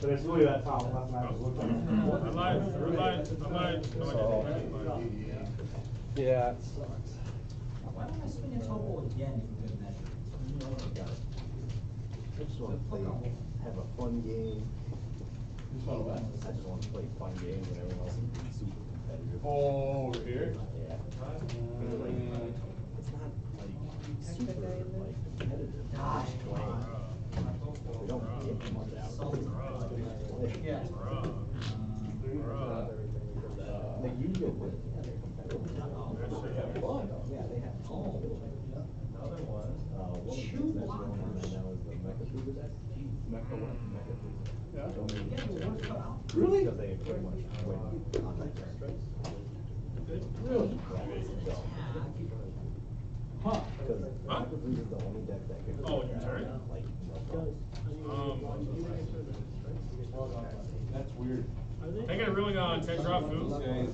But it's really that top left, and I was looking. Yeah. Why don't I swing a topo again for good measure? I just want to play, have a fun game. This one what? I just want to play fun games and everyone else is super competitive. Oh, over here? Yeah. It's not like super like competitive. Gosh, Just playing. We don't get much out of it. Yeah. Like you go with competitive. Yeah, they have fun. Another one. One of the things that's going on right now is the Mecha Cruiser deck. Mecha what? Mecha Cruiser. Yeah. Really? Because they pretty much win on that turn. Really? Yeah, so. Huh? Because Mecha Cruiser is the only deck that can. Oh, you sorry? Like, no problem. That's weird. Can I get a ruling on Ted Drop These Foods? guys,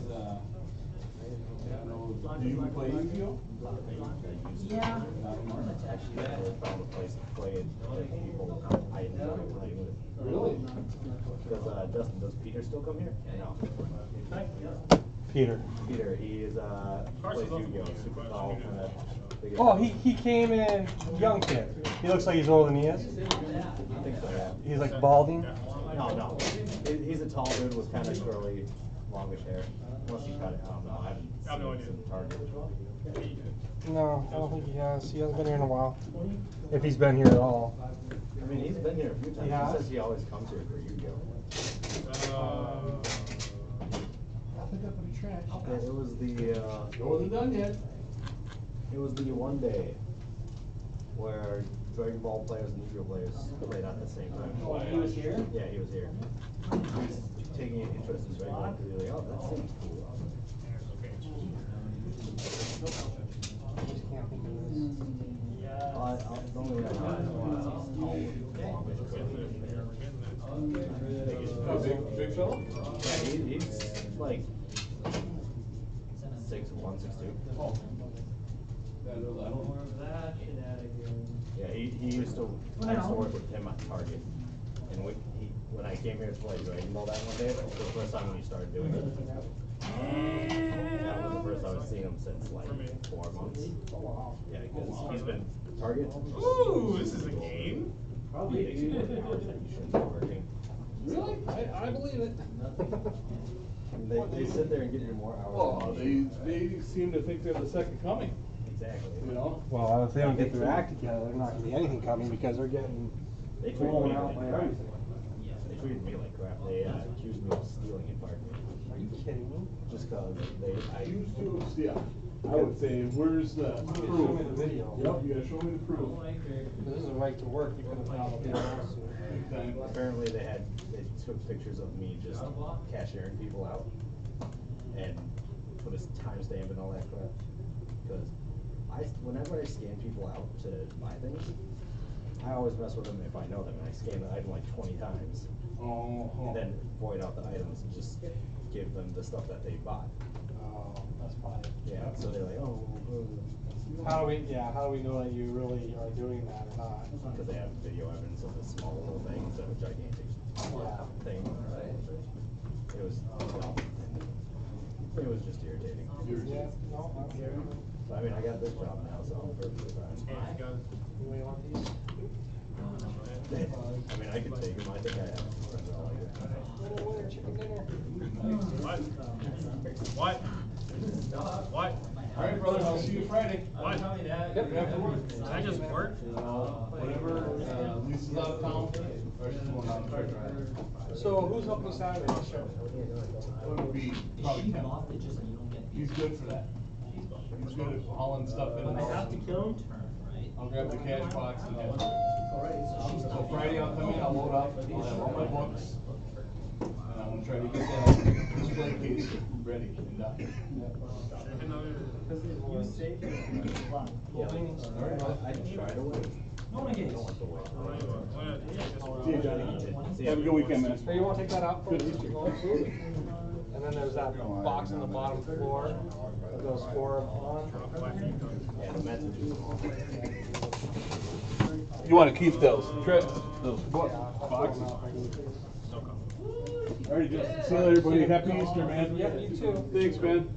do you play Yu-Gi-Oh? Yeah. Never found a place to play it with people I enjoy playing with. Really? Because Dustin, does Peter still come here? No. Peter. Peter, he is plays Yu-Gi-Oh, super tall, kind of. Oh, he came in, young kid. He looks like he's older than he is. I think so, yeah. He's like balding. No. He's a tall dude with kind of curly, longish hair. Unless he cut it, I don't know. I haven't no seen idea. him in Target. No, I don't think he has. He hasn't been here in a while. If he's been here at all. I mean, he's been here a few times. Yeah. He says he always comes here for Yu-Gi-Oh. It was the It wasn't done yet. it was the one day where Dragon Ball players and Yu-Gi-Oh players played at the same time. Oh, he was here? Yeah, he was here. He was taking an interest in Dragon Ball because he was like, oh, that seems cool. The only way I know is he's tall with longish curly hair. Big fella? Yeah, he's like 162. Oh. I don't know. Yeah, he used to, I used to work with him at Target. And when I came here to play Dragon Ball that one day, that was the first time when he started doing it. That was the first time I've seen him since like 4 months. Yeah, because he's been Target. Ooh, this is a game. Probably takes you 40 hours that you shouldn't be working. Really? I believe it. They sit there and give you more hours. Well, they seem to think they're the second coming. Exactly. You know? Well, if they don't get their act together, they're not gonna be anything coming because they're getting They treated blown me out like by crap. everything. They treated me like crap. They accused me of stealing and fired me. Are you kidding me? Just cause Used to, yeah. I would say, where's the You proof? gotta show me the video. Yep, you gotta show me the proof. This is a right to work. You could have filed a lawsuit. Big time. apparently they took pictures of me just cashiering people out and put a timestamp and all that crap. Because whenever I scan people out to buy things, I always mess with them if I know them, and I scan the item like 20 times. Oh. And then void out the items and just give them the stuff that they bought. Oh, that's fine. Yeah, so they're like, oh. How do we know that you really are doing that or not? Because they have video evidence of this small little thing instead of a gigantic thing. It was dumb. It was just irritating. Yeah, no, I'm here. But I mean, I got this job now, so I'm perfectly fine. You want these? I mean, I could take them. I think I have some friends that like it. Little winter chicken dinner. What? What? What? All right, brother, I'll see you Friday. What? Yep, after work. Did I just work? Whenever Lisa's out of town, or she's going out to try driving. So who's helping Saturday show? It would be probably Tim. He's good for that. He's good at hauling stuff in. and out. I'll grab the cash box and have it. So Friday I'll come in, I'll load up, I'll have all my books. And I'm gonna try to get that display case ready and done. I try to wait. I don't want to wait. See you, Johnny. Have a good weekend, man. Hey, you wanna take that out for Good me? Easter. And then there's that box on the bottom floor with those 4 on. Yeah, the messages. You wanna keep those boxes? Alright, Justin. See you later, buddy. Happy Easter, man. Yep, you too. Thanks, man.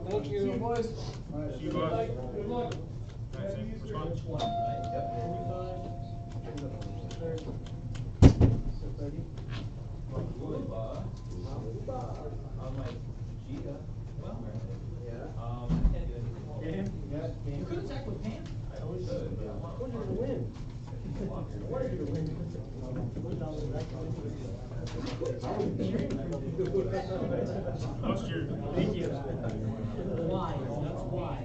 Thank you. See you, boys. See you, boys. Good luck. Which one? You could have checked with Pam. I always should. I want you to win. I wanted you to win. What's your, thank you. Why? That's why.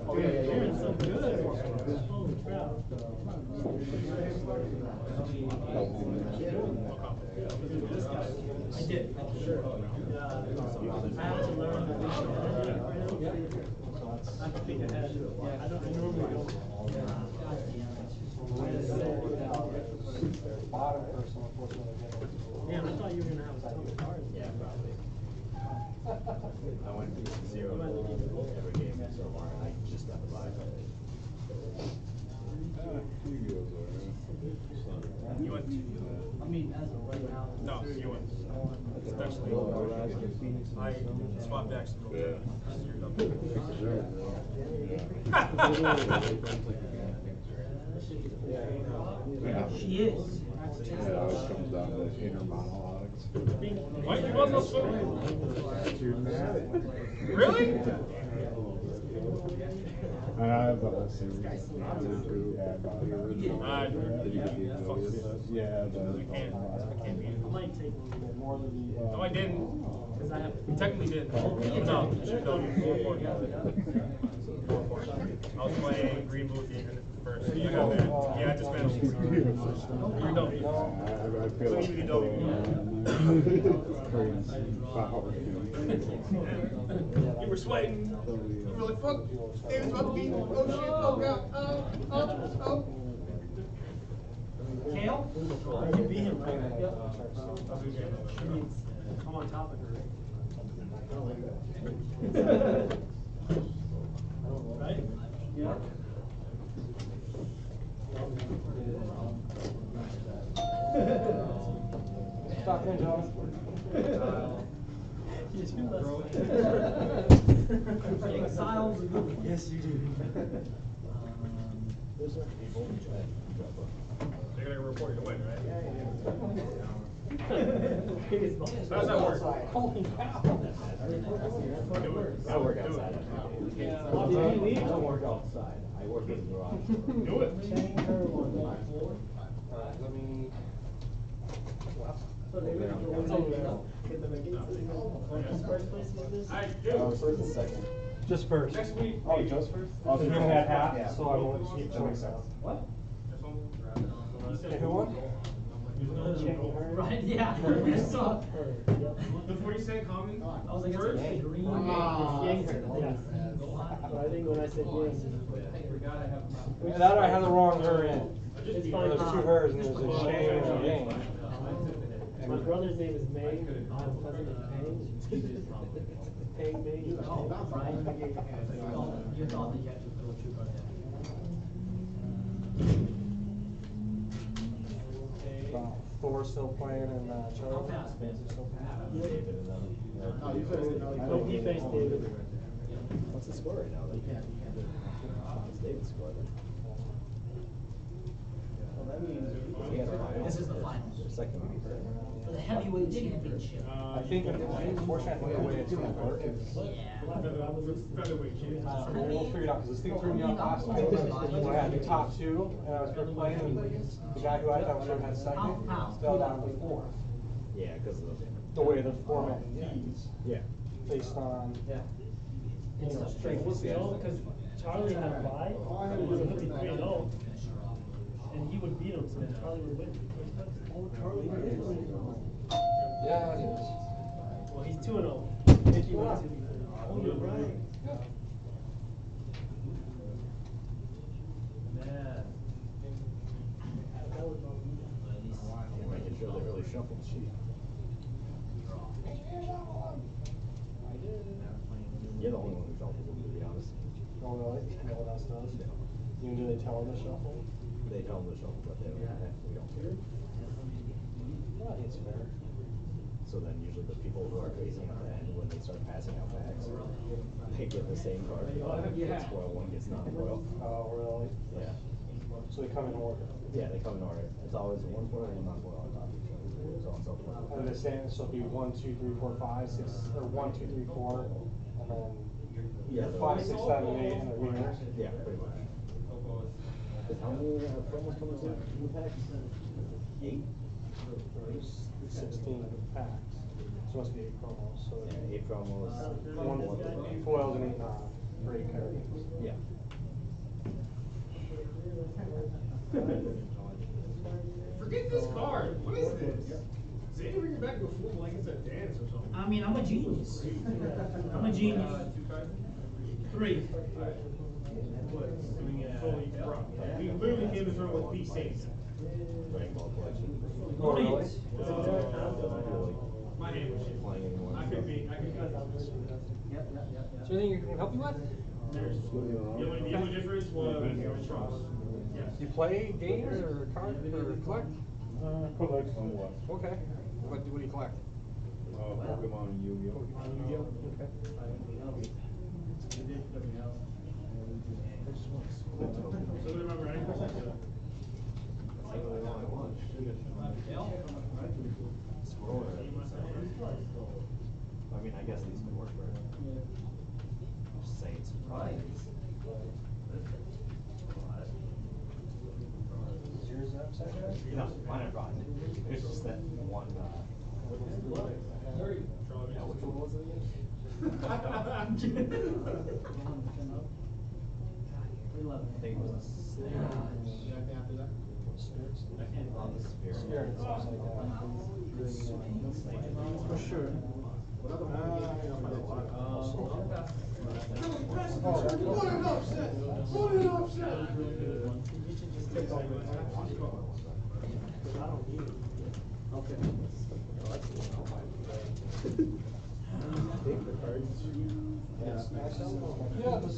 Oh, yeah, yeah, yeah. So good. Holy crap. This guy, I did. Sure. I have to learn that. I have to think ahead. Yeah, I normally don't. God damn it. Bottom person, unfortunately. Yeah, I thought you were gonna have a ton of cards. Yeah, probably. I went 0 every game so far, and I just got the buy. You went to, I mean, as of right now. no, you went. Especially. I swapped Jackson. She is. It always comes down to inner monologues. What? You want those Really? And I have the whole series. Yeah, I might take a little bit more than you. No, I didn't. Because I have. You technically didn't. No, you should know. I was playing Green Blue Tigers first. I got mad. Yeah, I just ran. You're dumb. I feel like You were sweating. You were like, fuck. David's about to beat. Oh shit. Oh god. Oh. Kale? You beat him, right? Yep. I'm on top of her. Right? Yeah. Stop in, John. Exiles are good. Yes, you do. There's certain people that They're gonna report you to win, right? How's that work? Holy cow. I work outside. Do you I don't work outside. I work in the garage. Do it. Let me. Alright, First and second. Just first. Next week. Oh, just first? Oh, Because you're gonna have half, yeah. so I won't keep That doing makes that. sense. What? Okay, who won? Right, yeah. I saw. The 40-cent common. I was like, it's first? like green. Ah, Yes. yes. But I think when I said yes. And that I had the wrong her in. It's Or there's fine. two hers and there's a Shane and a Yang. My brother's name is May, my cousin is Pang. Pang May. Oh, right. You thought that you had to throw a true card down. Thor still playing and I'll Charlie. pass, man. No defense, David. What's the score right now? Then? What's David's score then? This is the final. Second. For the heavyweight championship. I think, unfortunately, the way it's gonna work is. Featherweight champion. We'll figure it out, because this thing threw me off last time. When I had the top two, and I was playing, and the guy who I thought should have had second, fell down to fourth. Yeah, because of The way the format is, yeah. based on. It's a straight. Because Charlie had a bye, so he'll be 3-0. And he would beat him, so then Charlie would win. Yeah, it is. Well, he's 2-0. Mickey won 2. Oh, you're right. Making sure they really shuffled sheet. You're the only one who shuffles them, to be honest. Oh, really? No one else does? Even do they tell them to shuffle? They tell them to shuffle, but they don't. We don't care. I think it's fair. So then usually the people who are facing at the end, when they start passing out packs, they get the same card. Gets foil, one gets non-foil. Oh, really? Yeah. So they come in order? Yeah, they come in order. It's always one foil and one non-foil on top of each other. So on so forth. And they're saying, so it'll be 1, 2, 3, 4, 5, 6, or 1, 2, 3, 4, and then Yeah, 5, 6, 7, 8, and the winners. Yeah, pretty much. How many promos come in the packs? 8? There's 16 packs. So it must be 8 promos. So Yeah, 8 promos. 1 foils and 8 non for 8 characters. Yeah. Forget this card. What is this? Zany bring it back to a full like it's a dance or something. I mean, I'm a genius. I'm a genius. 3. Fully corrupt. We literally came to throw with Peace Saints. Dragon Ball collection. Oh, really? My hand was shit. Playing anymore. I could be. Is there anything you can help you with? The only difference was trust. Yes. You play games or cards or collect? Collect somewhat. Okay. What do you collect? Pokemon and Yu-Gi-Oh. Okay. So remember, I I mean, I guess these could work for Saints. Is yours upside down? No, mine are fine. It's just that one, yeah, which one was it again? I think it was a snake. On the spirit. Spirit, it's upside down. Snake. For sure. Yeah, this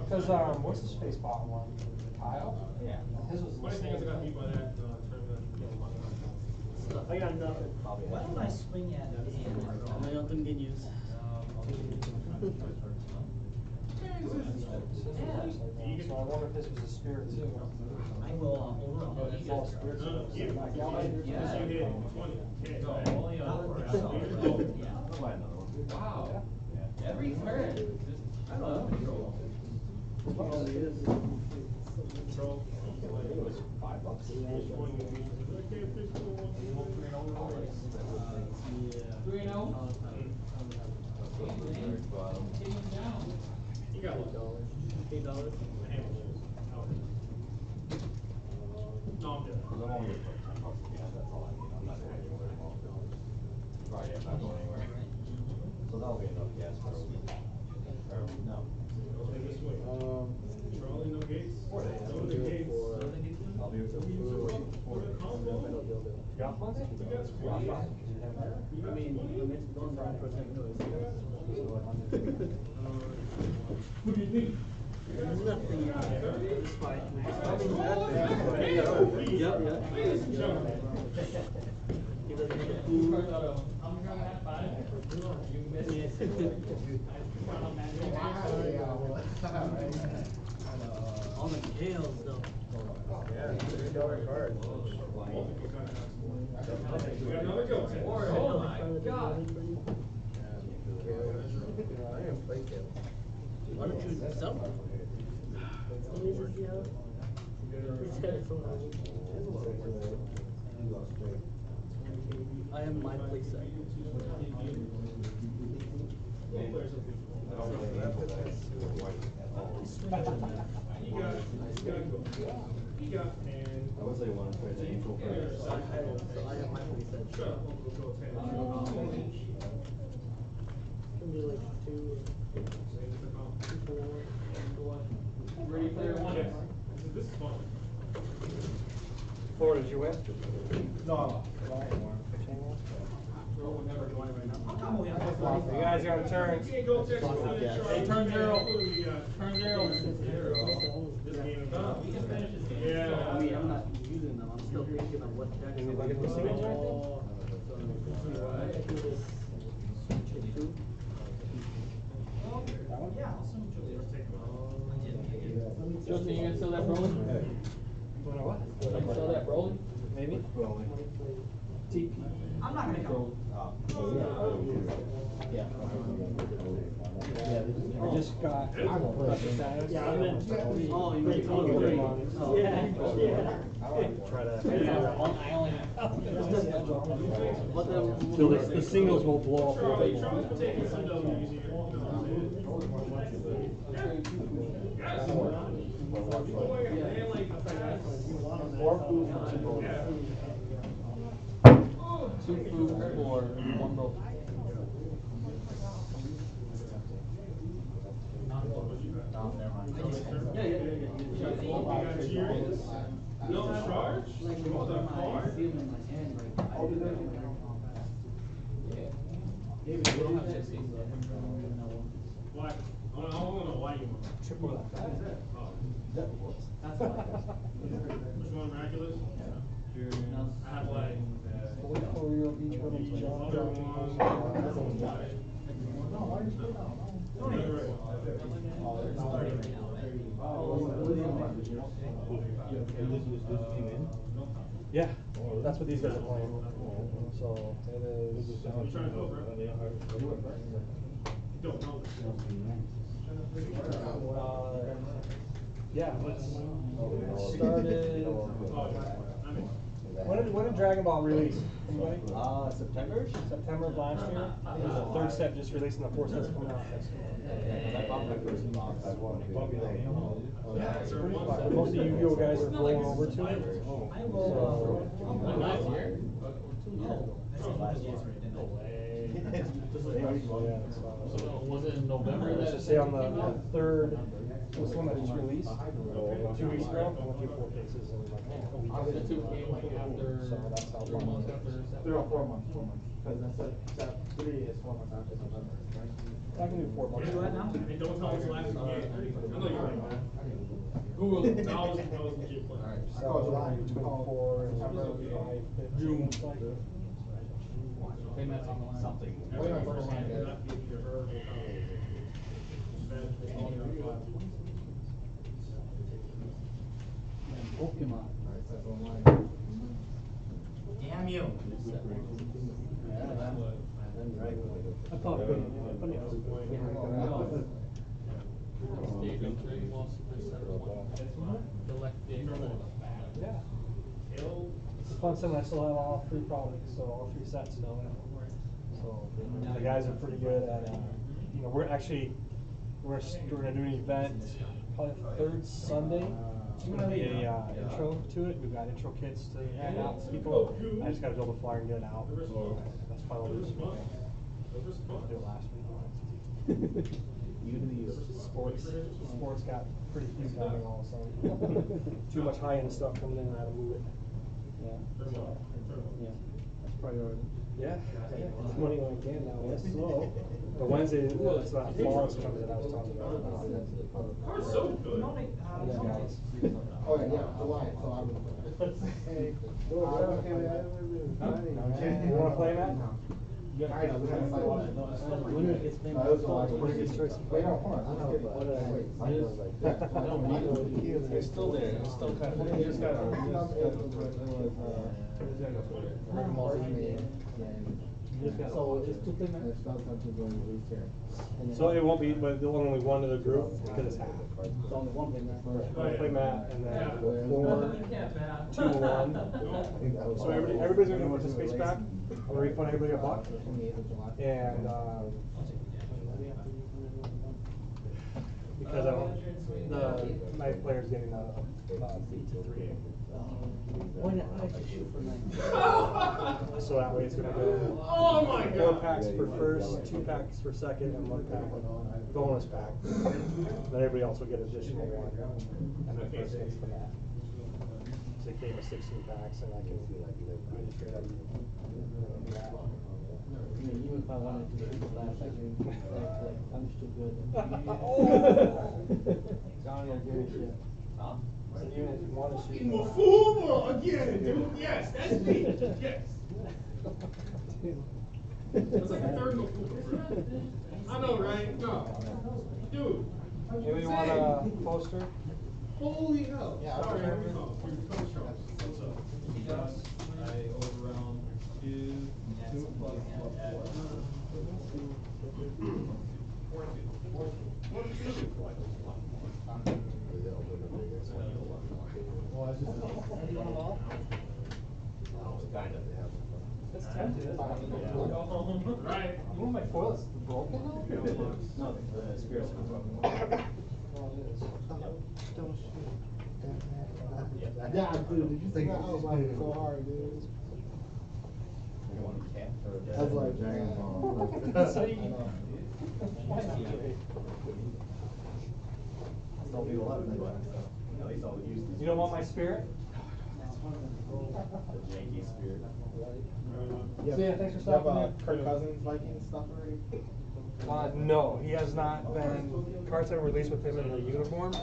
because what's his face bought one? Kyle? Yeah. His was Funny thing is, I got beat by that tournament. I got nothing. Why don't I swing at Dan? No, nothing good news. So I wonder if this was a spirit too. I will overrun. It's all spirits. You Like, yeah, you hit 20. Okay. Only on. Wow. Every turn. I don't know. Probably is. Control. You got $8. $8. No, I'm good. So that'll be enough gas for a week. Or, no. This way. Charlie, no gates. 4 days. No the gates. I'll be with Got one? I mean, I'm it's going down for 10 Who do you think? Nothing. It's fine. I mean, nothing. Yep, yep. Ladies and gentlemen. He doesn't have the food. I'm gonna have 5. You missed it. All the tails though. Yeah, $3 card. We got another go. Oh my God. I didn't play tails. Why don't you sell them? I am my playset. You got, and. I was like, want to play the angel first. So I have my playset. Shut up, Uncle Joe. Can do like 2, 4. Ready for your one? Yes. This is fun. Florida, did you win? No. Bro, we're never joining right now. You guys got a turn. You can't go text me. Hey, turn 0. Turn 0. This game is done. We can finish this game. Yeah. I mean, I'm not using them. I'm still thinking of what decks. Can you look at the singles right Justin, you gonna sell that Broly? What? You gonna sell that Broly? Maybe? TP. I'm not gonna go. Yeah. I just got special status. Yeah, I'm in. Oh, you mean Oh. Yeah, yeah. Try to. I only have. But then. So the singles will blow up. Charlie, Charlie's taking some W's here. You know what I'm saying? Yes. Boy, man, like, yeah. 2 food for 1 broke. No charge? Oh, the card? David, you don't have 16. Why? I don't know why you want that. Triple that. Oh. That's fine. Which one, Miraculous? I have like. 44-year-old beach women's job. Other one. Yeah, that's what these guys are playing. So it is. What you trying to go, bro? Don't know this. Yeah, started. When did Dragon Ball release? Anybody? September? September of last year. I think the 3rd set just released and the 4th set's coming out. I bought my first box. Yeah, it's pretty fun. Most of you Yu-Gi-Oh guys are rolling over to it. I will. Last year? Yeah, So was it in November let's that? just say on the 3rd. What's the one that just released? 2 weeks ago, I went through 4 cases in like a week. The two came like after, So that's how 3 months after. They're all 4 months, 4 months. Cause that 3 is 4 months after November, right? I can do 4 months. Hey, don't tell us the last game. I know you're right, man. Google it, now it's the game plan. So between 4 and 5, 15. Okay, Matt's on the line. Something. Pokemon. Damn you. I thought, Stadium trade loss to the center one. yeah. It's a fun sim. I still have all 3 products, so all 3 sets still. So the guys are pretty good at, you know, we're gonna do an event probably the 3rd Sunday. It's gonna be a intro to it. We've got intro kits to hand out to people. I just gotta build a flyer and get it out. That's probably what we'll do it last week. Sports got pretty few coming all of a sudden. Too much high-end stuff coming in, I had to move it. Yeah. That's priority. Yeah. It's money when I can now. It's slow. But Wednesday, it's not Flawless comes in, I was talking about. Car's so good. These guys. Oh, yeah, July, so I'm. You wanna play, Matt? I know, we had a fight. Winner gets named. Winner gets choice. Wait, no, hold on. It's still there, it's still kind of, you just gotta. So it's 2 payments. So it won't be, but there'll only one to the group because it's half. It's only 1 payment. Play Matt and then 4, 2, 1. So everybody, everybody's gonna get participation back. I'm gonna refund everybody $1. And because I don't, the ninth player's getting a 3. Why not? I could shoot for 9. So that way it's gonna go. Oh my 4 God. packs for first, 2 packs for second, and 1 pack bonus pack. Then everybody else will get additional 1, and the first gets the Matt. So it came with 16 packs, and I can feel like straight up. Even if I wanted to shoot flash, I can, I'm still good. Johnny, I give you shit. Huh? So even if you want to shoot. Mafuma again, dude. Yes, that's me. Yes. That's like the 3rd Mafuma. I know, right? No. Dude. Anybody want a poster? Holy hell. Yeah, Sorry, okay. Coach Charles. What's up? Yes, I overwhelmed 2 plus That's tempting, isn't it? Right. One of my foils is broken now? No, the spirits are broken. Oh, it is. Yeah, dude, did you see that? I was laughing so hard, dude. I was like, Dragon Ball. Some people love it, but at least I'll use this. You don't want my spirit? The janky spirit. So yeah, thanks for You have stopping in. Kirk Cousins Viking stuff already? No, he has not been, cards have been released with him in the uniform.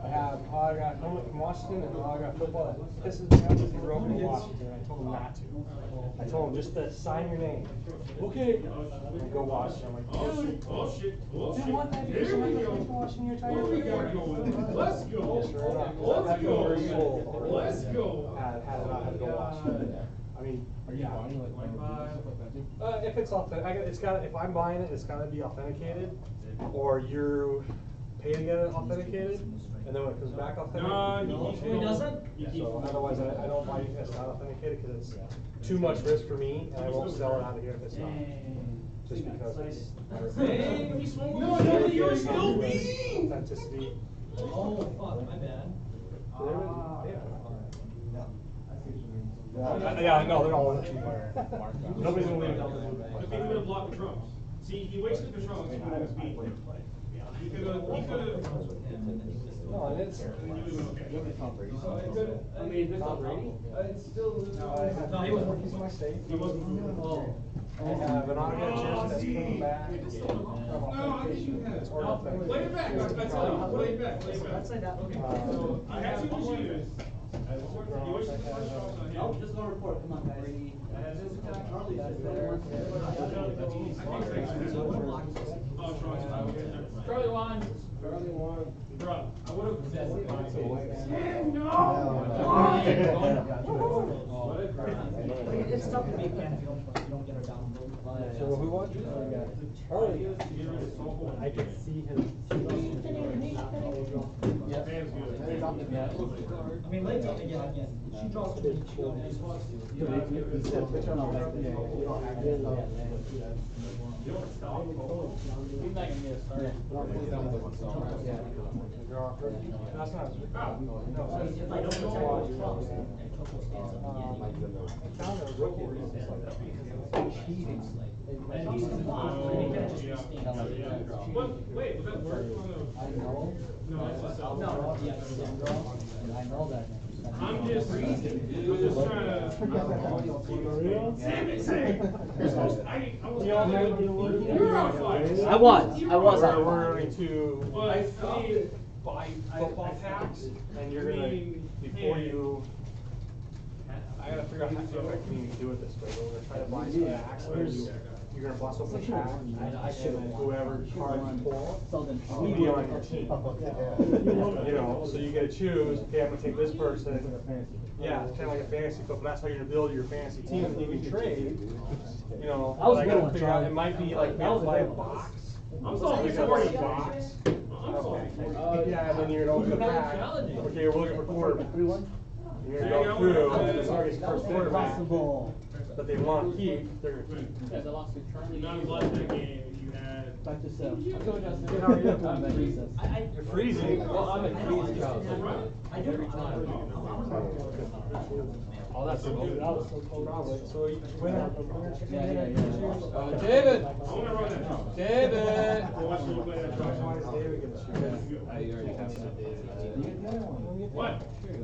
I have autograph helmet from Washington and autograph football that pisses me off because he grew up in Washington. I told him not to. I told him just to sign your name. Okay. And go Washington. I'm like, Oh shit, oh shit, oh shit. You want that? Here we go. Washington your entire What do we got going? Let's go. Sure enough. Let's go. Sold. Let's go. Had it not had to go Washington. I mean, Are you buying like memorabilia, stuff like that too? if it's authentic, it's got. If I'm buying it, it's got to be authenticated, or you pay to get it authenticated, and then when it comes back authenticated. No, He doesn't? So otherwise, I don't buy it if it's not authenticated because it's too much risk for me, and I won't sell it out of here if it's not. Just because it's. Hey, we smoking. No, you're still being. Authenticity. Oh, fuck, my bad. Yeah, no, they're all in the Nobody's gonna leave it. Look, he would have blocked the drums. See, he wasted the drums, he would have beat. He could've. No, and it's. I mean, this Tom Brady? It's still. No, he wasn't. He's in my state. He wasn't. Oh. I have an autograph jersey that's coming back. No, I think you had. Play it back, I tell you, play it back, play it back. Let's say that. So, I had two machines. You wish you could push off on him. Oh, just one report, come on, guys. Charlie says there. Charlie won. Bro, I would've. It's tough to make that if you don't get her down. So who won? Charlie. I could see him. Yeah. I mean, later, again, she draws the big shield. He's not gonna get a start. That's not. If I don't I found a rookie recently. Cheating. Wait, was that work on the? I know. No, it's just. No, yeah, I know that. I'm just trying to. Damn it, Sam. You're on fire. I was on We're fire. going to buy football packs, and you're gonna, before you, I gotta figure out how I can even do it this way, but we're gonna try to buy some packs, and you're gonna bust open the pack, and then whoever card you pull, will be on your team. You know, so you get to choose, okay, I'm gonna take this person. Yeah, it's kinda like a fantasy football, that's how you're gonna build your fantasy team, and you can trade, you know. That was but I a good gotta one, figure out, Charlie. it might be like, maybe buy a box. I'm sorry, Like a box. Yeah, and then you're gonna open the pack, okay, you're looking for quarterback. You're gonna go through, and it's already first quarterback that they want to keep, they're gonna keep. Guys, I lost to Charlie. None of that game, you had. Back to self. Good, how are you? You're freezing. Well, I'm in freezing. I do. Every time. Oh, that's so good. That was so cold. Probably. So, winner chicken dinner. David! I wanna run that. David! Watch you play that truck. Why is David gonna shoot? I already have some. What?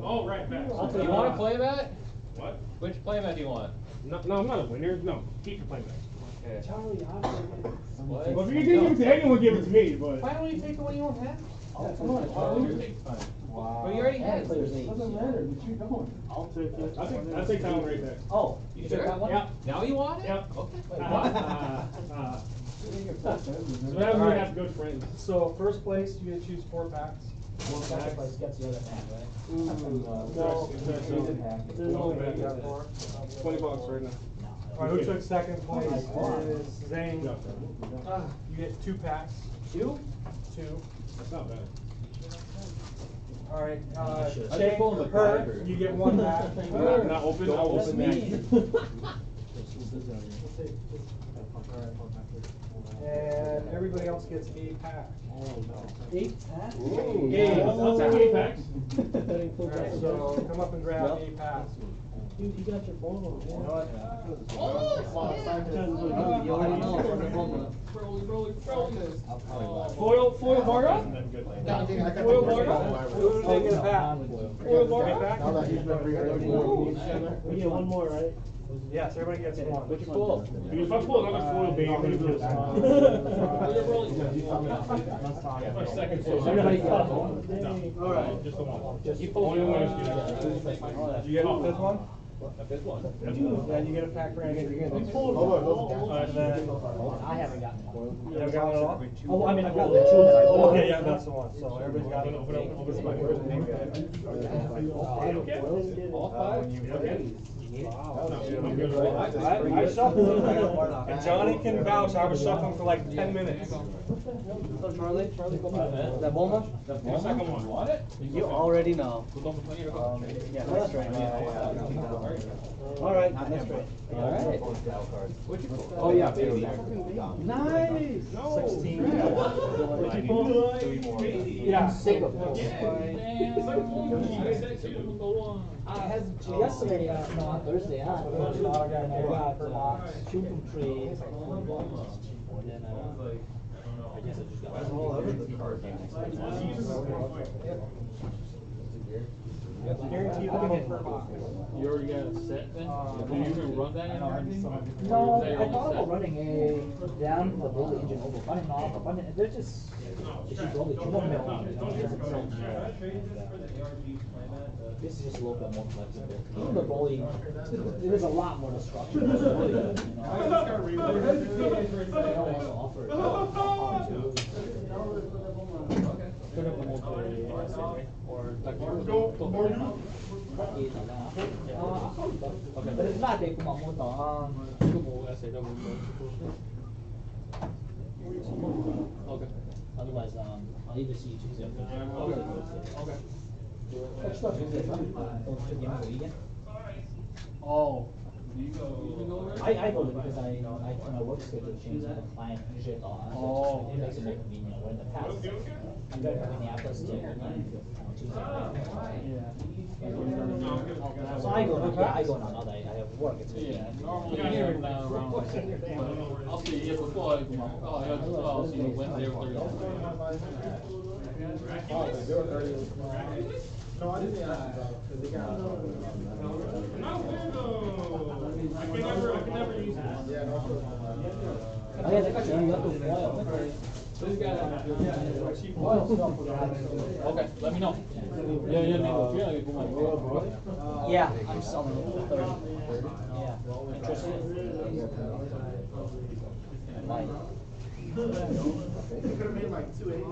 Oh, right, back. You want a playmat? What? Which playmat do you want? No, I'm not a winner. No, keep your playback. Okay. Charlie, What? Well, if you give it to anyone, give it to me, but. Why don't you take the one you don't have? Come on, Charlie. Well, you already had it. Doesn't matter, but you don't. I'll take it. I'll take that one right there. Oh, You you sure? took that one? Yep. Now you want it? Yep. Okay. So that we have good friends. So, first place, you get to choose 4 packs. Second place gets the other half, right? No, there's only got $4. $20 right now. Alright, who took second place is Zane. You get 2 packs. 2? 2. That's not bad. Alright, I Shane, pull the Kurt, driver. you get 1 pack. Not open, I'll open that. And everybody else gets 8 packs. 8 packs? I'll take 8 packs. Alright, so come up and grab 8 packs. You got your phone on. You know You already know. Foil Varga? Foil Varga? Oh, get a pack. Foil Varga? Now that he's been We get one more, right? Yes, everybody gets 1. What'd you pull? If I pull another foil baby, I'm gonna do this. My second foil. Everybody got Alright. Just the one. You pulled Only one one. is good. You get a fifth one? A fifth one. Then you get a pack for Andrew. And then, I haven't gotten one. you haven't got one at all? Oh, I mean, I've got the two that I bought. Okay, yeah, that's the one, so everybody's got it. All 5? I shuffled, and Johnny can vouch, I was shuffling for like 10 minutes. So Charlie, go back. That one? The second one. Want it? You already know. Yeah, that's right. All right, that's right. All right. What'd you pull? Oh, yeah. Nice. 16. What'd you pull? Yeah. Singapore. Yesterday, no, on Thursday, I got Chukum trades. And then, guess I just got. Why is all over the card game? Guaranteed level per box. You already got a set then? Do you even run that in or anything? No, I thought about running a down the bullet engine over, running off, running. They're just it's just only 2 million. This is just a little bit more flexible. Even the bully, it is a lot more structure. It's really good, you know. They also offer power tools. Put up a multi or But it's not they come out Okay. Otherwise, I'll either see you Tuesday or Thursday. Okay. What stuff is it? Give me the weekend. Oh. Do you go there? I go there because my work schedule changes with the client usually at the office. It makes it more convenient. Where in the past, you got to Minneapolis to Tuesday. So I go now that I have work. It's Normally here and now around. I'll see you before I come out. Oh, yeah, I'll see you Wednesday or Thursday. No, I didn't ask because they got. I can never use it. Yeah, no. Oh yeah, they got you up with foil. This guy. Okay, let me know. Yeah, I'm selling it for 30. Yeah, interested. Like. It could have been like 280.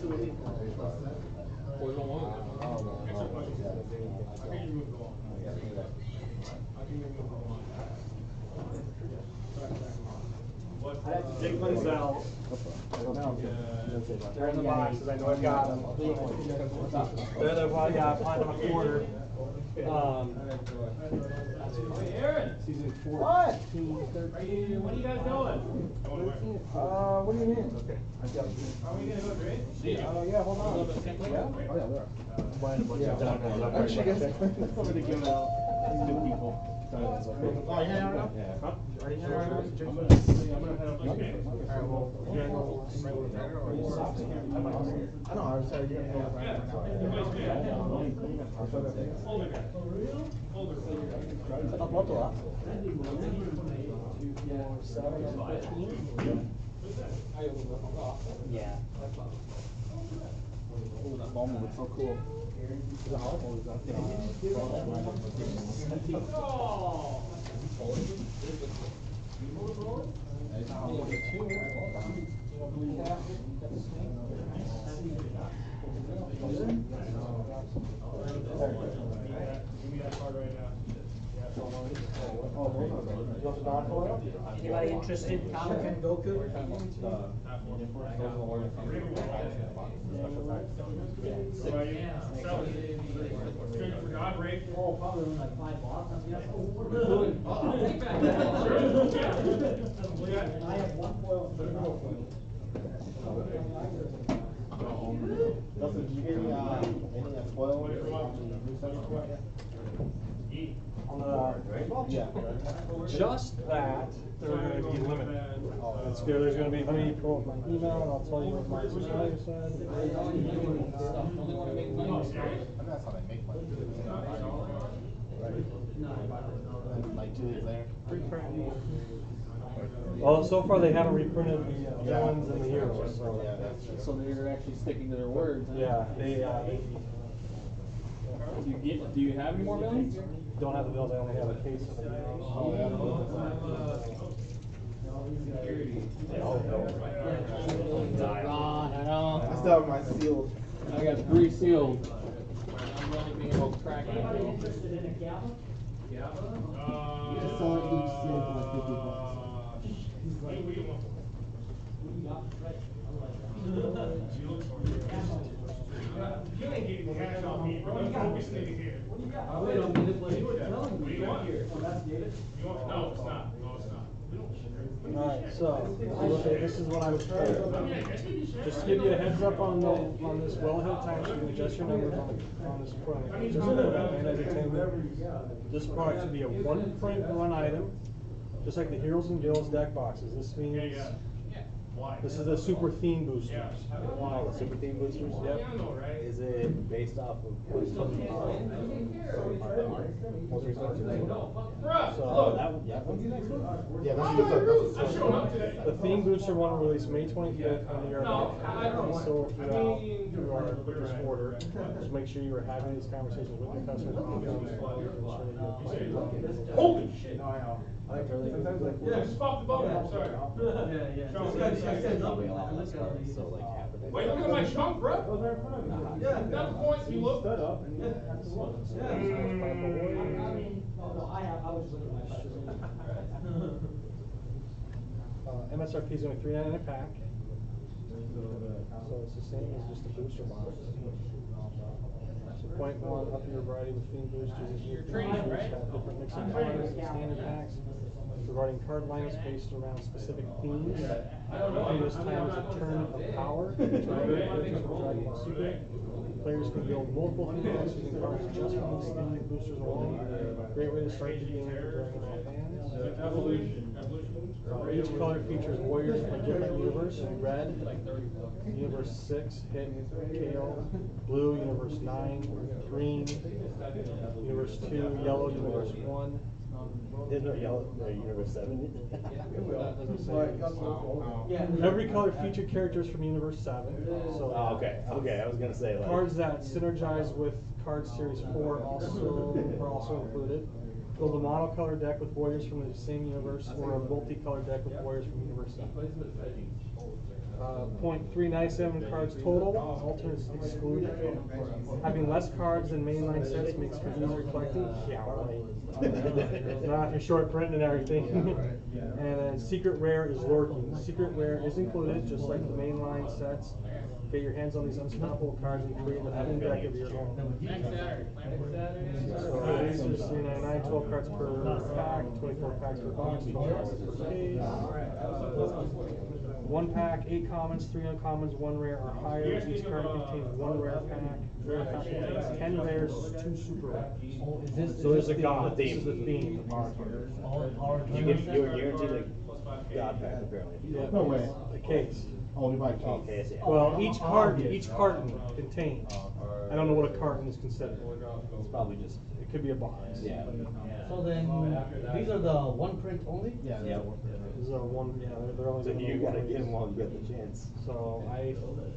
280. Dickman's out. They're in the boxes. I know I've got them. They're the one I got behind my corner. Hey, Aaron. Season 4. What? What are you guys doing? What do you mean? Okay. Are we gonna go trade? Yeah, hold on. Yeah? Oh, yeah, there are. Actually, guys, somebody give it out. Two people. Oh, yeah, no. Yeah. Are you sure? I'm gonna head up. Okay. Alright, well, you're gonna go right over there or you stop here? I know, I was saying you're gonna go right Older guy. Older. Yeah. Oh, that ballman looks so cool. Is it hot or is that Anybody interested in comic and Goku? I have one foil. Dustin, did you get any spoil ones? On the Yeah. just that, they're going to be limited. It's good. There's going to be. Let me pull up my email and I'll tell you what my supplier said. That's how they make money. Like 2 days later. Well, so far they haven't reprinted the villains and the heroes. So, So they're actually sticking to their words. Huh? yeah, they Do you have any more villains? don't have the bills. I only have a case of the I know. I still have my sealed. I got 3 sealed. I'm really being able to crack it. Just sell it each sealed for like 50 bucks. You ain't getting cash on me, bro. You focus in here. Wait, I'm gonna play. What do you want here? Oh, that's David? No, it's not. No, it's not. Alright, so this is what I was trying to just to give you a heads up on this Wellhill time, so you can adjust your numbers on this product. Just for that entertainment. This product should be a 1 print, 1 item, just like the Heroes and Gills deck boxes. This means This is the super theme boosters. Oh, the super theme boosters? Yep. Is it based off of what's from most recent? So that one, yeah, when's the next one? Yeah, that's The theme booster one will release May 25th, and we are sold throughout through our quickest order. Just make sure you are having these conversations with your customers and Holy shit! I like really. Yeah, just pop the bubble, I'm sorry. Yeah. Probably a lot less cars, so like half of it. Wait, look at my chunk, bro. Yeah, that's the point, you look. Stood up and had to look. Mm. I was just looking at my shoes. MSRP is only $3.99 a pack. So it's the same as just a booster box. So point one, up your variety with theme boosters. Your boosters have different mix of colors and standard packs. Regarding card lineups based around specific themes. This time is a turn of power. Dragon Ball Super. Players can build multiple theme decks using cards just from these theme boosters alone. Great way to start the game for Dragon Ball fans. Each color features warriors from a different universe. Red, Universe 6, hit KO. Blue, Universe 9. Green, Universe 2. Yellow, Universe 1. There's no yellow, no Universe 7. Every color featured characters from Universe 7. So Oh, okay, I was gonna say like. cards that synergize with Card Series 4 are also included. Build a monocolor deck with warriors from the same universe, or a multicolor deck with warriors from Universe 7. 0.397 cards total, alternates excluded. Having less cards than mainline sets makes for easier collecting. Yeah, right. Not if you're short print and everything. And then secret rare is lurking. Secret rare is included, just like the mainline sets. Get your hands on these unstoppable cards and create a theme deck of your own. So these are $3.99, 12 cards per pack, 24 packs per box, 12 cards per case. 1 pack, 8 commons, 3 uncommons, 1 rare or higher. Each card contains 1 rare pack. Rare pack contains 10 rares, 2 super rares. So there's a god. This is the theme. You're guaranteed a god pack apparently. Yeah. No way. A case. Only by case. Oh, case, yeah. Well, each carton contains. I don't know what a carton is considered. It's probably just. It could be a box. Yeah. So then, these are the one print only? Yeah, Yeah. This is a one. Yeah, they're only. So gonna you be gotta one get them release. while you get the chance. So I. So then,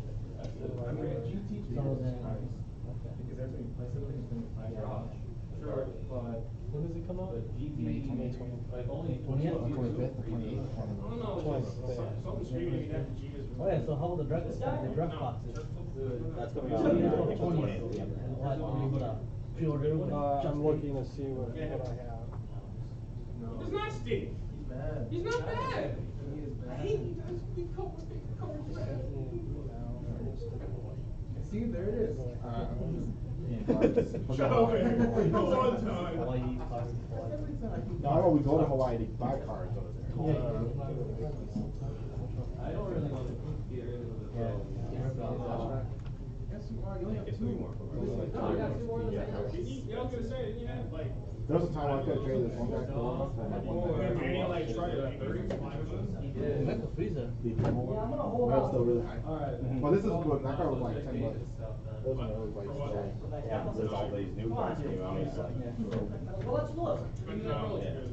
Sure, but When does it come out? May 20th. Like only 25th, 28th. Something's screaming at the G is. oh yeah, so how about the drug boxes? That's coming out on April 20th. Yep. What, you put a pre-order? I'm looking to see what I have. It's not Steve. He's bad. He's not bad. He is bad. I hate he does. We cover. See, there it is. Shut up, man. One time. Hawaii cards. Now we go to Hawaii to buy cards over there. I don't really want to get rid of the. Yes, you are. You only have It's two. way more. Oh, you got two more than that. Yeah, I was gonna say, didn't you have like? There was a time I could have traded this one guy for like one guy. Daniel like tried like 35 of them. He did. That's the freezer. But it's still really high. Alright. But this is good. That card was like $10. Those are really like For what? still. Yeah, because there's all these new cards came out. It's like. Well, let's look. But no, Yeah.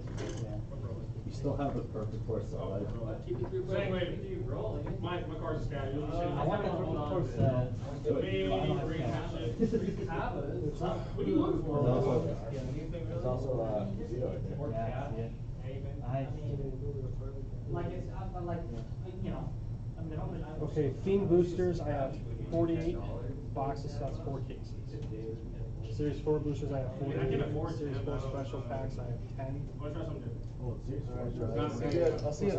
You still have the perfect horse though, right? Same way. My car's a scatter. I want the perfect horse cell. Maybe green shit. What are you looking for? There's also Zito right there. Okay, theme boosters. I have 48 boxes. So that's 4 cases. Series 4 boosters. I have 48. Series 4 special packs. I have 10. Wanna try something different? I'll see you.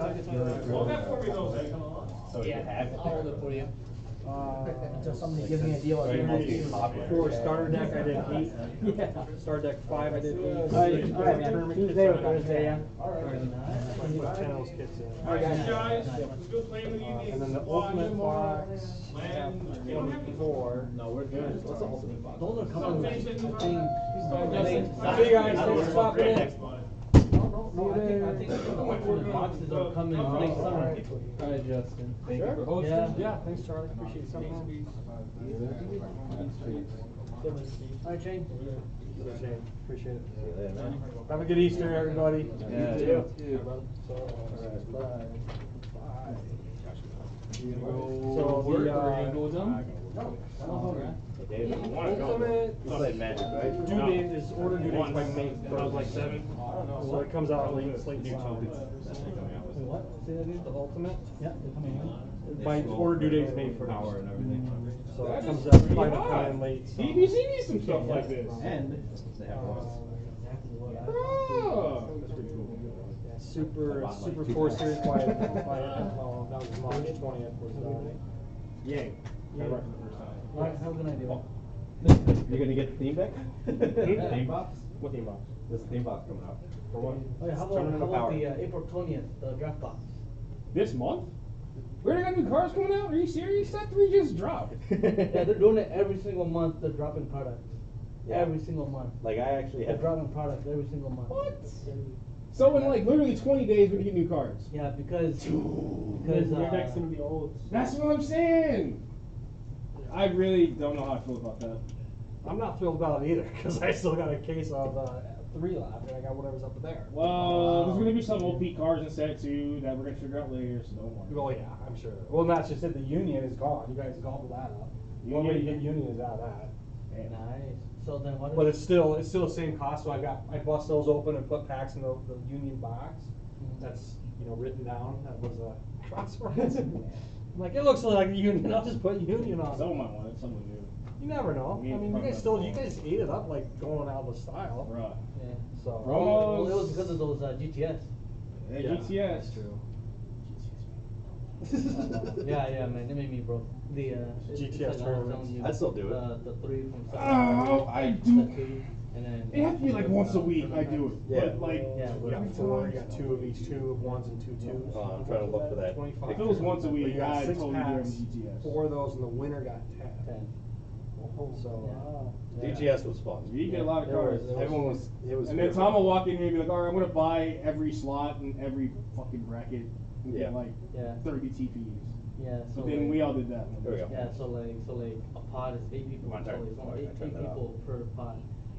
Hold that for me though, Zach. So you have. I'll hold it for you. Until somebody gives me a deal. Very multi-popular. For starter deck, I did 8. Yeah. Starter deck 5, I did 8. All right, man. Tuesday or Thursday, yeah. I put 10 of those kits in. Alright, guys, it was good playing with you. And then the ultimate box, I have 24. No, we're good. What's the ultimate box? Those are coming, I think. See you guys, thanks for stopping in. No, I think the boxes are coming late summer. Alright, Justin. Thank you for Sure. hosting. Yeah, thanks Charlie, appreciate you coming in. Alright, Shane. Shane, appreciate it. See you later, man. Have a good Easter, everybody. Yeah, You you too. You gonna go So work the, or you gonna go with them? Hey, Dave, you wanna go? ultimate You played Magic, right? due date is order due date by May 1st. like 7. So it comes out late June. What? Say that again? The ultimate, Yeah, they're coming in. my order due date is May 1st. Power and everything. So it comes out, probably gonna come in late. so. DBC needs some stuff like this. And they have one. Oh. Yeah, Super 4 Series by that was March 20th was Yay. Yeah. Alright, have a good night, David. You're gonna get the theme back? Yeah. Theme box? What theme box? There's a theme box coming up. For what? Oh yeah, how Tournament of about Power. the April 20th, the draft box? This month? We already got new cars coming out? Are you serious? That 3 just dropped. Yeah, they're doing it every single month, they're dropping products. Yeah. Every single month. Like I actually They're had. dropping products every single month. What? So in like literally 20 days we can get new cards. Yeah, because Your deck's gonna be old. That's what I'm saying. I really don't know how I feel about that. I'm not thrilled about it either, because I still got a case of 3 left, and I got whatever's up there. Well, there's gonna be some OP cards instead too that we're gonna figure out later, so don't worry. Well, yeah, I'm sure. Well, that's just it. The Union is gone. You guys gobbled that up. The only way to get Union is out of that. Nice. So then what is But it's still the same cost. So I bust those open and put packs in the Union box. That's written down. That was crosswords. I'm like, it looks like Union. I'll just put Union on. Someone might want it, someone new. You never know. I mean, you guys ate it up like going out of style. Right. Yeah. So. Well, it was because of those GTS. Yeah, Yeah, GTS. That's true. Yeah, man, they made me broke. The GTS like I was tournaments. telling you, I'd still do it. The 3 from Oh, I do. the 2, and then It has to be like once a week. I do it. Yeah. But like, Yeah. You got 4. You got 2 of each, 2 of ones and 2 twos. Oh, I'm trying to look for that. 25. if it was once a But week, you got I'd 6 totally do it on packs. GTS. 4 of those, and the winner got 10. 10. So. Yeah. GTS was fun. You get a lot of There was- cards. there was- Everyone was. It was. And then great. Tom will walk in here and be like, alright, I'm gonna buy every slot and every fucking bracket and Yeah. get like Yeah. 30 TPs. Yeah. So But then like, we all did that. There we go. Yeah, so like a pod is 8 people, My so turn. it's Oh, only I 8 turned that people off. per pod.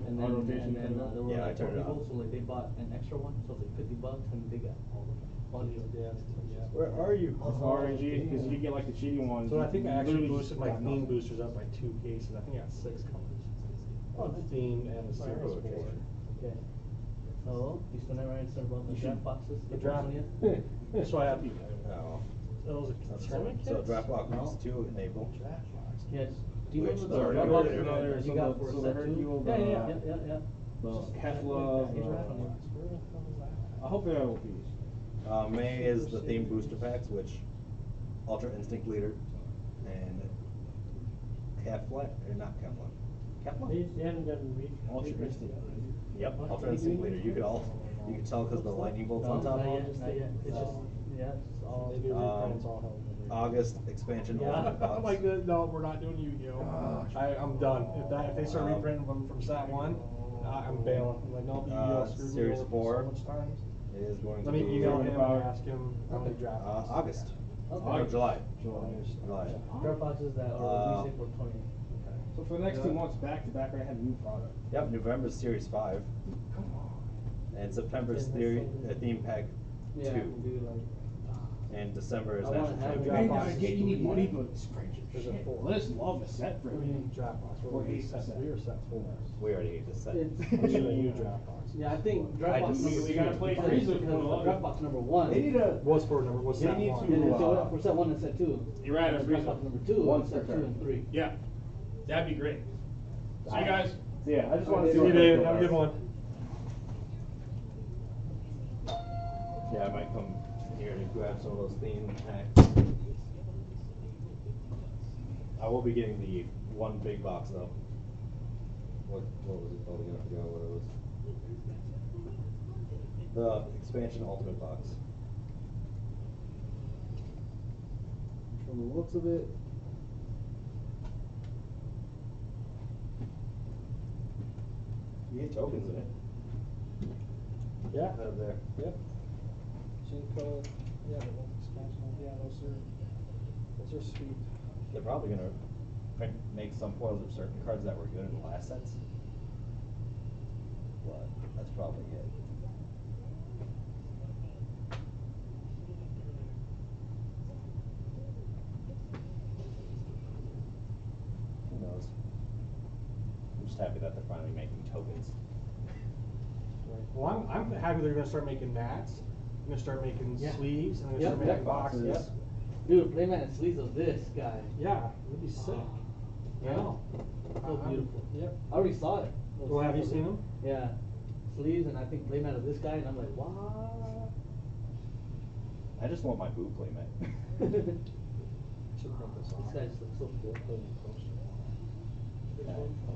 And Our then, rotation turned it off? there were Yeah, I like 4 turned it people, off. so like they bought an extra one, so it's like $50 and they got all of it. Where are you? RNG, because you get like the cheating ones. So I think I actually literally boosted just my got theme nothing. boosters up by 2 cases. I think I got 6 colors. Oh, The theme and the series 4. Okay. So, you still never answered about the You draft should- boxes? The April draft. 20th? So I have. Oh. Those That's are tournament so kits? draft box is 2 in April. Yes. Do you Which remember is the already draft ordered. boxes No, that you got for so the set 2? Hercule, Yeah, the- yeah. The Kefla, Yeah, the- draft one. I hope they have OPs. May is the theme booster packs, which Ultra Instinct Leader and Kefla, or not Kefla. Kefla? They haven't gotten read. Ultra Instinct. Yep, Ultra Instinct Leader. You could tell because the lightning bolts on top. Not yet. It's just, yeah, it's just all. They do reprints all hell. August expansion Yeah. Ultimate Box. I'm like, no, we're not doing Yu-Gi-Oh. I'm done. If they start reprinting them from set 1, I'm bailing. I'm like, no, Yu-Gi-Oh screwed me Series over 4 so much times. is going to Let me be email him and ask him how many draft boxes. August. Okay. Or July. July. Draft boxes that are released April 20th. So for the next 2 months, back to back, I have a new product. Yep, November's Series 5. Come on. And September's theme pack 2. Yeah, do like. And December is I wanna National have Champion. draft Hey, boxes. guys, you need money, but it's French. There's a 4. Let's love a set for What do you need draft box? What Or do you need, eight set set. 3 or set 4? We already ate this set. It's- I need a new draft box. Yeah, I think draft I box just- number we gotta play because- Freezer because for a while. draft box number 1. They need a. Was for number, was They set need 1. to, And then for set 1 and set 2. You're right, And a draft Freezer. box number 2 One and set per 2 turn. and 3. Yeah, that'd be great. See you guys. Yeah, I just wanna See see you, what David. those Have a are. good one. Yeah, I might come here to grab some of those theme packs. I will be getting the one big box though. What was it called again? I forgot what it was. The expansion ultimate box. From the looks of it. You get tokens in it. Yeah. Out of there. Yep. Jinko, yeah, the one expansion, yeah, those are sweet. They're probably gonna make some foils of certain cards that were good in the last sets. But that's probably it. Who knows? I'm just happy that they're finally making tokens. Well, I'm happy they're gonna start making mats, they're gonna start making Yeah. sleeves, and they're Yep, gonna start yep. making boxes. Yep. Dude, playmat and sleeves of this guy. Yeah, it'd be sick. Yeah. I know. So beautiful. Yep. I already saw it. Well, have you seen them? Yeah. Sleeves and I think playmat of this guy, and I'm like, what? I just want my boo playmat. Should print this This off. guy just looks so good.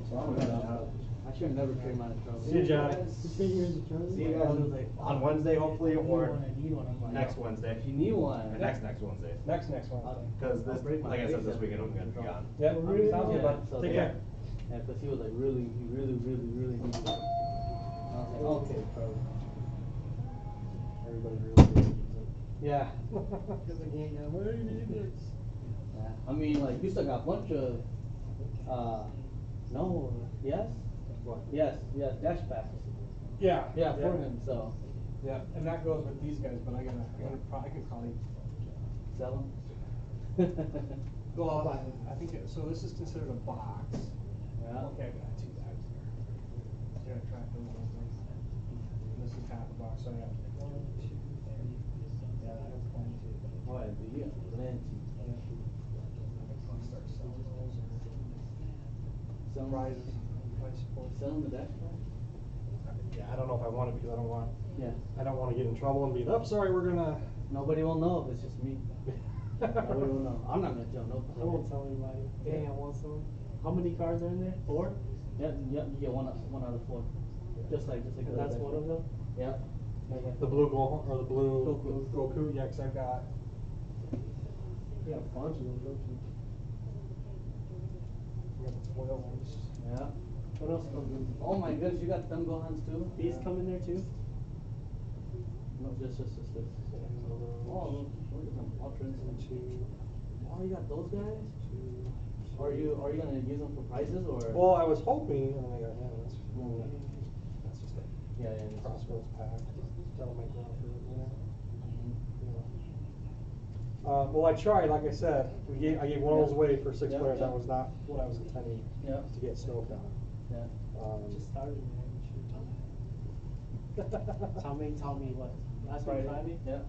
So I'm gonna I should never carry mine in trouble. See you, Johnny. see you guys on Wednesday, hopefully, or next Wednesday. If you need one. Or next Wednesday. Next Wednesday. Because I'll this, break my like I said, face this then. weekend I'm gonna be gone. Yep, sounds good, bud. So Take yeah. care. Yeah, because he was like really needed it. I was like, okay, bro. Everybody really needs it. Yeah. Because they can't get where you need this. Yeah. I mean, like, we still got a bunch of, no, yes? What? Yes, dash packs. Yeah. Yeah, for him, so. Yeah, and that goes with these guys, but I can probably. Sell them? Well, I think, so this is considered a box. Yeah. Okay, I got 2 bags here. I gotta track them all. And this is half a box, so I got 1, 2, 3. Yeah, I have plenty. Oh, yeah, plenty. Yeah. I'll start selling those or Sell 'em? prizes, prize support. Sell them the dash pack? Yeah, I don't know if I want to because I don't want. Yeah. I don't want to get in trouble and be, oh, sorry, we're gonna. Nobody will know if it's just me. Nobody will know. I'm not gonna tell nobody. I won't tell anybody. Dang, I want some. How many cards are in there? 4? Yeah, you get one out of 4. Just like And the that's other one of them? Yeah. The blue Gohan, or the blue Goku. Yeah, because I've got. You got a bunch of them, don't you? I got the foil ones. Yeah. What else comes in? Oh my goodness, you got them Gohans too? These come in there too? No, just this. Oh, look at them ultras. Oh, you got those guys? Are you gonna use them for prizes or? Well, I was hoping, and I got, that's just a Yeah. crossbows pack. That'll make room for it, well, I tried, like I said, I gave one of those away for 6 Yeah, players. yeah. That was not what I was intending Yeah. to get stoked on. Yeah. Just started, man. Tommy taught me what? Last week Friday? Yeah.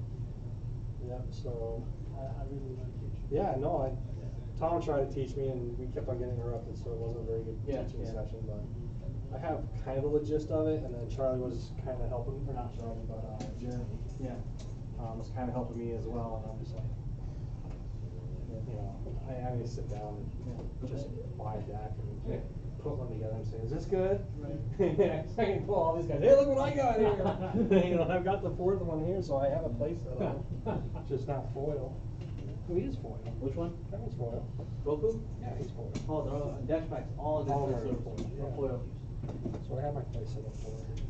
Yeah, so. I really like it. Yeah, no, Tom tried to teach me and we kept on getting interrupted, so it wasn't a very good teaching session, but I have kind of the gist of it, and then Charlie was kind of helping, or not Charlie, but Jeremy. Yeah. Was kind of helping me as well, and I'm just like, you know, I need to sit down and just buy a deck and put one together and say, is this good? Right. I can pull all these guys, hey, look what I got here. You know, I've got the 4th one here, so I have a place set up, just not foil. Who is foil? Which one? That one's foil. Goku? Yeah, he's foil. Oh, they're all dash packs. All dash All packs are are foil, foil. yeah. Foil. So I have my place set up for it.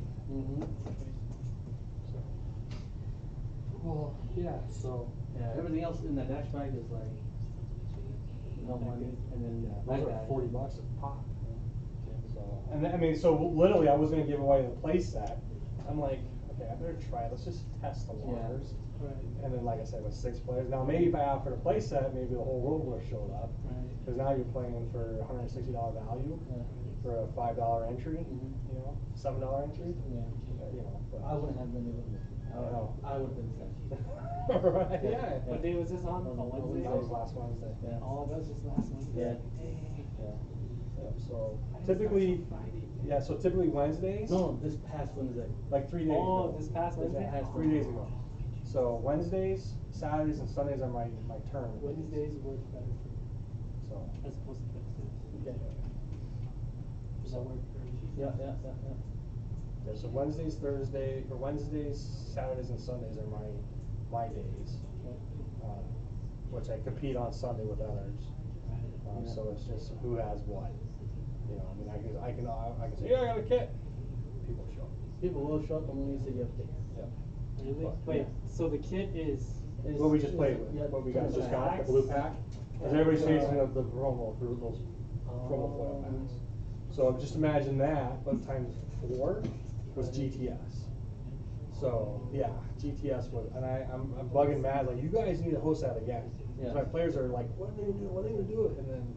So. Well, yeah, so. Yeah, everything else in that dash bag is like no money, and then Those that are guy. $40 a pop. So, and I mean, so literally, I was gonna give away the play set. I'm like, okay, I better try it. Let's just test the waters. Right. And then, like I said, with 6 players. Now, maybe if I offered a play set, maybe the whole world would have showed up. Right. Because now you're playing for $160 value for a $5 entry. You know, $7 entry. Yeah. You know, but I wouldn't have been able to. I don't know. I would have been sad. Right. Yeah. What day was this on? On Wednesday? That was last Wednesday. Yeah. Oh, that was just last Wednesday. Yeah. So typically, so typically Wednesdays. No, this past Wednesday. Like 3 days Oh, ago. this past Wednesday? past 3 days ago. So Wednesdays, Saturdays, and Sundays are my turn. Wednesdays work better for me, So. as opposed to Thursdays. Okay. Does that work for you? Yeah. Yeah, so Wednesdays, Saturdays, and Sundays are my days, which I compete on Sunday with others. So it's just who has what. You know, I mean, I can say, yeah, I got a kit. People show up. People will show up and when you say you have tickets. Really? Wait, so the kit is. What we just played with, yeah, what we got just got, the packs? blue pack. Cause everybody's chasing the promo, those promo foil packs. So just imagine that, but times 4 was GTS. So, yeah, GTS was, and I'm bugging Matt, like, you guys need to host that again. Yeah. 'Cause my players are like, what are they gonna do, what are they gonna do? And then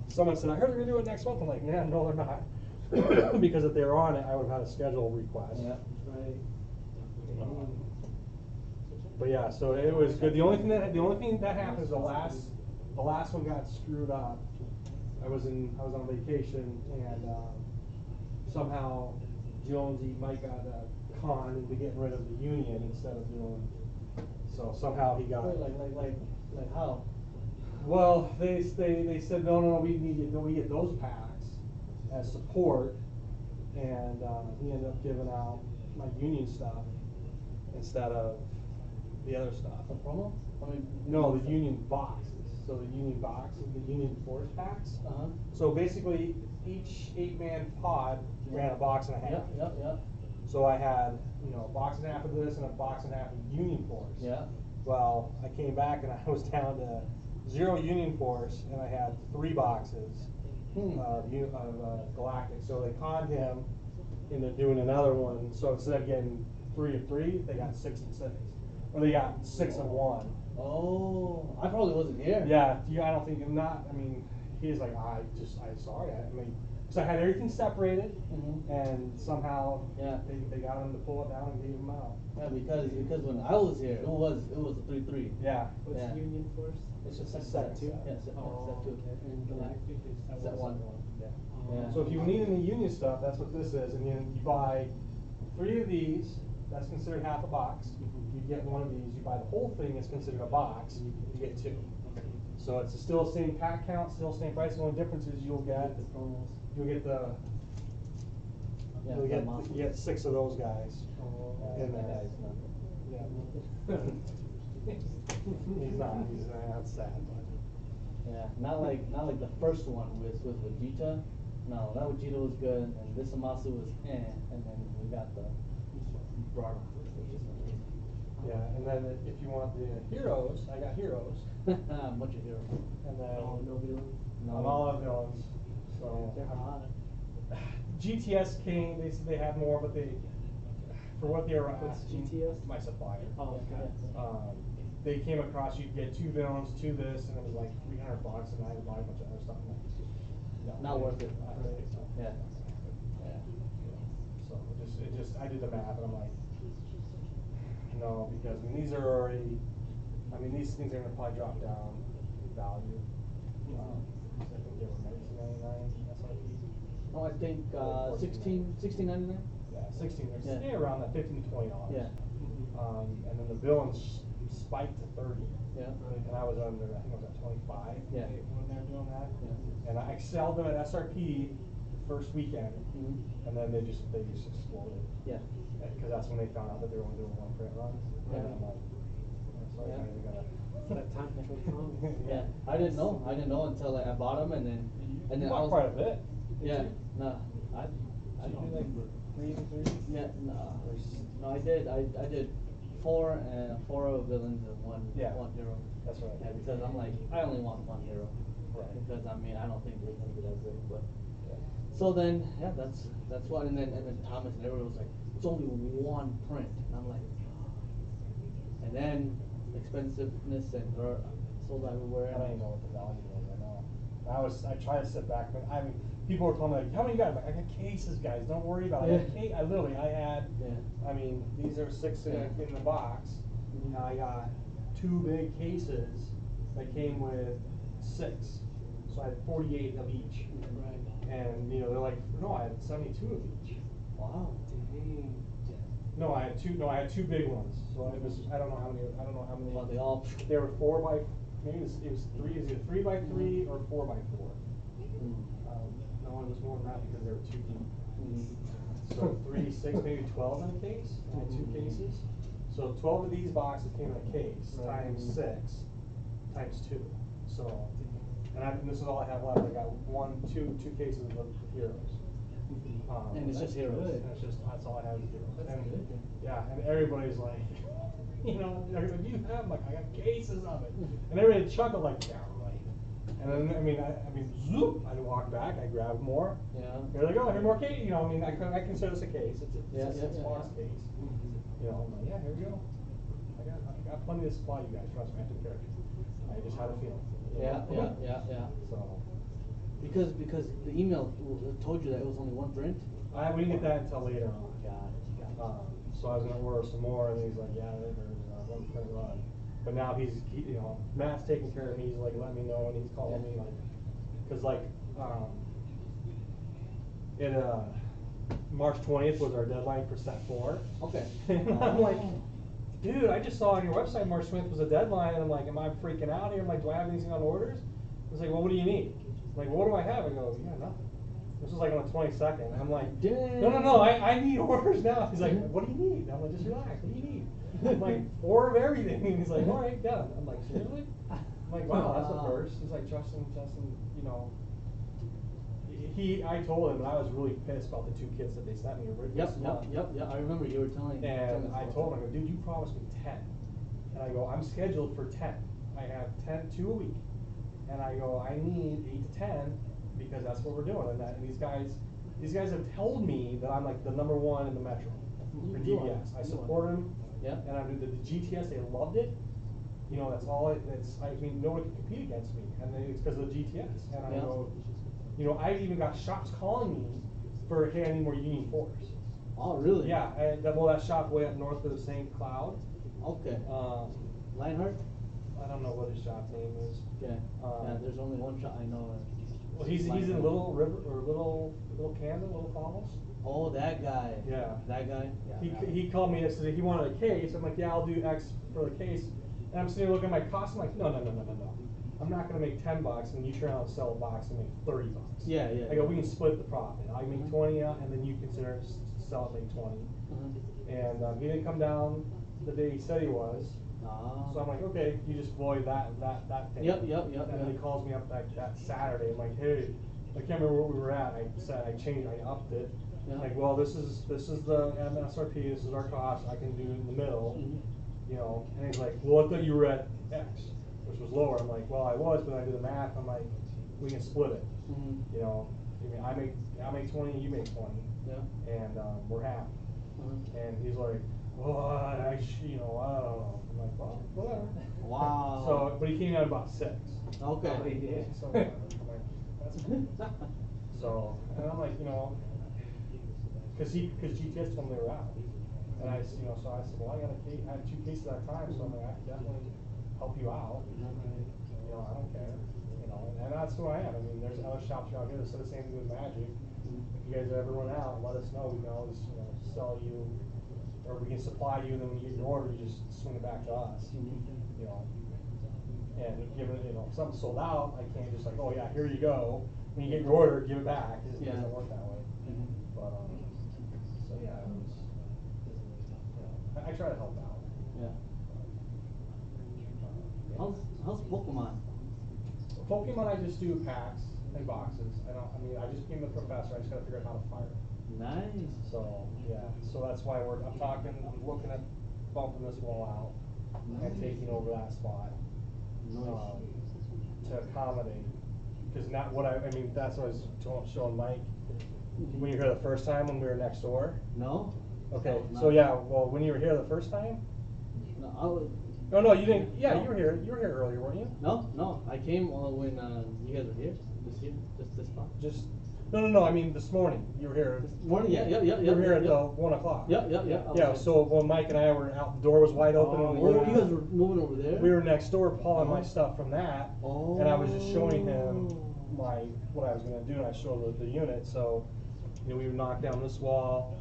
someone said, I heard they're gonna do it next month. I'm like, yeah, no, they're not. Because if they were on it, I would have had a schedule request. Yeah. Right. But yeah, so it was good. The only thing that happened is the last one got screwed up. I was on vacation and somehow Jonesy Mike got conned into getting rid of the union instead of doing. So somehow he got. Like how? Well, they said no, we get those packs as support, and he ended up giving out my union stuff instead of the other stuff. A promo? I mean, No, the union boxes. So the union boxes, the union force packs. Uh-huh. So basically, each 8-man pod ran a box and a half. Yep. So I had, a box and a half of this and a box and a half of union force. Yeah. Well, I came back and I was down to 0 union force, and I had 3 boxes of Galactic. So they conned him into doing another one. So instead of getting 3 of 3, they got 6 and 6. Or they got 6 of 1. Oh, I probably wasn't here. Yeah, I don't think, he's like, I'm sorry. Because I had everything separated, and somehow they got him to pull it down and gave him out. Yeah, because when I was here, it was a 3-3. Yeah. What's Union Force? It's just set 2. Yeah, set 2. And Galactic is Set 1. Yeah. So if you need any union stuff, that's what this is, and then you buy 3 of these. That's considered half a box. You get 1 of these. You buy the whole thing. It's considered a box. You get 2. So it's still the same pack count, still the same price. The only difference is you'll get the promos. You get 6 of those guys. In there. Yeah. He's not. That's sad. Yeah, not like the first one with Vegeta. No, that Vegeta was good, and this Amasu was and then we got the Brahma, which is amazing. Yeah, and then if you want the heroes, I got heroes. A bunch of heroes. And then no villains. I'm all out of villains. So They're hot. GTS came. They said they had more, but for what they were What's asking, GTS? my supplier. Oh, okay. They came across. You'd get 2 villains, 2 this, and it was like $300, and I had to buy a bunch of other stuff. Not worth it. Yeah. So I did the math, and I'm like, no, because these are already. These things are gonna probably drop down in value. I think they were $19.99 SRP. Oh, I think $16.99. Yeah, 16. They're around that $15 to $20. Yeah. And then the billings spiked to 30. Yeah. And I was under. I think I was at 25. Yeah. When they were doing that. Yeah. And I excelled them at SRP the first weekend, and then they just exploded. Yeah. Because that's when they found out that they were only doing 1 print run. Yeah. And I'm like, sorry, Yeah. we gotta. That time control. Yeah, I didn't know until I bought them, and then You I bought was quite a bit. Yeah, no, I Did you do like 3 and 3? Yeah, no, I did 4 of villains and one hero. That's right. Yeah, because I'm like, I only want 1 hero. Right. Because I don't think they're gonna be that good, but. So then, yeah, that's what, and then Thomas and everyone was like, it's only 1 print, and I'm like, and then expensiveness and sold everywhere. I don't even know what the value was. I tried to sit back, but people were telling me like, how many you got? I'm like, I got cases, guys. Don't worry about it. I had. These are 6 in the box. And I got 2 big cases that came with 6, so I had 48 of each. Right. And they're like, no, I had 72 of each. Wow. No, I had 2. No, I had 2 big ones. So it was. I don't know how many. Well, they all. They were 4 by. Maybe it was 3. It was either 3 by 3 or 4 by 4. No, it was more than that because there were 2 deep. So 3, 6, maybe 12 in a case. I had 2 cases. So 12 of these boxes came in a case times 6 times 2. So, and this is all I have left. I got 2 cases of heroes. And it's just heroes. And it's just, that's all I have is heroes. And, yeah, and everybody's like, you know, they're like, you have, I'm like, I got cases of it. And everybody chuckled like, yeah, right. And then, I mean, zoop, I walk back, I grab more. Yeah. Here they go, here more case, you know, I mean, I consider this a case, it's a six-box yeah. case. You know, I'm like, yeah, here we go. I got plenty to supply you guys, trust me, I took care of you. I just had a feeling. Yeah. So. Because the email told you that it was only one print? We didn't get that until later on. Got it. So I was gonna order some more, and he's like, yeah, there's one print run. But now you know, Matt's taking care of me, he's like, let me know, and he's calling me, like, cause like, March 20th was our deadline for set 4. Okay. And I'm like, dude, I just saw on your website March 20th was a deadline, and I'm like, am I freaking out here? I'm like, do I have anything on orders? He's like, well, what do you need? I'm like, well, what do I have? I go, yeah, nothing. This was like on the 22nd. And I'm like, no, I need orders now. He's like, what do you need? I'm like, just relax, what do you need? I'm like, 4 of everything. And he's like, all right, done. I'm like, seriously? I'm like, wow, that's a first. He's like, Justin, you know. I told him that I was really pissed about the 2 kits that they sent me originally. Yep. I remember you were telling me. And I told him, I go, dude, you promised me 10. And I go, I'm scheduled for 10. I have 2 a week. And I go, I need 8 to 10 because that's what we're doing. And these guys have told me that I'm like the #1 in the metro for DBS. I support them. Yeah. And I do the GTS. They loved it. You know, that's all. I mean, nobody can compete against me, and it's because of the GTS. And I go, you know, I even got shops calling me for, hey, I need more Union 4s. Oh, really? Yeah. That shop way up north of the St. Cloud. Okay. Lionheart? I don't know what his shop name is. Okay. Yeah, there's only one shop I know. Well, he's in Little River or Little Camden, Little Falls. Oh, that guy. Yeah. That guy? Yeah. He called me yesterday. He wanted a case. I'm like, yeah, I'll do X for the case. And I'm sitting there looking at my cost. I'm like, no. I'm not going to make $10 and you turn out and sell a box and make $30. Yeah. I go, we can split the profit. I make 20 out, and then you consider sell it, make 20. And he didn't come down the day he said he was. So I'm like, okay, you just void that thing. Yep. And then he calls me up that Saturday. I'm like, hey, I can't remember what we were at. I said I upped it. Yeah. Like, well, this is the MSRP. This is our cost. I can do it in the middle. You know. And he's like, well, I thought you were at X, which was lower. I'm like, well, I was, but I did the math. I'm like, we can split it. You know. I mean, I make 20, you make 20. Yeah. And we're happy. And he's like, well, I don't know. I'm like, well, whatever. Wow. So, but he came out about 6. Okay. So, I'm like, that's cool. So, and I'm like, you know, because GTS told me they were out. And I said, well, I had 2 cases at that time, so I'm like, I can definitely help you out. You know, I don't care. You know, and that's who I am. I mean, there's other shops out here that say the same thing with Magic. If you guys ever run out, let us know. We can always, sell you, or we can supply you, and then when you get your order, you just swing it back to us. You know, and given if something's sold out, I can't just like, oh yeah, here you go. When you get your order, give it back. It doesn't work that way. But so yeah, it was, I try to help out. Yeah. How's Pokemon? Pokemon, I just do packs and boxes. I just became the professor. I just gotta figure out how to fire it. Nice. So yeah, so that's why I'm looking at bumping this wall out and taking over that spot to accommodate. Because that's what I was showing Mike when you were here the first time when we were next door. No. Okay, No, so yeah, well, when you were here the first time. No, I was. Oh no, you didn't. Yeah, No. you were here. You were here earlier, weren't you? No. I came when you guys were here. Just this spot. No. I mean this morning. You were here. This morning, yeah. You were here at 1 o'clock. Yeah. Yeah. So when Mike and I were out, the door was wide open. And You guys were moving over there. We were next door, pulling my stuff from that, and I was just showing him what I was going to do, and I showed the unit. So, we would knock down this wall.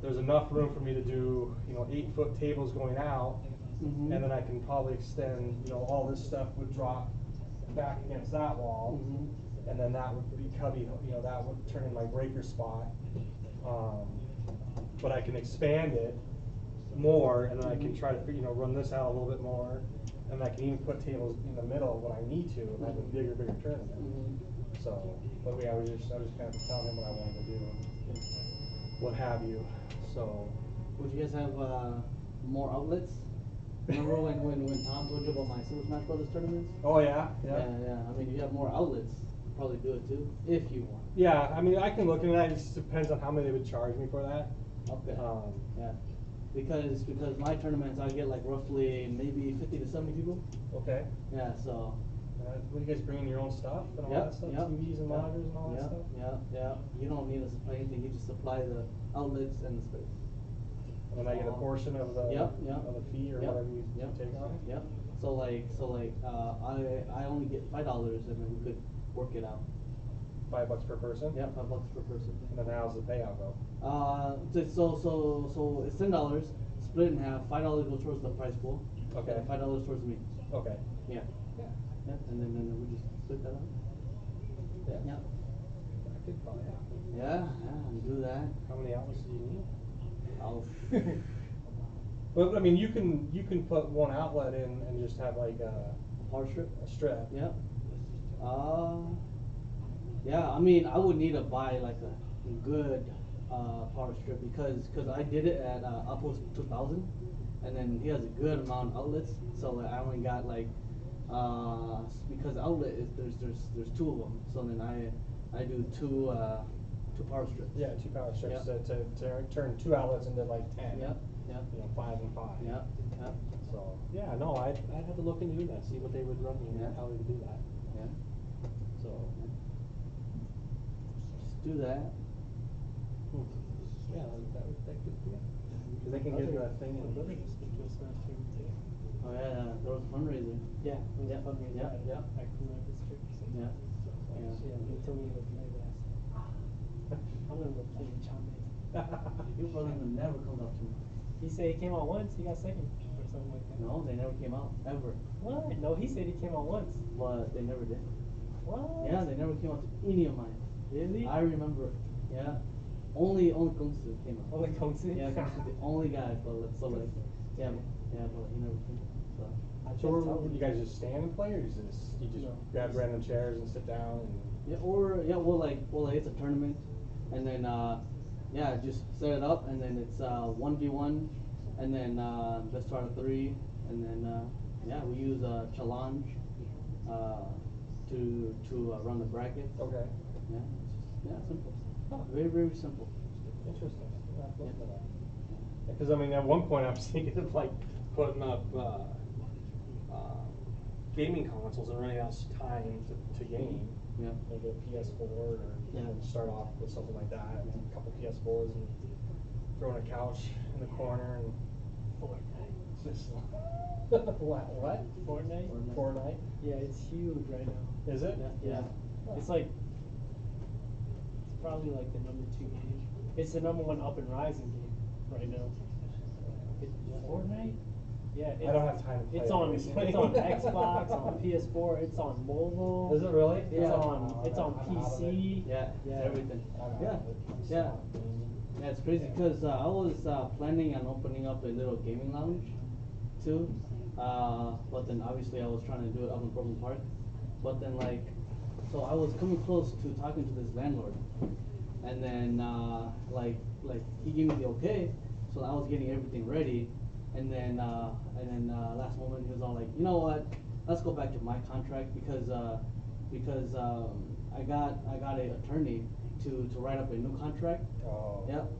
There's enough room for me to do 8-foot tables going out, and then I can probably extend. All this stuff would drop back against that wall, and then that would be cubby. That would turn in my breaker spot. But I can expand it more, and then I can try to run this out a little bit more, and I can even put tables in the middle when I need to, and have a bigger tournament. So, but yeah, I was just kind of telling him what I wanted to do and what have you. So, Would you guys have more outlets? Remember when Tom told you about my Super Smash Brothers tournaments? oh yeah, Yeah, yeah. I mean, if you have more outlets, probably do it too, if you want. Yeah, I mean, I can look into that. It just depends on how many they would charge me for that. Okay. Yeah. Because my tournaments, I get like roughly maybe 50 to 70 people. Okay. Yeah. So. What, you guys bringing your own stuff and all that stuff? TVs and monitors and all that stuff? Yeah. You don't need to supply anything. You just supply the outlets and the space. And then I get a portion of the of the fee or whatever you take on it. Yep. So I only get $5 and then we could work it out. $5 per person? Yeah, $5 per person. And then how's the payout go? So it's $10, split in half. $5 goes towards the prize pool. Okay. And $5 towards me. Okay. Yeah. Yeah. And then we just split that up. Yeah. I could probably happen. Yeah, and do that. How many outlets do you need? Oh. Well, I mean, you can put one outlet in and just have like a power strip. A strip. Yeah. Yeah. I mean, I would need to buy like a good power strip because I did it at Outpost 2000, and then he has a good amount of outlets. So like, I only got like because outlet is there's two of them. So then I do two power strips. Yeah, two power strips Yep. to turn two outlets into like 10. Yep. Yep. You know, 5 and 5. Yep. Yep. So yeah, no, I'd have to look into that, see what they would run me and how they would do that. Yeah. So Just do that. yeah, that could be it. Because they can get that thing in the building. Oh yeah, there was a fundraiser. Yeah, it was a fundraiser. Yeah, yeah. At Cooler District. Yeah. Yeah, they told me to play that. I'm gonna go play with Chame. Your brother never comes up to me. He said he came out once, he got second or something like that. No, they never came out, ever. What? No, he said he came out once. But they never did. What? Yeah, they never came out to any of mine. Really? I remember. Yeah. Only Kungsu came out. Only Kungsu? Yeah, Kungsu the only guy, but so like, yeah, but he never came. So. So would you guys just stand and play, or you just grab random chairs and sit down and? Yeah, well like it's a tournament, and then just set it up, and then it's 1v1, and then best out of 3, and then we use challenge to run the bracket. Okay. Yeah, simple. Very, very simple. Interesting. Because I mean, at one point I was thinking of like putting up gaming consoles and running out of time to game. Yeah. Maybe a PS4 or start off with something like that, and then a couple PS4s and throw in a couch in the corner and just what? Fortnite? Yeah, it's huge right now. Is it? Yeah. It's like it's probably like the number 2 game. It's the number 1 up and rising game right now. Fortnite? Yeah, I don't have time to play it's it, on obviously. it's on Xbox, on PS4, it's on mobile. Is it really? It's on PC. Yeah, Yeah. everything. Yeah. Yeah, it's crazy because I was planning on opening up a little gaming lounge too, but then obviously I was trying to do it up in Brooklyn Park, but then so I was coming close to talking to this landlord, and then like he gave me the okay, so I was getting everything ready, and then last moment he was all like, you know what, let's go back to my contract because I got an attorney to write up a new contract. Oh. Yep.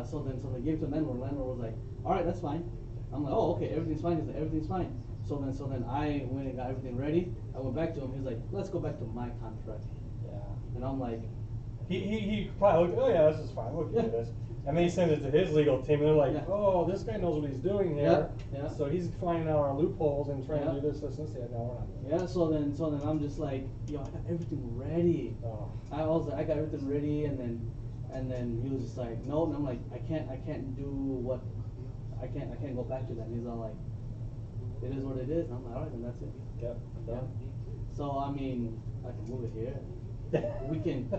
So they gave it to the landlord. The landlord was like, all right, that's fine. I'm like, oh, okay, everything's fine. He's like, everything's fine. So then I went and got everything ready. I went back to him. He's like, let's go back to my contract. Yeah. And I'm like, He probably looked, oh yeah, this is fine, we'll do this. And then he sends it to his legal team, and they're like, oh, this guy knows what he's doing here. Yeah. So he's finding out our loopholes and trying to Yeah. do this. Yeah, no, we're not doing yeah. So then I'm just like, yo, I got everything ready. Oh. I was like, I got everything ready, and then he was just like, no, and I'm like, I can't do what, I can't go back to that. And he's all like, it is what it is. And I'm like, all right, then that's it. Yep. Yeah. So I mean, I can move it here. we can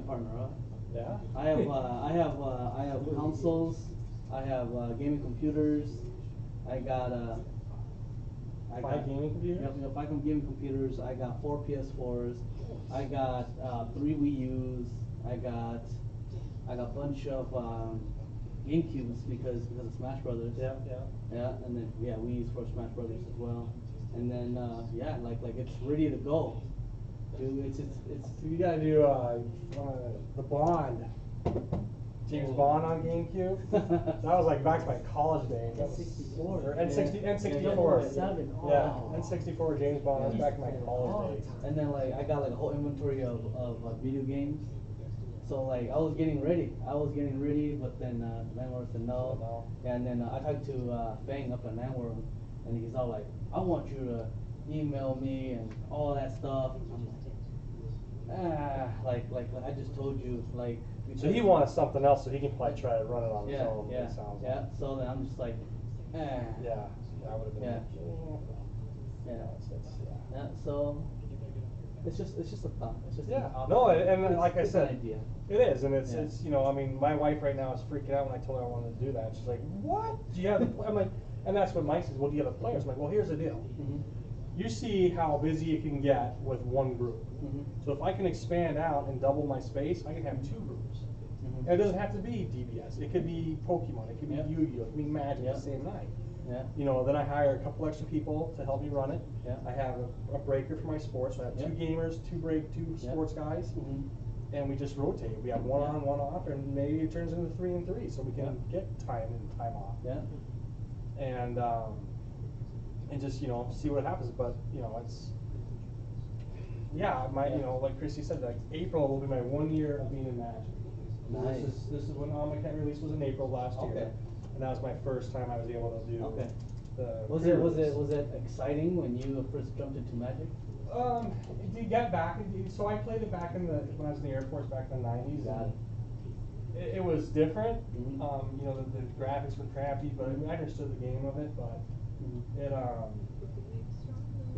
partner up. Yeah. I have consoles. I have gaming computers. I got I 5 got gaming computers? Yep, 5 gaming computers. I got 4 PS4s. I got 3 Wii U's. I got a bunch of GameCubes because of Smash Brothers. Yeah. Yeah, and then Wii's for Smash Brothers as well. And then like it's ready to go. Dude, it's You gotta do the Bond. James Bond on GameCube. That was like back to my college days. N64. Or N64. N64. Yeah, N64 James Bond. That was back in my college days. And then like I got like a whole inventory of video games. So like I was getting ready, but then the landlord said no. And then I talked to Fang up at Landlord, and he's all like, I want you to email me and all that stuff. I'm like I just told you, like. So he wanted something else so he can probably try to run it on his own. Yeah. So then I'm just like, Yeah, I would have been. Yeah. So it's just a thought. It's just Yeah. an option. No, and It's- like I it's said, an idea. it is, and it's Yeah. it's I mean, my wife right now is freaking out when I told her I wanted to do that. She's like, "What? Do you have the?" I'm like, and that's what Mike says. Well, do you have the players? I'm like, well, here's the deal. You see how busy you can get with one group. So if I can expand out and double my space, I can have 2 groups. And it doesn't have to be DBS. It could be Pokemon. It could be Yu-Gi-Oh. It could be Magic the same night. Yeah. Then I hire a couple extra people to help me run it. Yeah. I have a breaker for my sports. So I have 2 gamers, 2 sports guys, and we just rotate. We have 1 on, 1 off, and maybe it turns into 3 and 3, so we can get time and time off. Yeah. And just see what happens. But it's like Christy said, like April will be my 1 year of being in Magic. Nice. This is when Omnicam release was in April last year, Okay. and that was my first time I was able to do. Okay. The Was it exciting when you first jumped into Magic? You get back. So I played it back when I was in the Air Force back in the '90s. Got and it was different. The graphics were crappy, but I understood the game of it. But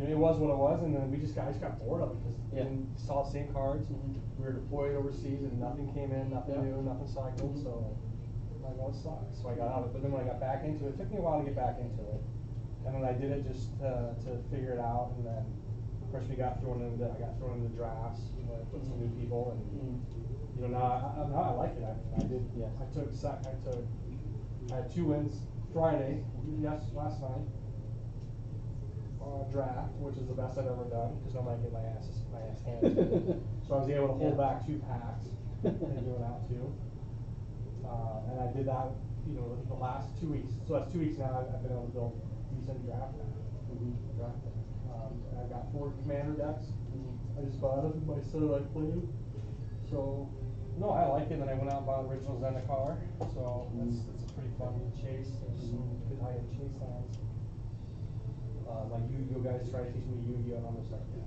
it was what it was, and then I just got bored of it because we saw the same cards. We were deployed overseas, and nothing came in, nothing new, nothing cycled. So I'm like, well, it sucks. So I got out of it. But then when I got back into it took me a while to get back into it. And then I did it just to figure it out, and then of course I got thrown into drafts with some new people, and now I like it. I had 2 wins Friday, last night. Draft, which is the best I've ever done, because nobody get my ass handed. So I was able to hold back 2 packs and do it out 2. And I did that, the last 2 weeks. So that's 2 weeks now. I've been able to build decent draft deck. And I've got 4 commander decks. I just bought them. My son and I played. So no, I like it. And then I went out and bought original Zendikar. So it's a pretty fun chase. There's some good high-end chase lands. My Yu-Gi-Oh guys try to teach me Yu-Gi-Oh, and I'm just like, yes.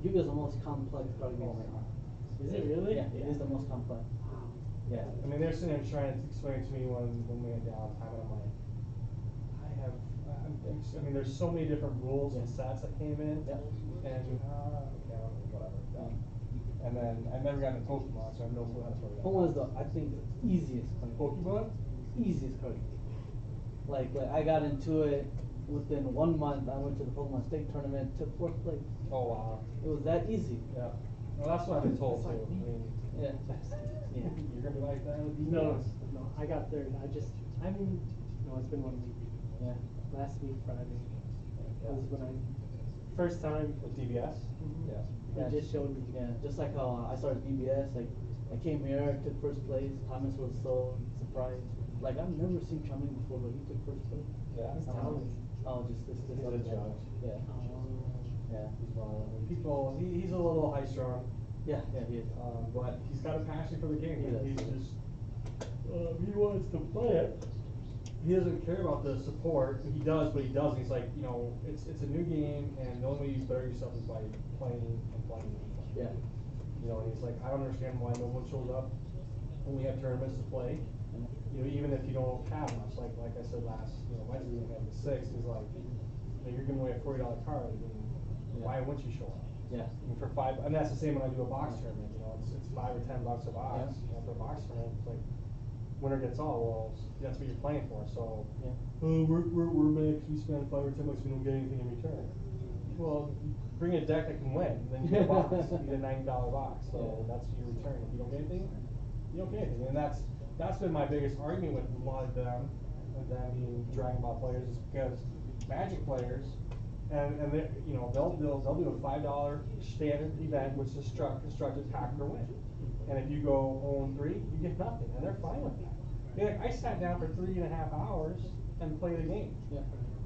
Yu-Gi-Oh is the most complex card game right now. Is it really? Yeah, it is the most complex. Yeah. I mean, they're sitting there trying to explain it to me when we had downtime, and I'm like, I mean, there's so many different rules and sets that came in, and whatever. And then I've never gotten a Pokemon, so I have no clue how to play that. Pokemon is I think the easiest card game. Pokemon? Easiest card game. Like I got into it within 1 month. I went to the Pokemon State Tournament, took 4th place. Oh wow. It was that easy. Yeah. Well, that's what I've been told too. I mean, Yeah. you're gonna be like that with these No, guys? no, I got 3rd. It's been 1 week. Yeah. Last week, Friday, was when I, first time. With DBS? Yeah. They just showed me. Yeah, just like how I started DBS, like I came here, took 1st place. Thomas was so surprised. Like I've never seen Charming before, but he took 1st place. Yeah. He's talented. Oh, just this He's a judge. Yeah. Yeah. People, he's a little high strung. Yeah, he is. But he's got a passion for the game. He does. He's just, he wants to play it. He doesn't care about the support. He does, but he doesn't. He's like, it's a new game, and the only way you better yourself is by playing and playing and playing. Yeah. And he's like, I don't understand why no one shows up when we have tournaments to play. Even if you don't have much, like I said last, Wednesday we had the 6th. He's like, you're giving away a $40 card. I mean, why wouldn't you show up? Yeah. I mean, for $5, and that's the same when I do a box tournament. It's $5 or $10 a box. For a box tournament, it's like, winner gets all. Well, that's what you're playing for. So, Yeah. we're max. We spend $5 or $10, we don't get anything in return. Well, bring a deck that can win, then you get a box. You get a $90 box. So Yeah. that's your return. If you don't get anything, you don't get anything. And that's been my biggest argument with a lot of them, being Dragon Ball players, is because Magic players, and they, they'll do a $5 standard event, which is constructed hack or win. And if you go 0-3, you get nothing, and they're fine with that. Like, I sat down for 3.5 hours and played the game. Yeah.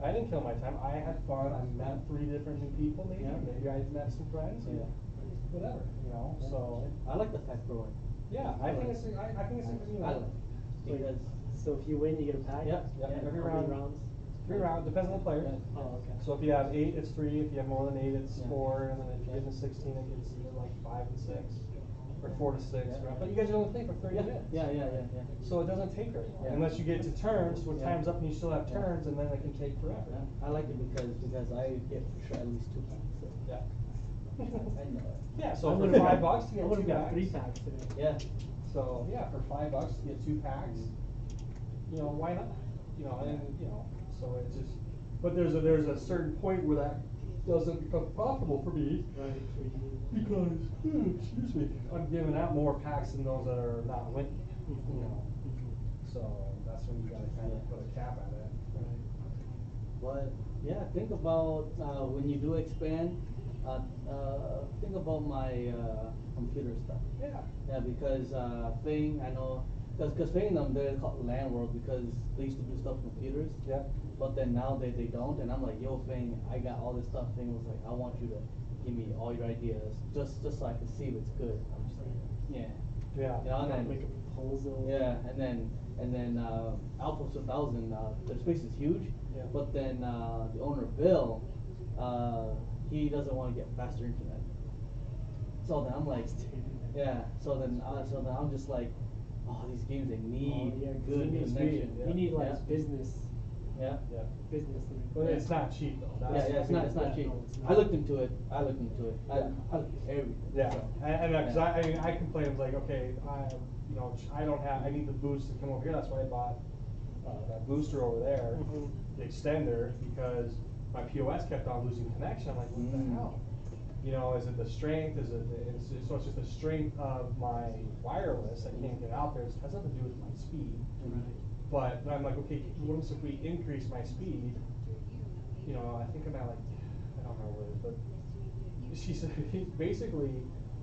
I didn't kill my time. I had fun. I met 3 different new people. Maybe Yeah. maybe I met some friends. Yeah. Whatever, So I like the fact growing. yeah, I think it's a good. I like it. Because, so if you win, you get a pack? Yep, yep, every How many round. rounds? 3 rounds, depends on the player. Oh, okay. So if you have 8, it's 3. If you have more than 8, it's Yeah. 4. And then if you get to 16, it gets either like 5 and 6, or 4 to 6. Yeah. But you guys only play for 30 Yeah, minutes. yeah. So it doesn't take very long, Yeah. unless you get to turns, where Yeah. time's up and you still have Yeah. turns, and then it can take forever. Yeah. I like it because I get for sure at least 2 packs. So. Yeah. I know it. Yeah, so I for would've got- $5 you I get would've 2 got packs. 3 packs today. Yeah. So yeah, for $5 you get 2 packs. Why not? So it's just, but there's a certain point where that doesn't become profitable for me. Right. Because, excuse me, I'm giving out more packs than those that are not winning. So that's when you gotta kind of put a cap on it. But yeah, think about when you do expand. Think about my computer stuff. Yeah. Yeah, because Fang, I know, because Fang them they're called Land World because they used to do stuff with computers. Yeah. But then now they don't, and I'm like, yo, Fang, I got all this stuff. Fang was like, I want you to give me all your ideas, just so I can see if it's good. I'm just like, yeah. Yeah. And then Make a proposal. yeah, and then Outpost 2000, their space is huge, Yeah. but then the owner Bill, he doesn't want to get faster internet. So then I'm like, yeah. So then I'm just like, oh, these games they need Yeah, 'cause good you need connection. You need like Yeah. business. Yeah. Yeah. Business. But it's not cheap though. Yeah, That's- yeah, it's not cheap. no, it's not. I looked into it. I looked into it. I looked at everything. Yeah, So, and cause yeah. I mean, I complained, like, okay, I don't have, I need the boost to come over here, that's why I bought, that booster over there, Mhm. the extender, because my POS kept on losing connection, I'm like, what the Mm. hell? Is it the strength, so it's just the strength of my wireless, I can't get out there, it has nothing to do with my speed. Mhm. But I'm like, okay, what if we increase my speed? I think I'm at like, I don't know what it is, but she said, basically,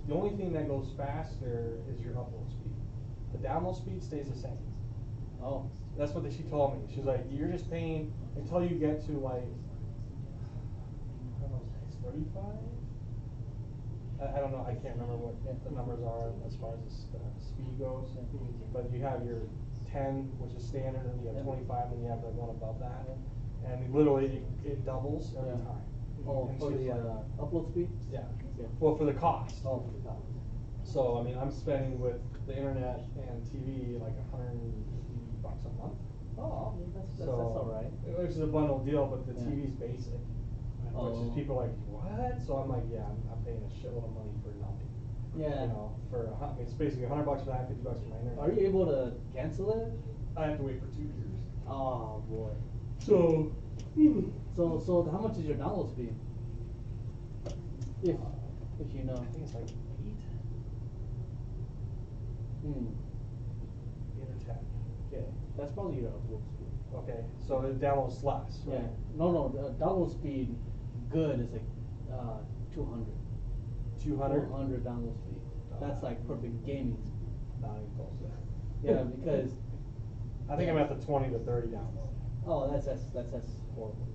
the only thing that goes faster is your upload speed. The download speed stays the same. Oh. That's what she told me. She's like, you're just paying until you get to like, I don't know, it's 35? I don't know, I can't remember what the numbers are as far as the speed goes. But you have your 10, which is standard, and you have 25, and you have the one above that. And literally, it doubles every Yeah. time. Oh, And for she's the like- upload speed? Yeah. Yeah. Well, for the cost. Oh, for the cost. So, I mean, I'm spending with the internet and TV like $180 a month. Oh, I mean, that's So, all right. Which is a bundle deal, but the Yeah. TV's basic. Which Oh. is people are like, what? So I'm like, yeah, I'm paying a shitload of money for nothing. Yeah. I mean, it's basically $100 for that, $50 for my internet. Are you able to cancel it? I have to wait for 2 years. Oh boy. So, So how much is your download speed? If you know. I think it's like 8. Hmm. 8 or 10. Okay. That's probably your upload speed. Okay, so it downloads less. Yeah. Right? No. The download speed, good is like 200. 200? 200 download speed. That's like perfect gaming. Not even close. Yeah, because. I think I'm at the 20 to 30 download. Oh, that's horrible.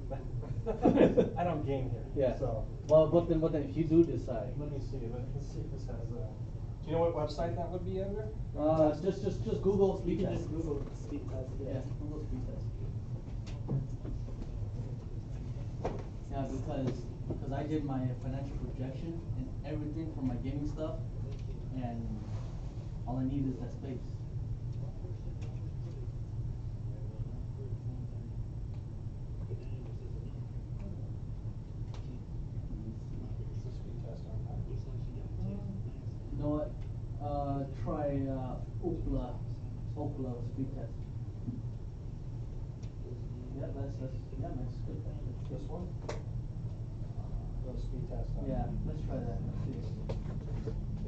I don't game here. Yeah. So. Well, but then if you do decide. Let me see. Let's see if this has a. Do you know what website that would be under? Just Google You speed can test. just Google speed test. Yeah, Google speed test. Yeah, because I did my financial projection and everything for my gaming stuff, and all I need is that space. Speed test on that. You know what? Try Oopla. Oakland speed test. Yeah, that's good. This one? The speed test. Yeah, let's try that. Let's see.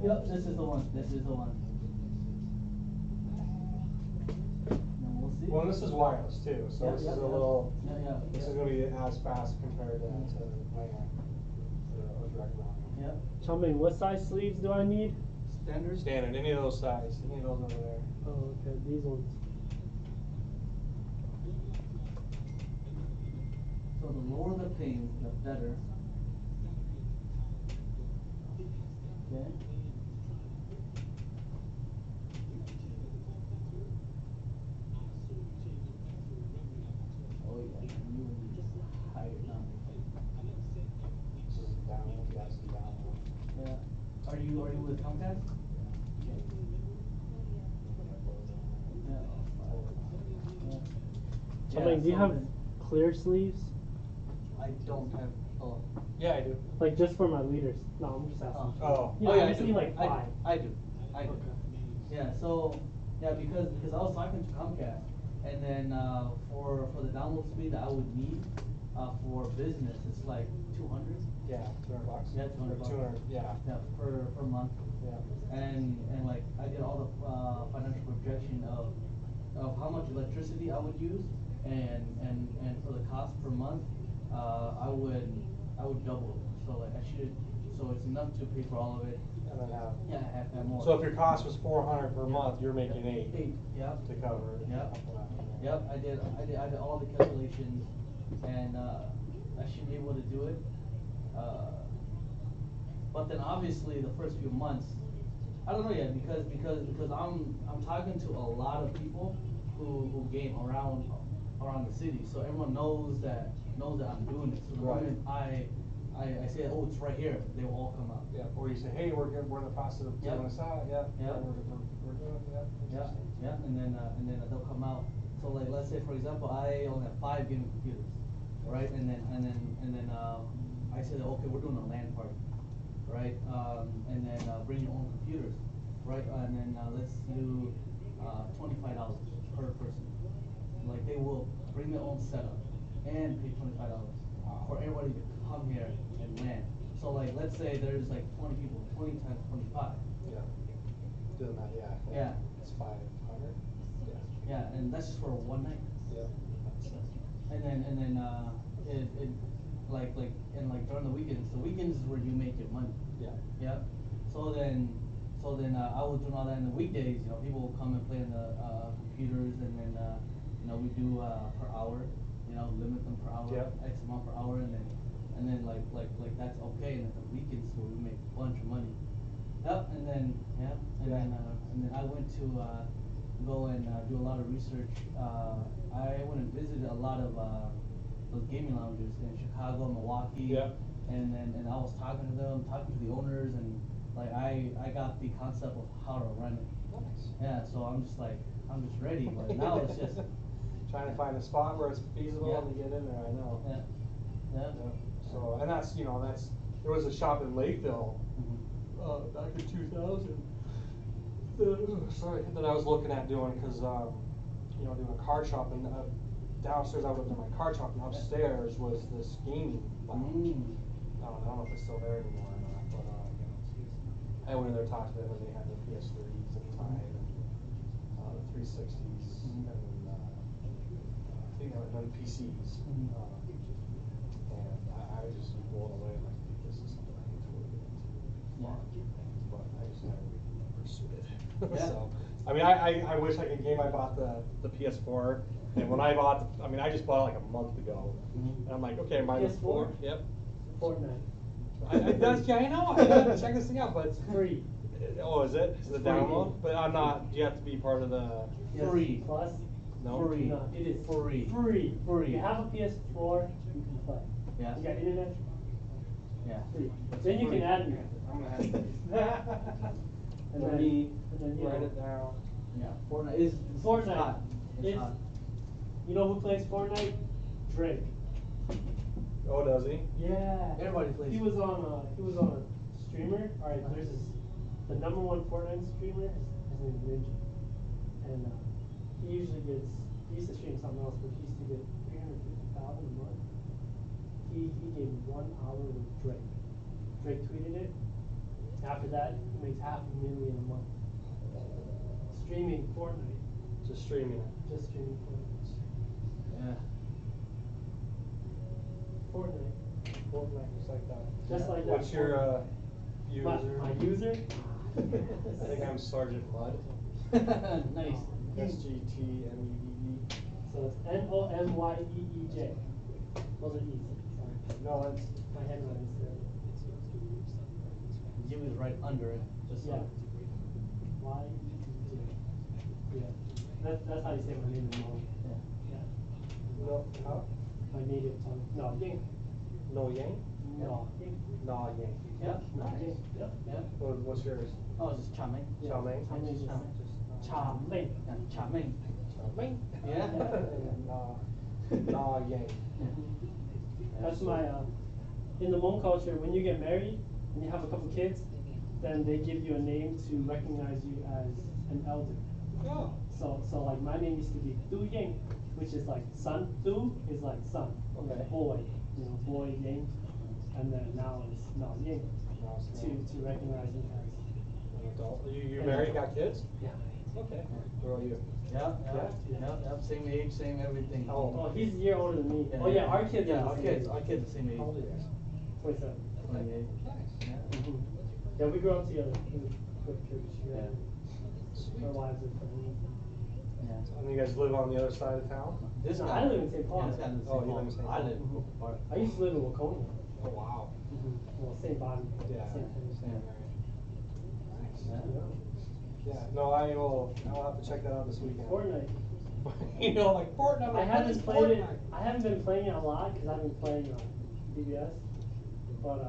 Yep, this is the one. This is the one. Then we'll see. Well, this is wireless too, so this is a little. This is Yeah. going to be as fast compared to LAN, to direct routing. Yep. Tell me, what size sleeves do I need? Standard. Standard, any of those size, any of those over there. Oh, okay, these ones. So the lower the ping, the better. Okay. Oh yeah, you will be higher now. This is download, that's the download. Yeah. Are you with Comcast? Yeah. Tell me, do you so have then- clear sleeves? I don't have. Oh. Yeah, I do. Like just for my leaders? No, I'm just asking. Oh. You know, yeah, I just need like 5. I do. Yeah, so because I was talking to Comcast, and then for the download speed that I would need for business, it's like 200. Yeah, $200. Yeah, $200. 200, yeah. Yeah, per month. Yeah. And like I did all the financial projection of how much electricity I would use, and for the cost per month, I would double it. So like so it's enough to pay for all of it. And then have. Yeah, have more. So if your cost was $400 per month, you're making 8. 8, yep. To cover it. Yep. Yep, I did all the calculations, and I should be able to do it. But then obviously the first few months, I don't know yet, because I'm talking to a lot of people who game around the city, so everyone knows that I'm doing it. So the Right. moment I say, oh, it's right here, they will all come out. Yeah, or you say, hey, we're in the process of doing this out, yeah. Yep. We're doing it, yeah. Yeah, and then they'll come out. So like, let's say for example, I only have 5 gaming computers, right? And then I said, okay, we're doing a LAN party, right? And then bring your own computers, right? And then let's do $25 per person. Like they will bring their own setup and pay $25 for everybody to come here and LAN. So like, let's say there's like 20 people, 20 times 25. Yeah. Doing that, yeah. Yeah. It's 500. Yeah. Yeah, and that's just for one night. Yeah. And then it like during the weekends is where you make your money. Yeah. Yeah. So then I was doing all that in the weekdays. You know, people will come and play on the computers, and then we do per hour. You know, limit them per hour, Yeah. X amount per hour, and then like that's okay. And then the weekends where we make a bunch of money. Yep. And then I went to go and do a lot of research. I went and visited a lot of those gaming lounges in Chicago, Milwaukee. Yeah. And I was talking to them, talking to the owners, and like I got the concept of how to run it. Nice. Yeah, so I'm just ready, but now it's just trying to find a spot where it's feasible Yeah. to get in there, I know. Yeah. Yeah. So, and that's, there was a shop in Lakeville, Mhm. back in 2000, that I was looking at doing, cause, doing a card shop, and downstairs I would have done my card shop, and upstairs was this gaming lounge. I don't know if it's still there anymore or not, but, I went in there, talked to them, and they had their PS3s at the time, and, 360s, Mhm. and, I think they were done PCs. Mhm. And I was just blown away, like, this is something I can totally get into. Yeah. But I just never pursued it. Yeah. So, I mean, I wish I could game. I bought the PS4, and when I bought, I just bought it like a month ago, Mhm. and I'm like, okay, I'm buying the PS4? Yep. Fortnite. I know. I gotta check this thing out, but it's Free. Oh, is it? Is it Free. download? But I'm not. Do you have to be part of the? Yes, Free. Plus. No. Free. No, it is Free. Free. Free. You have a PS4, you can play. Yeah. You got internet? Yeah. Free. Then you free. can add me. I'm gonna have to. And For then, me, and then you write know, it down. Yeah. Fortnite is Fortnite. hot. It's hot. You know who plays Fortnite? Drake. Oh, does he? Yeah. Everybody plays. He was on a streamer. Alright, there's the #1 Fortnite streamer. His name is Ninja. And usually gets, he used to stream something else, but he used to get 350,000 a month. He gave 1 hour with Drake. Drake tweeted it. After that, he makes $500,000 a month. Streaming Fortnite. Just streaming it. Just streaming Fortnite. Yeah. Fortnite. Fortnite, just like that. Just like that. What's your user? My user? I think I'm Sergeant Mud. Nice. SGTMUDD. So it's NOMYEEJ. Those are easy. Sorry. No, it's My handwriting's there. Jimmy was right under it, just Yeah. so. Y-E-E-J. Yeah. That's how you say my name in Hmong. Yeah. Yeah. no how? My native tongue. No, Ying. No Yang? No, Ying. Nah Yang. Yeah. No, Ying. Yep. Yeah. What's yours? Oh, it's just charming. Chow Mein? Chow Mein is Chow- Charming. Yeah, charming. Chow Mein. Yeah. Nah Yang. That's my, in the Hmong culture, when you get married and you have a couple kids, then they give you a name to recognize you as an elder. Oh. So like my name used to be Du Ying, which is like son. Du is like son, Okay. boy, boy Ying, and then now it's Na Ying Now it's to now. recognize me as An adult. You an married, adult. got kids? Yeah. Okay. What about you? Yeah, same age, same everything. How old? Oh, he's a year older than me. Oh yeah, our kids. Yeah, are our the kids, same our kids the same age. How old are you guys? 27. 28. Mhm. Yeah, we grew up together. We go to church together. Sweet. Our wives are friends. Yeah. And you guys live on the other side of town? This No, guy. I live in St. Paul. Yeah, this guy lives in Oh, St. you Paul. live in St. I Paul. live in Brooklyn Park. I used to live in Waconia. Oh wow. Well, same body. Yeah. Same thing. Same area. Yeah. Yeah. No, I'll have to check that out this weekend. Fortnite. You know, like Fortnite. I like, haven't what is played it. Fortnite? I haven't been playing it a lot because I've been playing DBS, but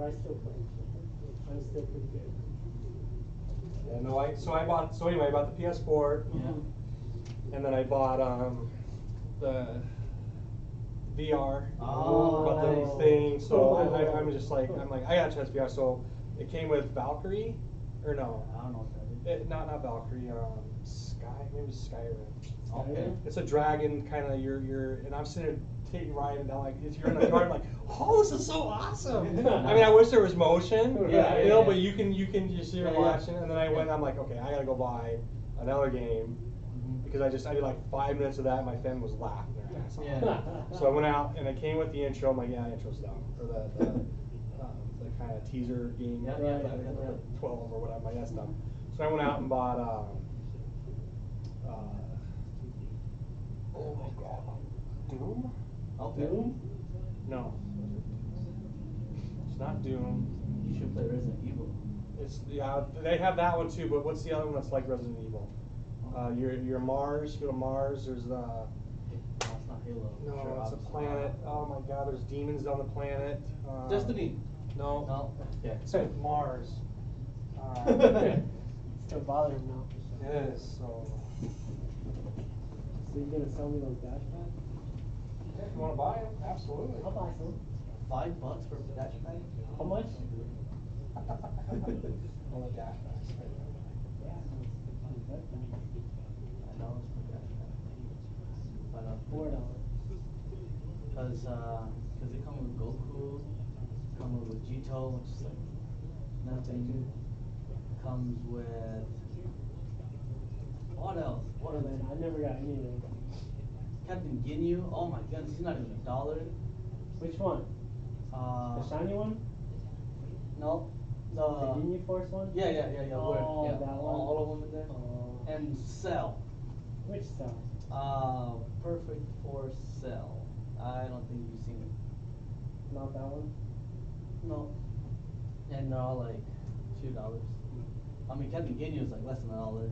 I still play. I'm still pretty good. Yeah, no, I bought the PS4, and then I bought the VR, Oh, got the nice. thing. So I'm just like I gotta try this VR. So it came with Valkyrie, or no? I don't know what that is. Not Valkyrie. Maybe Skyrim. Okay. It's a dragon kind of. You're and I'm sitting there riding down like you're in the car. I'm like, oh, this is so awesome. I mean, I wish there was motion. Yeah, you know, yeah. but you can just you're Yeah, yeah. watching. And then I went. I'm like, okay, I gotta go buy another game because I did like 5 minutes of that. And my family was laughing their ass off. Yeah. So I went out and it came with the intro. I'm like, yeah, intro's done. Or the kind of teaser game. Yeah, like, yeah, yeah. 12 or whatever. I'm like, that's done. So I went out and bought. Oh my god. Doom? Okay. Doom? No. It's not Doom. You should play Resident Evil. Yeah, they have that one too, but what's the other one that's like Resident Evil? You're Mars, you go to Mars, there's Oh, it's not Halo. no, Sure, it's a obviously. planet. Oh my god, there's demons on the planet. Destiny. No. No. Okay. It's with Mars. Still bothering me now. It is, so. So you're gonna sell me those dash pads? Yeah, if you want to buy them, absolutely. I'll buy some. $5 for a dash pad? How much? On the dash backs. Yeah. $5 for a dash pad. $4. Cause they come with Goku, come with Vegito, which is like nothing. Comes with what else? What Oh, else? man, I never got any of those. Captain Ginyu. Oh my goodness, he's not even $1. Which one? The shiny one? No, The Ginyu Force one? Yeah. Oh, yeah. that one? All of them in there. Oh. And Cell. Which cell? Perfect Force Cell. I don't think you've seen it. Not that one? No. And they're all like $2. I mean, Captain Ginyu is like less than $1.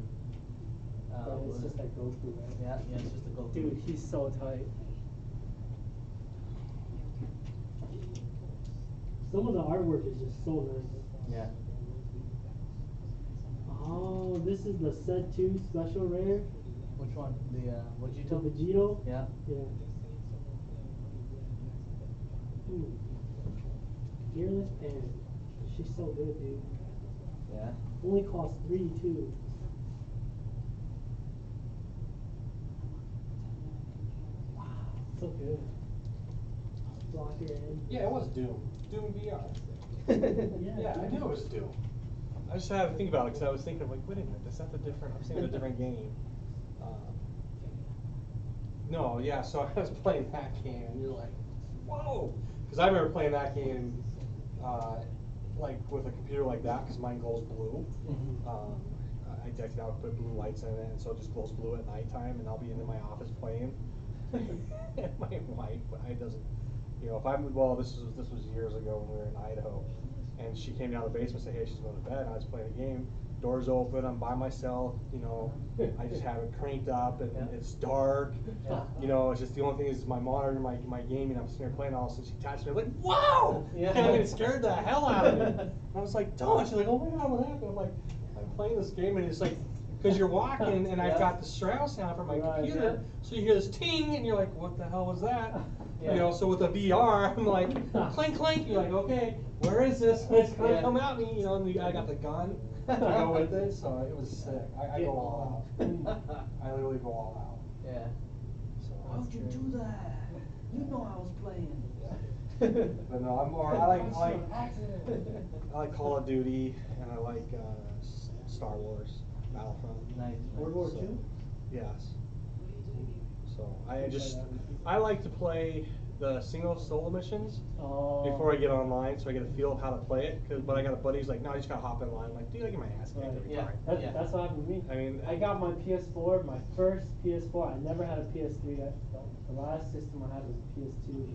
But it's just like Goku, right? Yeah, it's just a Goku. Dude, he's so tight. Some of the artwork is just so nice. Yeah. Oh, this is the Set 2 special rare. Which one? The The Vegito? Vegito? Yeah. Yeah. Fearless Pan. She's so good, dude. Yeah. Only costs $3 too. so good. Block your in. Yeah, it was Doom. Doom VR. Yeah, I knew it was Doom. I just had to think about it because I was thinking, like, wait a minute, is that the different? I'm thinking of a different game. No, yeah. So I was playing that game, and you're like, whoa, because I remember playing that game, like with a computer like that, because mine glows blue. I decked it out, put blue lights in it, and so it just glows blue at nighttime, and I'll be in my office playing. And my wife, I doesn't, you know, if I'm, well, this was years ago when we were in Idaho, and she came down to the basement and said, hey, she's going to bed, and I was playing a game, doors open, I'm by myself, you know, I just have it cranked up, and it's dark, you know, it's just the only thing is my monitor, my gaming, I'm sitting there playing, all of a sudden she touched me, I'm like, wow! And I mean, it scared the hell out of me. And I was like, Dawn, she's like, oh my God, what happened? I'm like, I'm playing this game, and it's like, because you're walking, and I've got the surround sound from my computer, so you hear this ting, and you're like, what the hell was that? You know, so with the VR, I'm like, clink, clink, you're like, okay, where is this? It's going to come at me, you know, and I got the gun to go with it, so it was sick. I go all out. I literally go all out. Yeah. So, How'd you do that? You know I was playing. but no, I'm more, I like Call of Duty, and I like Star Wars, Battlefront. Nice. World War So, II? yes. So I like to play the single solo missions before I get online, so I get a feel of how to play it. But I got a buddy who's like, no, I just gotta hop in line. I'm like, dude, I get my ass kicked every time. That's what happened to me. I mean, I got my PS4, my first PS4. I never had a PS3. The last system I had was a PS2.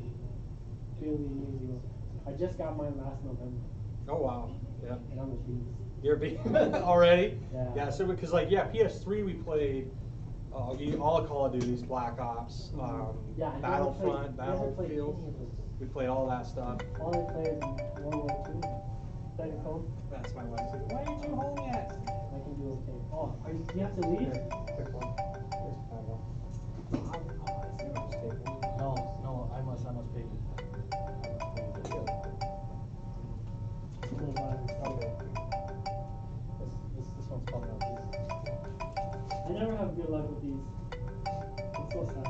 Barely years ago. I just got mine last November. Oh wow, yeah. And I'm a beast. You're a beast already? Yeah. Yeah. So because like PS3 we played all of Call of Duty's, Black Ops, Battlefront, Battlefield. We played all that stuff. All I played is World War II. Second phone. That's my wife. Why aren't you home yet? I can do okay. Oh, do you have to leave? Quick one. Here's the panel. No, I must pay you. Okay. This one's coming up. I never have good luck with these. It's so sad.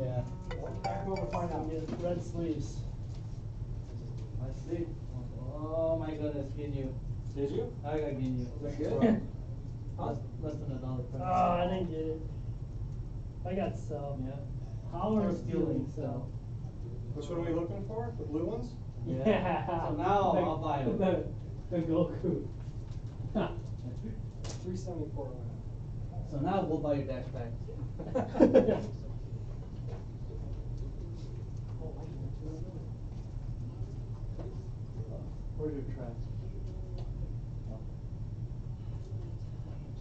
Yeah. Back over to find out. Get red sleeves. I see. Oh my goodness, Ginyu. Did you? I got Ginyu. That's good. Less than $1 price. Oh, I didn't get it. I got Cell. Yeah. Power Or stealing stealing Cell. Which one are we looking for? The blue ones? Yeah. So now I'll buy them. The Goku. 374. So now we'll buy your dash pack. Where's your trash?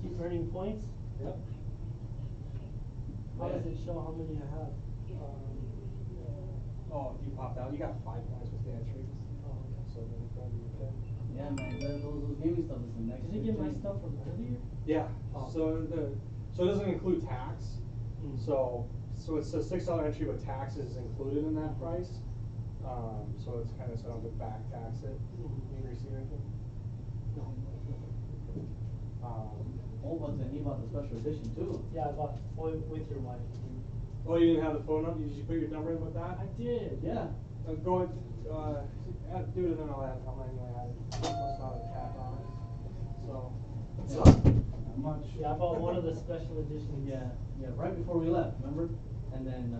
Keep earning points. Yep. How does it show how many I have? Oh, you popped out. You got 5 points with the entries. So then probably you can. Yeah, man. Those gaming stuff is the next. Did you get my stuff from earlier? Yeah. So it doesn't include tax. So it's a $6 entry, but tax is included in that price. So it's kind of so I don't have to back tax it. You receive anything? Oh, but then you bought the special edition too. Yeah, I bought with your wife. Oh, you didn't have the phone number? Did you put your number in with that? I did. Yeah. Go ahead, do it, and then I'll manually add it. It's not a tap on it. So. Not much. Yeah, I bought one of the special editions. Yeah, right before we left, remember? And then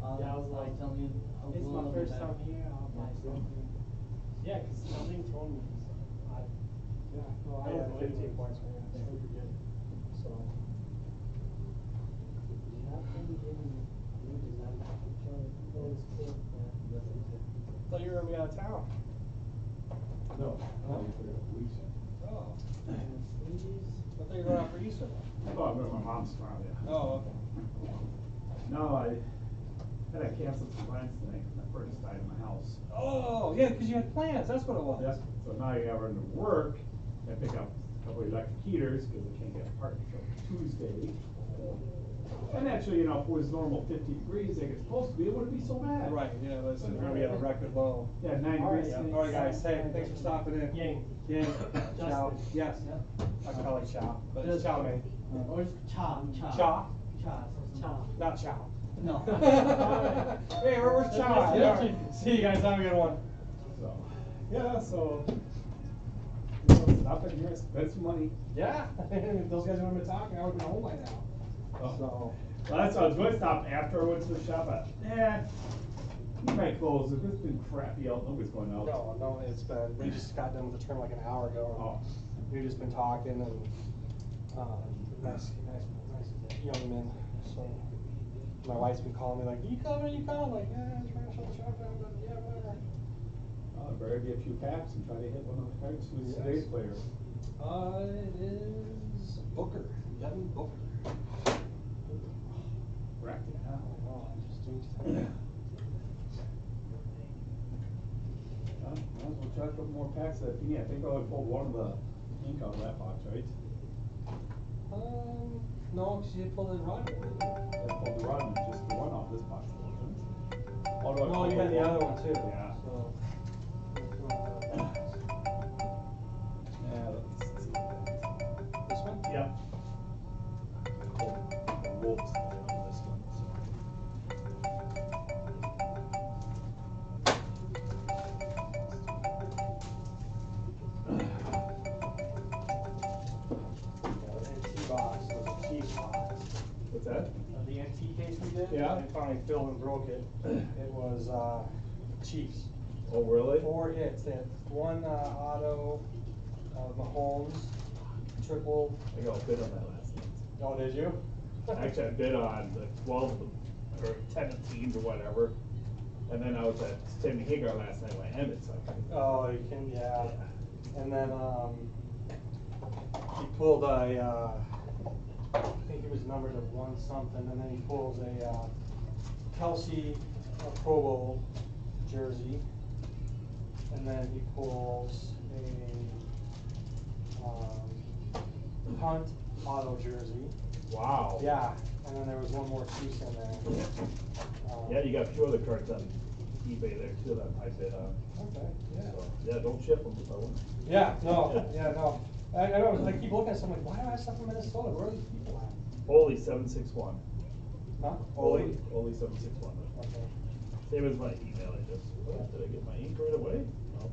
I was like, telling you, it's my first time here. I'll buy something. Yeah, because something told me. Well, I had 15 points for you. So you're good. So. Thought you were gonna be out of town. No, I'll be there a week. Oh. I thought you were going out for Easter. Oh, I'm at my mom's tomorrow, yeah. Oh, okay. No, I had to cancel some plans tonight because my furnace died in my house. Oh, yeah, because you had plans. That's what it was. Yep, so now I gotta run to work and pick up a couple of electric heaters because I can't get a part until Tuesday. And actually, you know, if it was normal 50 degrees like it's supposed to be, it wouldn't be so bad. Right, yeah, listen, we're gonna be at a record low. Yeah, 9 All right, degrees. yeah. All right, guys, hey, thanks for stopping in. Yang. Yang. Chow. Justin. Yes. I call it Chow, but it's Chow Mein. or it's Cha. Cha? Cha. Cha. Not Chow. No. Hey, where's Chow? Yeah. See you guys, have a good one. So, yeah, so, you know, stop in here, spend some money. Yeah, if those guys wouldn't have been talking, I would've been home by now. Oh. So. Well, that's what I was going to stop after I went to the shop, but, he might close, if it's been crappy out, nobody's going out. No, it's been, we just got done with the turn like an hour ago. Oh. We've just been talking and, nice young men, so. My wife's been calling me like, you coming? Like, yeah, I'm trying to shut the shop down, but yeah, whatever. I better get a few packs and try to hit one of the cards. Who's Yes. today's player? It is Booker, Devin Booker. Racked it now. Oh, I'm just doing something. Might as well try a couple more packs of that thingy. I think I only pulled one of the ink out of that box, right? No, because you pulled in Rodney. I pulled the Rodman, just the one off this box. Oh, no, No, you had the other one too. Yeah. So. Yeah, let's see. This one? Yep. The Wolves on this one. NT box was a Chiefs box. What's that? The NT case we did? Yeah. I finally filled and broke it. It was Chiefs. Oh, really? 4 hits. They had one auto of Mahomes, triple. I got a bid on that last night. Oh, did you? Actually, I bid on the 12 of them, or 10 of teams or whatever. And then I was at Timmy Hagar last night when I ended, so I couldn't. Oh, you can, yeah. And then he pulled a, I think he was numbered to 1 something, and then he pulls a Kelsey Pro Bowl jersey, and then he pulls a Hunt auto jersey. Wow. Yeah, and then there was one more Chiefs in there. Yeah, you got a few other cards on eBay there too that I bid on. Okay, yeah. So, yeah, don't ship them if I want. Yeah, no. I know, I keep looking at something like, why do I have stuff from Minnesota? Where are these people at? Oli 761. Huh? Oli? Oli 761. Okay. Same as my email address. Oh, did I get my ink right away? No.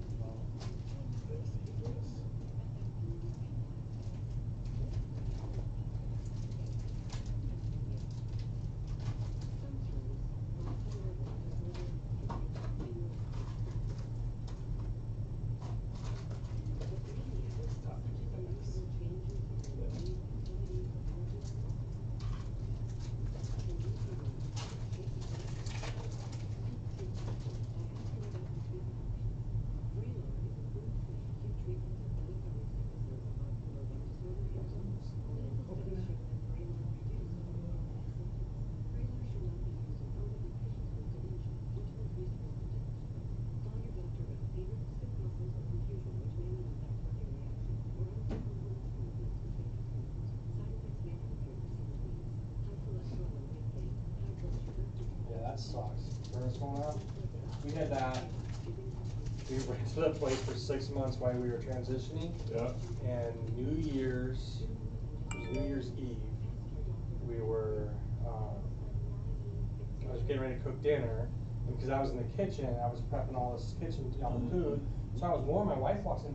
There's the address. That sucks. Furnace going out. We had that. We rented a place for 6 months while we were transitioning. Yeah. And New Year's Eve, we were, I was getting ready to cook dinner, and because I was in the kitchen, I was prepping all this kitchen, food, so I was warm, my wife walks in,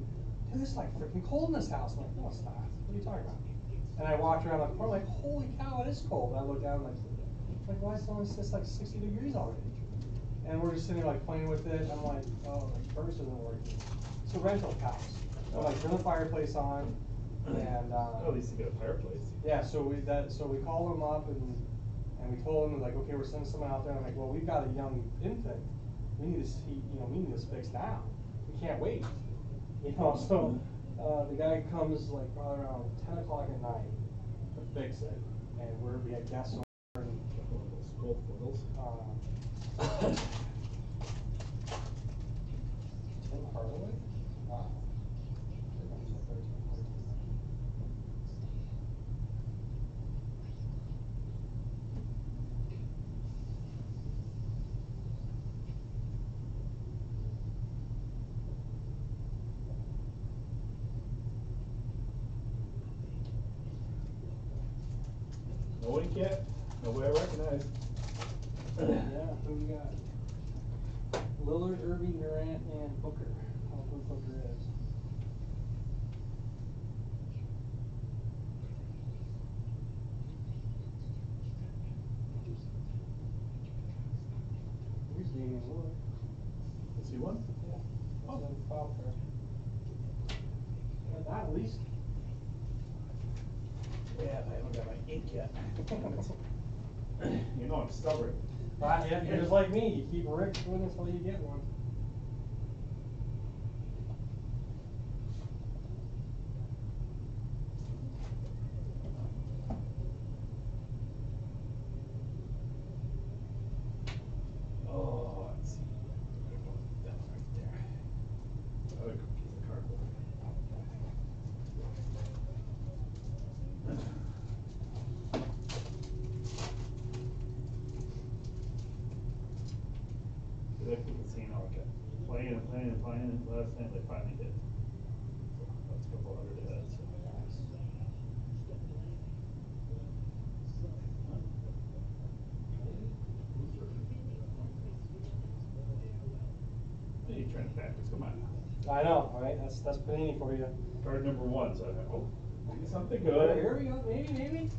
dude, it's like freaking cold in this house. I'm like, no, it's not. What are you talking about? And I walked around the corner like, holy cow, it is cold. And I looked down like, why is it only it's like 60 degrees already? And we're just sitting there like playing with it, and I'm like, oh, the furnace isn't working. It's a rental house. So like turn the fireplace on, and At least you get a fireplace. yeah, so we called them up and we told them like, okay, we're sending someone out there. And I'm like, well, we've got a young infant. We need this we need this fixed now. We can't wait. So the guy comes like probably around 10 o'clock at night to fix it, and we had guests over. Gold foils. Tim Hardaway? Wow. No ink yet? Nobody I recognize. Yeah, who we got? Lillard, Irving, Durant, and Booker. I don't know who Booker is. Here's Damian Lillard. Is he one? Yeah. That's a foul card. Got that at least. Yeah, I haven't got my ink yet. You know I'm stubborn. Yeah, you're just like me. You keep Rick doing until you get one. Oh, let's see. That one right there. Another piece of cardboard. They keep saying, oh, okay, playing and playing and playing, and last time they finally hit. So that's a couple hundred ahead, so. What are you trying to practice? Come on. I know, right? That's Panini for you. Card number 1, so I thought, oh, maybe something Here good. we go. Maybe.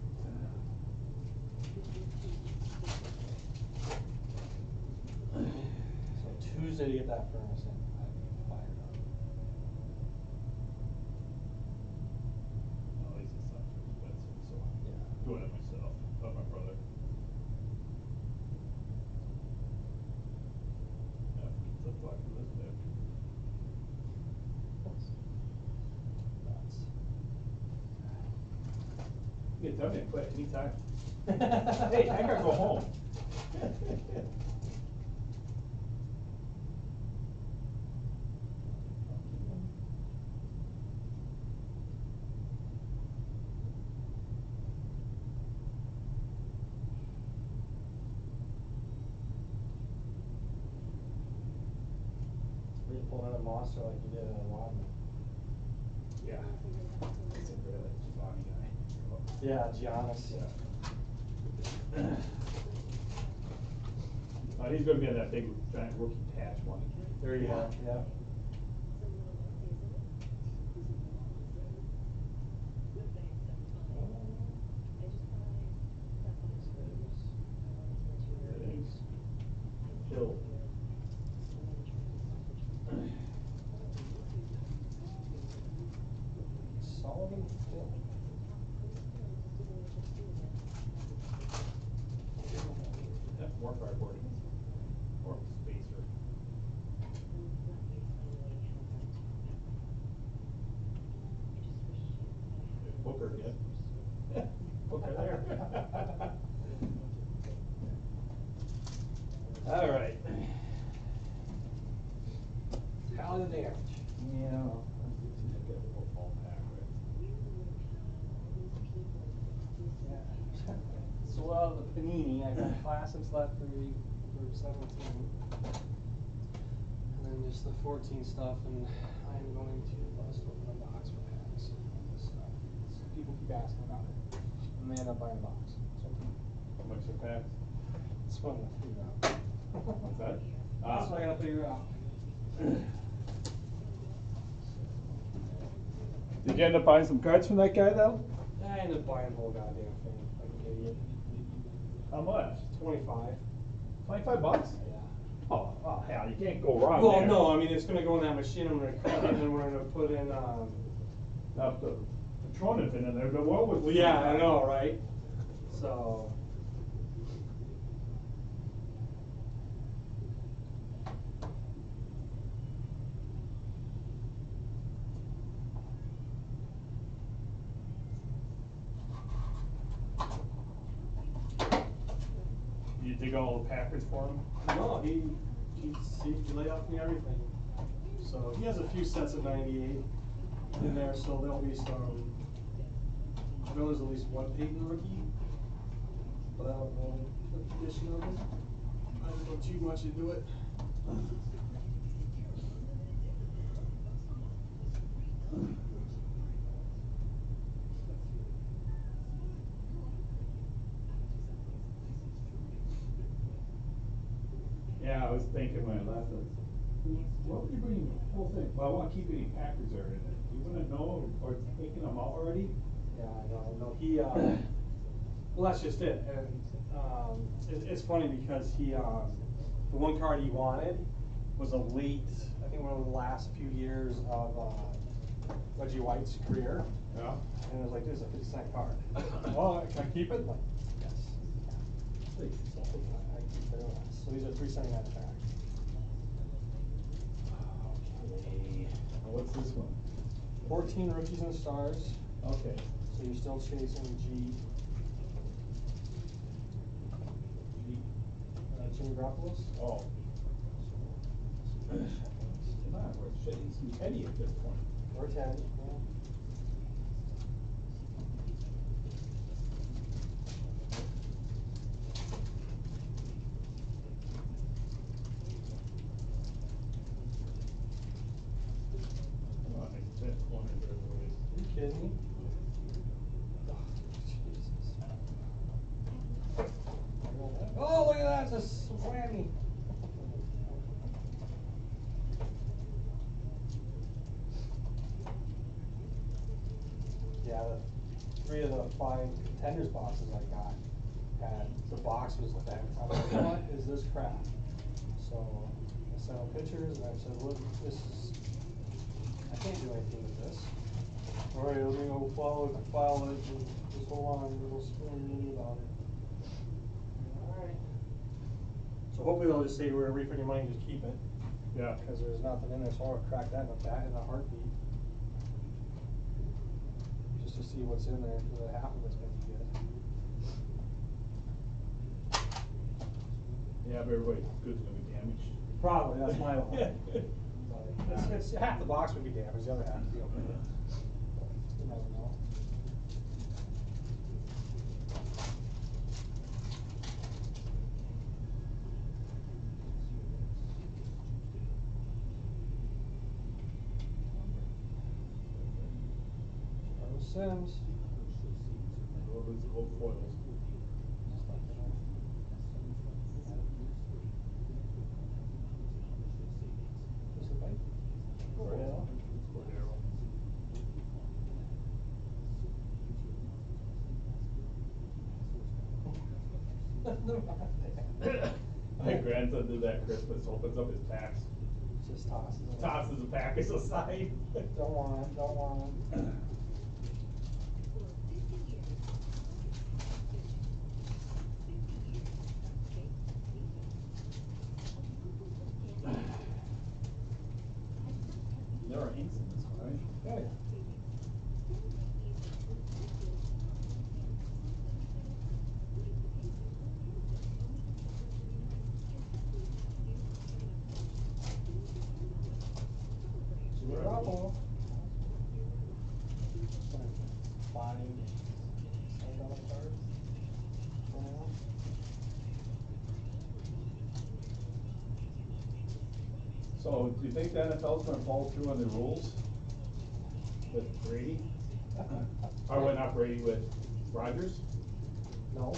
So Tuesday to get that furnace in. Fired up. At least it's not too expensive, so Yeah. doing it myself. Help my brother. I have to keep flip flopping this back. You can tell me to quit anytime. Hey, I gotta go home. Were you pulling in a monster like you did in a Wadman? Yeah. It's a really funny guy. Yeah, Giannis. Yeah. He's gonna be on that big giant rookie patch one. There you go. Yeah. Thanks. Chill. Sullivan Hill. That's more cardboard. More spacer. Booker again. Booker there. All right. Tally the damage. Yeah. Get a little ball pack, right? Yeah. So out of the Panini, I got classics left for 17. And then just the 14 stuff, and I'm going to bust open a box for packs. This stuff. People keep asking about it. And they end up buying a box. So How much a pack? it's one to figure out. What's that? That's what I gotta figure out. Did you end up buying some cards from that guy though? I ended up buying the whole goddamn thing, like an idiot. How much? 25. 25 bucks? Yeah. Oh, hell, you can't go wrong Well, there. no, I mean, it's gonna go in that machine, I'm gonna crank it, and then we're gonna put in, Now, if the Patron had been in there, but what was? well, yeah, I know, right? So. You dig all the Packers for him? No, he laid out for me everything. So he has a few sets of 98 in there, so there'll be some. I know there's at least one Peyton rookie, but I don't know the condition of it. I didn't go too much into it. I was thinking when I left, what would you bring the whole thing? Well, I want to keep any packers that are in it. You wouldn't know or taking them out already? Yeah, no, he, well, that's just it, and, it's funny because he, the one card he wanted was a late, I think one of the last few years of, Reggie White's career. Yeah. And it was like, this is a 50-cent card. Oh, can I keep it? Like, yes. Please. So, I keep it. So these are $3.79 a pack. Okay. Now what's this one? 14 rookies and stars. Okay. So you're still chasing G. Jimmy Garoppolo's? Oh. Come on, we're shitting some Teddy at this point. Or Teddy, yeah. Oh, I think that corner there was. Are you kidding me? Oh, Jesus. Oh, look at that, it's a whammy. Yeah, the 3 of the 5 contenders boxes I got had, the box was bent. I was like, what is this crap? So I sent them pictures and I said, look, this is, I can't do anything with this. All right, let me go file it, and just hold on, we'll spoon me about it. All right. So hopefully they'll just say, we're gonna refund your money, just keep it. Yeah. Because there's nothing in there, so I'll crack that in a heartbeat. Just to see what's in there, because half of it's gonna be good. Yeah, but everybody's good's gonna be damaged. Probably, that's my line. It's half the box would be damaged, the other half would be okay. You never know. Carlos Sims. All those gold foils. Just a bite. Cordero. Cordero. My grandson did that Christmas, opens up his packs. Just tosses it. Tosses the package aside. Don't want it, don't want it. There are inks in this one, right? Yeah. Bravo. $5 card. So, do you think the NFL's gonna follow through on the rules with Brady? Or well, not Brady, with Rodgers? No.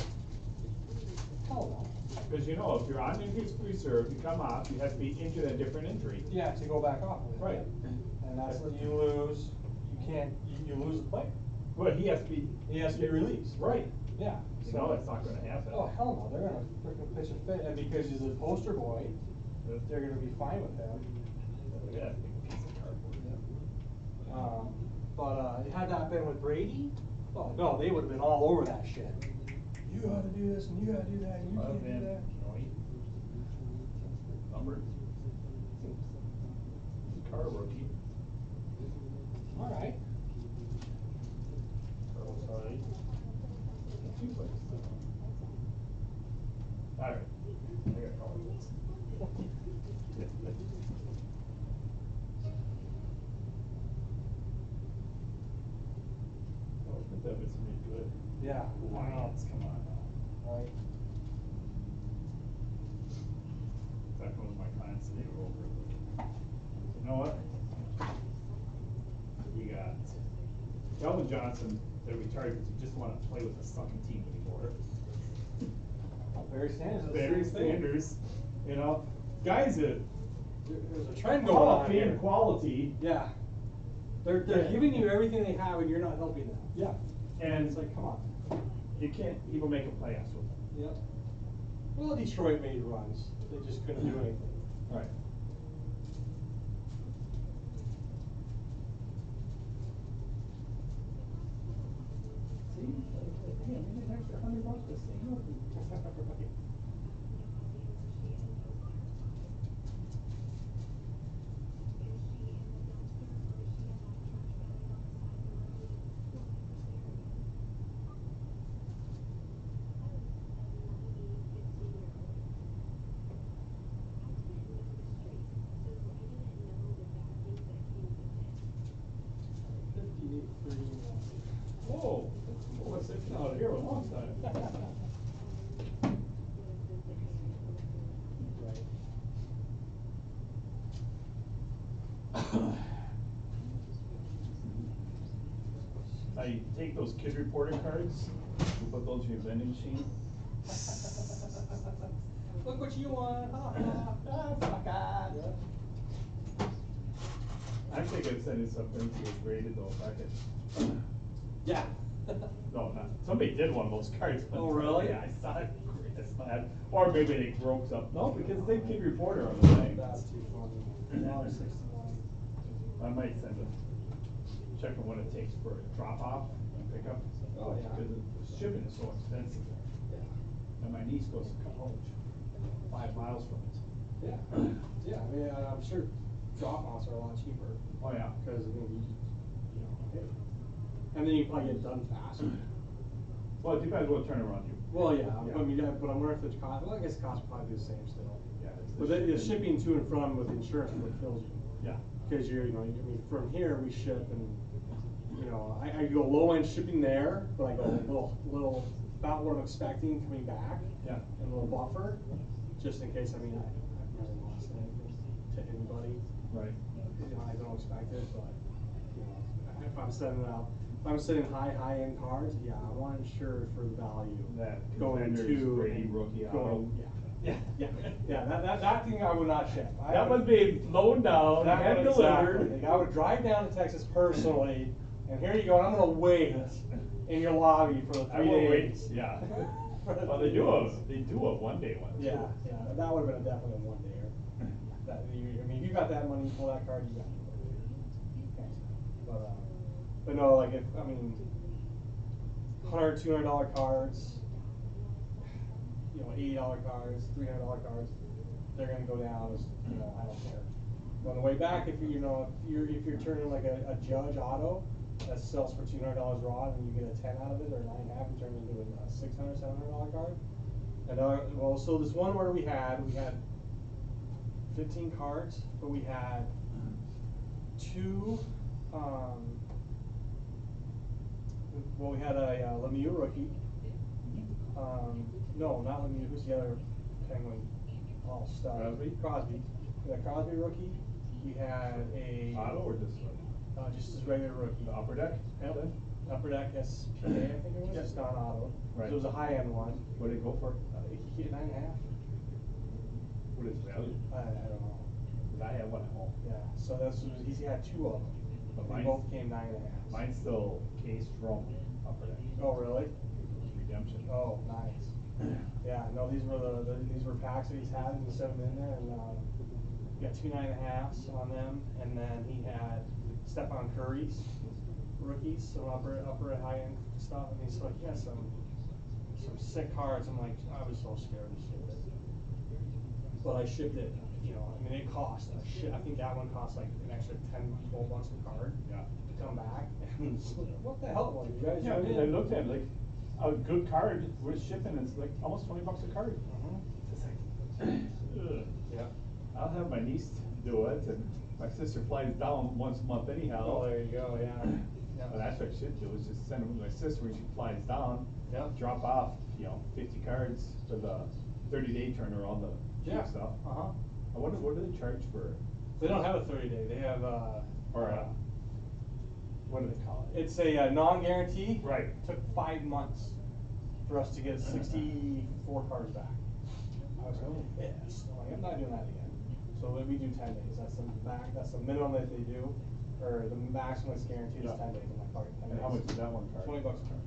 Hell no. Because you know, if you're on injured reserve, you come off, you have to be injured in a different injury. Yeah, to go back off. Right. And that's what you lose, you can't, you lose the player. Well, he has to be. He has to be released. Right. Yeah. You know that's not gonna happen. Oh, hell no, they're gonna frickin' pitch a fit, and because he's a poster boy, they're gonna be fine with him. Yeah, big piece of cardboard. Had that been with Brady, oh no, they would've been all over that shit. You gotta do this, and you gotta do that, and you can't do that. Numbered. Car rookie. Alright. Carlos Hyde. Seems like it's the- Alright. I gotta call it this. Oh, but that was really good. Yeah. Lions, come on now. Right. That was my clients, they were over. You know what? We got Calvin Johnson that retired because he just wanted to play with the sucking team anymore. Barry Sanders. Barry Sanders, you know, guys that There's a trend going Hall of on Fame here. quality. Yeah. They're Yeah. giving you everything they have and you're not helping them. Yeah. And It's like, come on. you can't even make a playoffs with them. Yep. Well, Detroit made runs. They just couldn't do anything. Right. See, hey, I made an extra $100 to stay healthy. Whoa, well, it's been out here a long time. Now you take those kid reporter cards, you put those in your vending machine. Look what you want. Fuck God. I'm thinking of sending something to get graded though, if I could. Yeah. No, not, somebody did one of those cards. Oh, really? Yeah, I saw it, it's not, or maybe they broke some, no, because they kid reporter on the thing. That's too funny. $1.61. I might send them, check on what it takes for a drop off and pick up. Oh, yeah. Because the shipping is so expensive there. Yeah. And my niece goes to college, 5 miles from it. Yeah. Yeah, I mean, I'm sure drop-offs are a lot cheaper. Oh, yeah. Because, I mean, you know, hey. And then you probably get done faster. Well, it depends what turnaround you. Well, yeah, I mean, yeah, but I'm wondering if the cost, well, I guess the cost would probably be the same still. Yeah, it's But the shipping to and from with insurance is what kills you. Yeah. Because you're, you know, I mean, from here we ship and, you know, I go low end shipping there, but I go a little, about what I'm expecting coming back. Yeah. And a little buffer, just in case, I mean, I've never lost anything to anybody. Right. You know, I don't expect it, but, you know, if I'm sending out, if I'm sending high end cards, yeah, I want to insure for the value. That Going contenders, to. Brady, rookie, auto. Going, yeah, that thing I would not ship. That was being loaned down That and would delivered. exactly. I would drive down to Texas personally, and here you go, and I'm gonna wait in your lobby for the 3 I will wait, days. yeah. For the Well, 3 they do a, days. they do a 1-day one too. Yeah, yeah, that would have been definitely a 1-dayer. That, I mean, if you got that money, you pull that card, you got it. But no, like if, I mean, $100, $200 cards, you know, $80 cards, $300 cards, they're gonna go down as, you know, I don't care. On the way back, if you know, if you're turning like a Judge auto that sells for $200 raw and you get a 10 out of it or 9.5, you turn it into a $600, $700 card. And well, so this one order we had 15 cards, but we had 2. Well, we had a Lemieux rookie. No, not Lemieux. Who's the other Penguin all star? Crosby. We had a Crosby rookie. We had a Auto or just one? just his regular rookie. The upper deck? Yep. Then? Upper deck SPA, I think it was. Yep. It's not auto. Right. So it was a high end one. What did it go for? He hit 9.5. What is value? I don't know. 'Cause I have one at home. Yeah. So he had 2 of them. But They mine's- both came 9.5. Mine's still cased from upper deck. Oh, really? Redemption. Oh, nice. Yeah, no, these were packs that he's had, and he set them in there, and he got 2 9.5s on them, and then he had Stephon Curry's rookies, some upper high end stuff. I mean, so he had some sick cards. I'm like, I was so scared to ship it, but I shipped it. You know, I mean, it cost a shit. I think that one cost like an extra $10-12 a card. Yeah. To come back, and what the hell, like, you guys? Yeah, doing I it? looked at it, like, a good card with shipping, it's like almost $20 a card. It's like, ugh. Yeah. I'll have my niece do it, and my sister flies down once a month anyhow. Oh, there you go, yeah. Well, that's what I should do, is just send them to my sister when she flies down. Yep. Drop off, 50 cards for the 30-day turnaround, the cheap stuff. I wonder, what do they charge for? They don't have a 30-day. They have what do they call it? It's a non-guarantee. Right. It took 5 months for us to get 64 cards back. I was like, yes. I'm like, I'm not doing that again. So we do 10 days, that's the minimum that they do, or the maximum that's guaranteed is 10 days on my card. And how much is that one card? $20 a card.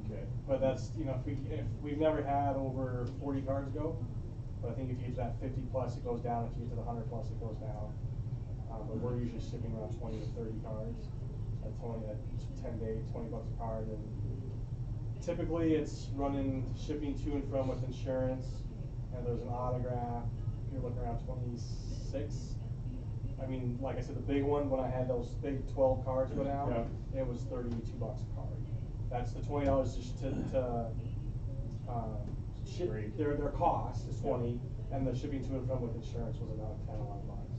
Okay. But that's, you know, if we've never had over 40 cards go, but I think if you get to that 50 plus, it goes down. If you get to the 100 plus, it goes down. But we're usually shipping around 20 to 30 cards at 10 day, $20 a card. And typically it's running shipping to and from with insurance, and there's an autograph. You're looking around 26. I mean, like I said, the big one, when I had those big 12 cards go down, it was $32 a card. That's the $20 just to ship. Their cost is 20, and the shipping to and from with insurance was about 10, 11 bucks.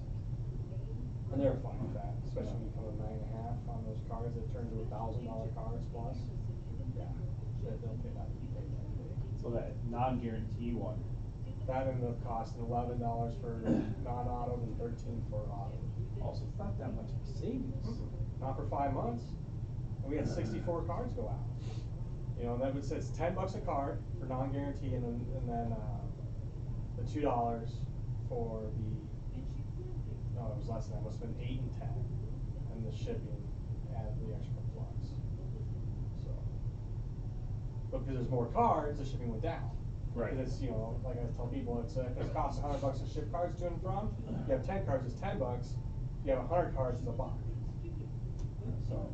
And they're fine with that, especially when you come to 9.5 on those cards that turn to $1,000 cards plus. Yeah, they'll pay that. So that non-guarantee one. That ended up costing $11 for non-autos and 13 for auto. Also, it's not that much of a savings. Not for 5 months. And we had 64 cards go out. You know, and that would say it's $10 a card for non-guarantee, and then the $2 for the. No, it was less than that. It must have been 8 and 10, and the shipping added the extra plus. So, but because there's more cards, the shipping went down. Right. Because it's, you know, like I tell people, it's if it costs $100 to ship cards to and from. You have 10 cards, it's $10. You have 100 cards, it's $1. So.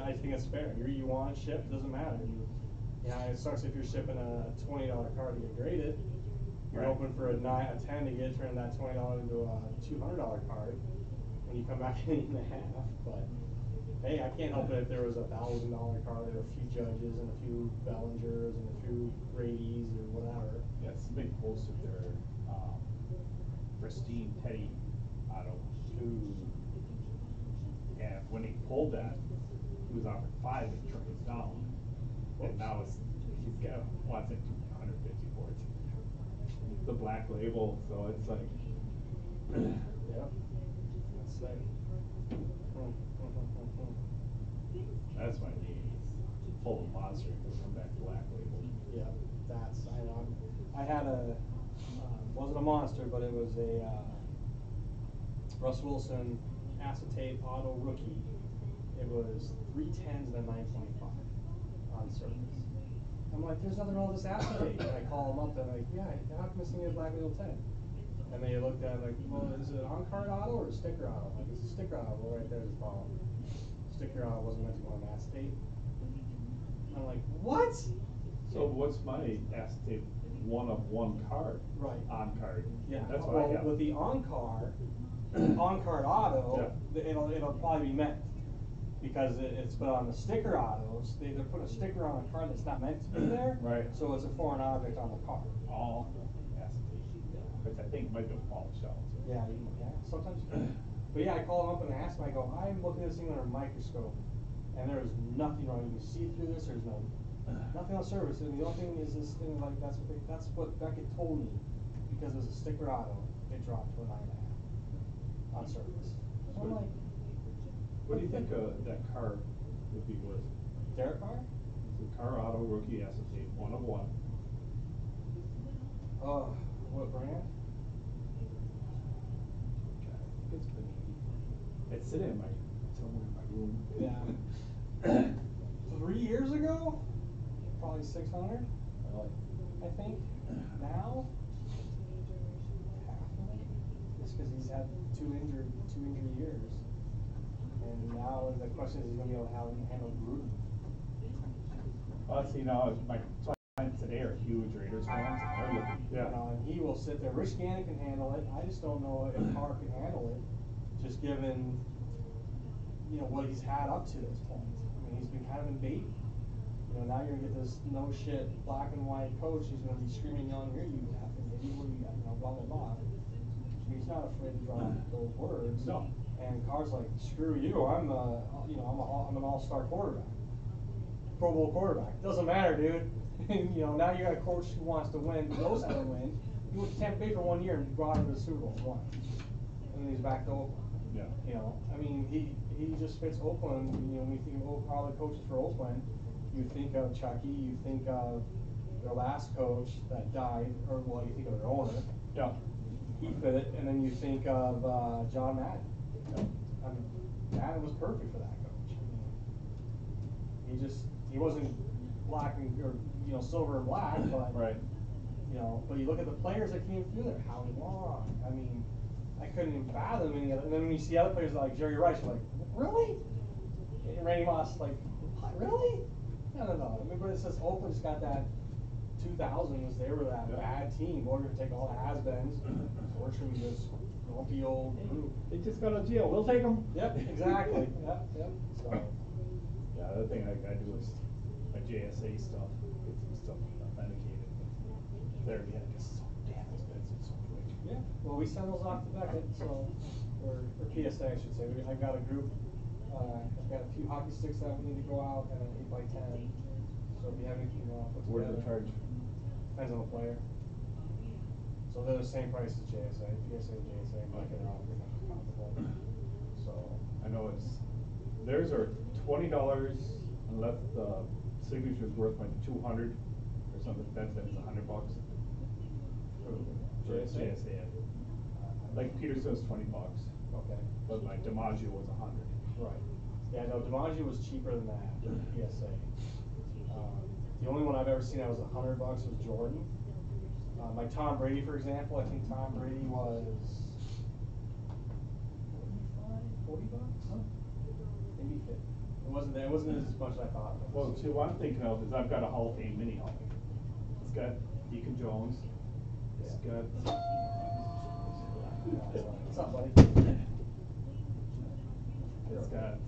I think it's fair. You want it shipped, doesn't matter. Yeah, it sucks if you're shipping a $20 card to get graded. You're hoping for a 10 to get turned that $20 into a $200 card when you come back in 8.5. But hey, I can't help it if there was a $1,000 card or a few judges and a few Bellingers and a few Brady's or whatever. Yeah, somebody posted their pristine Teddy auto. And when he pulled that, he was offered 5 and turned it down. And now wants it $150 for it. It's a black label, so it's like. Yeah. That's like. That's my name. Pull the monster and come back black label. Yeah, I had a wasn't a monster, but it was a Russ Wilson acetate auto rookie. It was 3 10s and a 925 on service. I'm like, there's nothing wrong with this acetate. And I call them up and I'm like, yeah, how come it's a black label 10? And they looked at it like, well, is it an on-card auto or a sticker auto? I'm like, it's a sticker auto. Well, right there is the problem. Sticker auto wasn't meant to go on acetate. I'm like, what? So what's my acetate? One of one card. Right. On card. Yeah. That's what well, I have. with the on-card auto, it'll probably be meant. Because it's put on the sticker autos, they're putting a sticker on a card that's not meant to be there. Right. So it's a foreign object on the card. All acetate. Which I think might be a false shell. Yeah, sometimes you can. But yeah, I call them up and I ask them, I go, I'm looking at this thing under a microscope, and there is nothing wrong. You can see through this, there's nothing on service. And the only thing is this thing, like, that's what Beckett told me. Because it was a sticker auto, it dropped to a 9.5 on service. So I'm like, what do you think that car would be worth? Their car? It's a car auto rookie acetate, 1 of 1. What brand? It's been it's sitting in somewhere in my room. Yeah. 3 years ago? Probably 600. I think. Now? Half of it? Just because he's had two injury years. And now the question is, he's going to be able to handle Gruden. Well, see, now my clients today are huge Raiders fans, and they're looking. You know, and he will sit there. Rich Gannon can handle it. I just don't know if Carr can handle it, just given, you know, what he's had up to this point. I mean, he's been kind of in bait. You know, now you're going to get this no shit black and white coach who's going to be screaming yelling here, you effing idiot, what do you got, you know, blah, blah, blah. He's not afraid to drop those words. No. And Carr's like, screw you, I'm an all-star quarterback. Pro Bowl quarterback. Doesn't matter, dude. You know, now you got a coach who wants to win, who knows how to win. He went to Tampa Bay for 1 year and brought him to the Super Bowl and won. And then he's back to Oakland. Yeah. You know, I mean, he just fits Oakland. You know, when you think of all the coaches for Oakland, you think of Chucky, you think of their last coach that died, or well, you think of their owner. Yeah. He fit it, and then you think of John Madden. I mean, Madden was perfect for that coach. I mean, he wasn't black and or silver and black, but right. But you look at the players that came through there. Howie Long. I mean, I couldn't even fathom any of it. And then when you see other players like Jerry Rice, you're like, really? And Randy Moss, like, what? Really? I don't know. I mean, but it says Oakland just got that 2000s. They were that bad team. We're going to take all the has-beens. We're just going to be this grumpy old group. They just got out of jail. We'll take them. Yep, exactly. Yep. So. Yeah, the other thing I do is my JSA stuff, get some stuff authenticated. There again, just so damn expensive, so quick. Yeah, well, we send those off to Beckett, so, or PSA, I should say. I've got a group, I've got a few hockey sticks that we need to go out, and an 8x10. So if you have anything you want to put What together. do they charge? Depends on the player. So they're the same price as JSA, PSA and JSA, Beckett are all pretty much comparable. So. I know theirs are $20 unless the signature's worth like 200 or something. Then it's $100. For JSA. Like Peterson's $20. Okay. But like DiMaggio was 100. Right. Yeah, no, DiMaggio was cheaper than that, PSA. The only one I've ever seen that was $100 was Jordan. My Tom Brady, for example, I think Tom Brady was $40? Huh? Maybe 50. It wasn't as much as I thought it was. Well, see, what I'm thinking of is I've got a Hall of Fame mini Hall. It's got Deacon Jones. It's got. What's up, buddy? It's got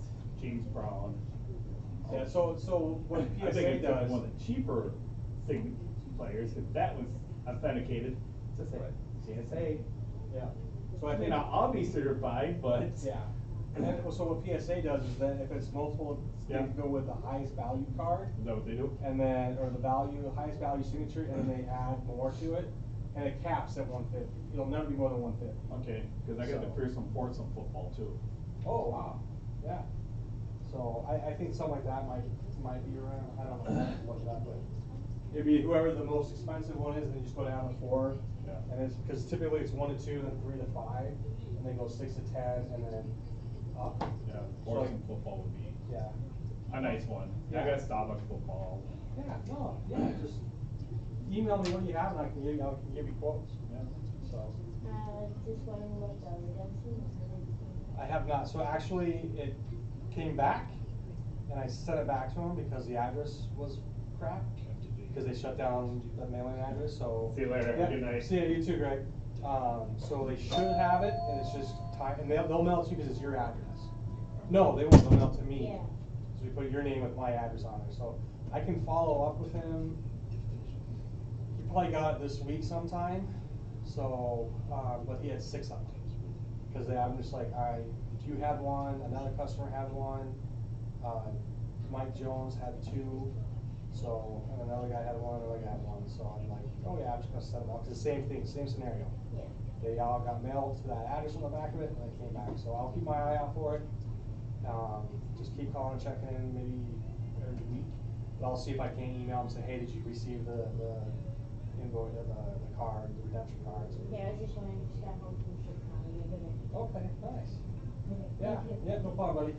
James Brown. Yeah, so what I PSA think it's does. one of the cheaper players, because that was authenticated. Just say CSA. Yeah. So I think Now, I'll be certified, but. Yeah. And so what PSA does is that if it's multiple, they go with the highest value card. Is that what they do? And then, or the highest value signature, and then they add more to it, and it caps at 150. It'll never be more than 150. Okay, because I got the Pearson Ports on football too. Oh wow. Yeah. So I think something like that might be around. I don't know what that, but it'd be whoever the most expensive one is, and then you just go down to 4. Yeah. And it's because typically it's 1 to 2, then 3 to 5, and then go 6 to 10, and then up. Yeah, Porson football would be a nice one. Yeah. I got Starbucks football. Yeah. No. Yeah. Just email me what you have, and I can give you quotes. Yeah. So. Just wondering what the redemption is. I have not. So actually, it came back, and I sent it back to them because the address was crap. Because they shut down the mailing address. So. See you later. Have a good night. See you too, Greg. So they should have it, and it's just time, and they'll mail it to you because it's your address. No, they won't. They'll mail it to me. Yeah. So we put your name with my address on there. So I can follow up with him. He probably got it this week sometime. So, but he had 6 of them. Because I'm just like, you had one, another customer had one, Mike Jones had 2, so, and another guy had one, another guy had one, so I'm like, oh yeah, I'm just gonna send them out, 'cause the same thing, same scenario. Yeah. They all got mailed to that address on the back of it, and they came back, so I'll keep my eye out for it. Just keep calling, checking in, maybe every week, but I'll see if I can email them, and say, hey, did you receive the invoice, the card, the redemption cards? Yeah, I was just wondering, just got home from Chicago. Okay, nice. Okay, Yeah, thank you. yeah, no problem, buddy.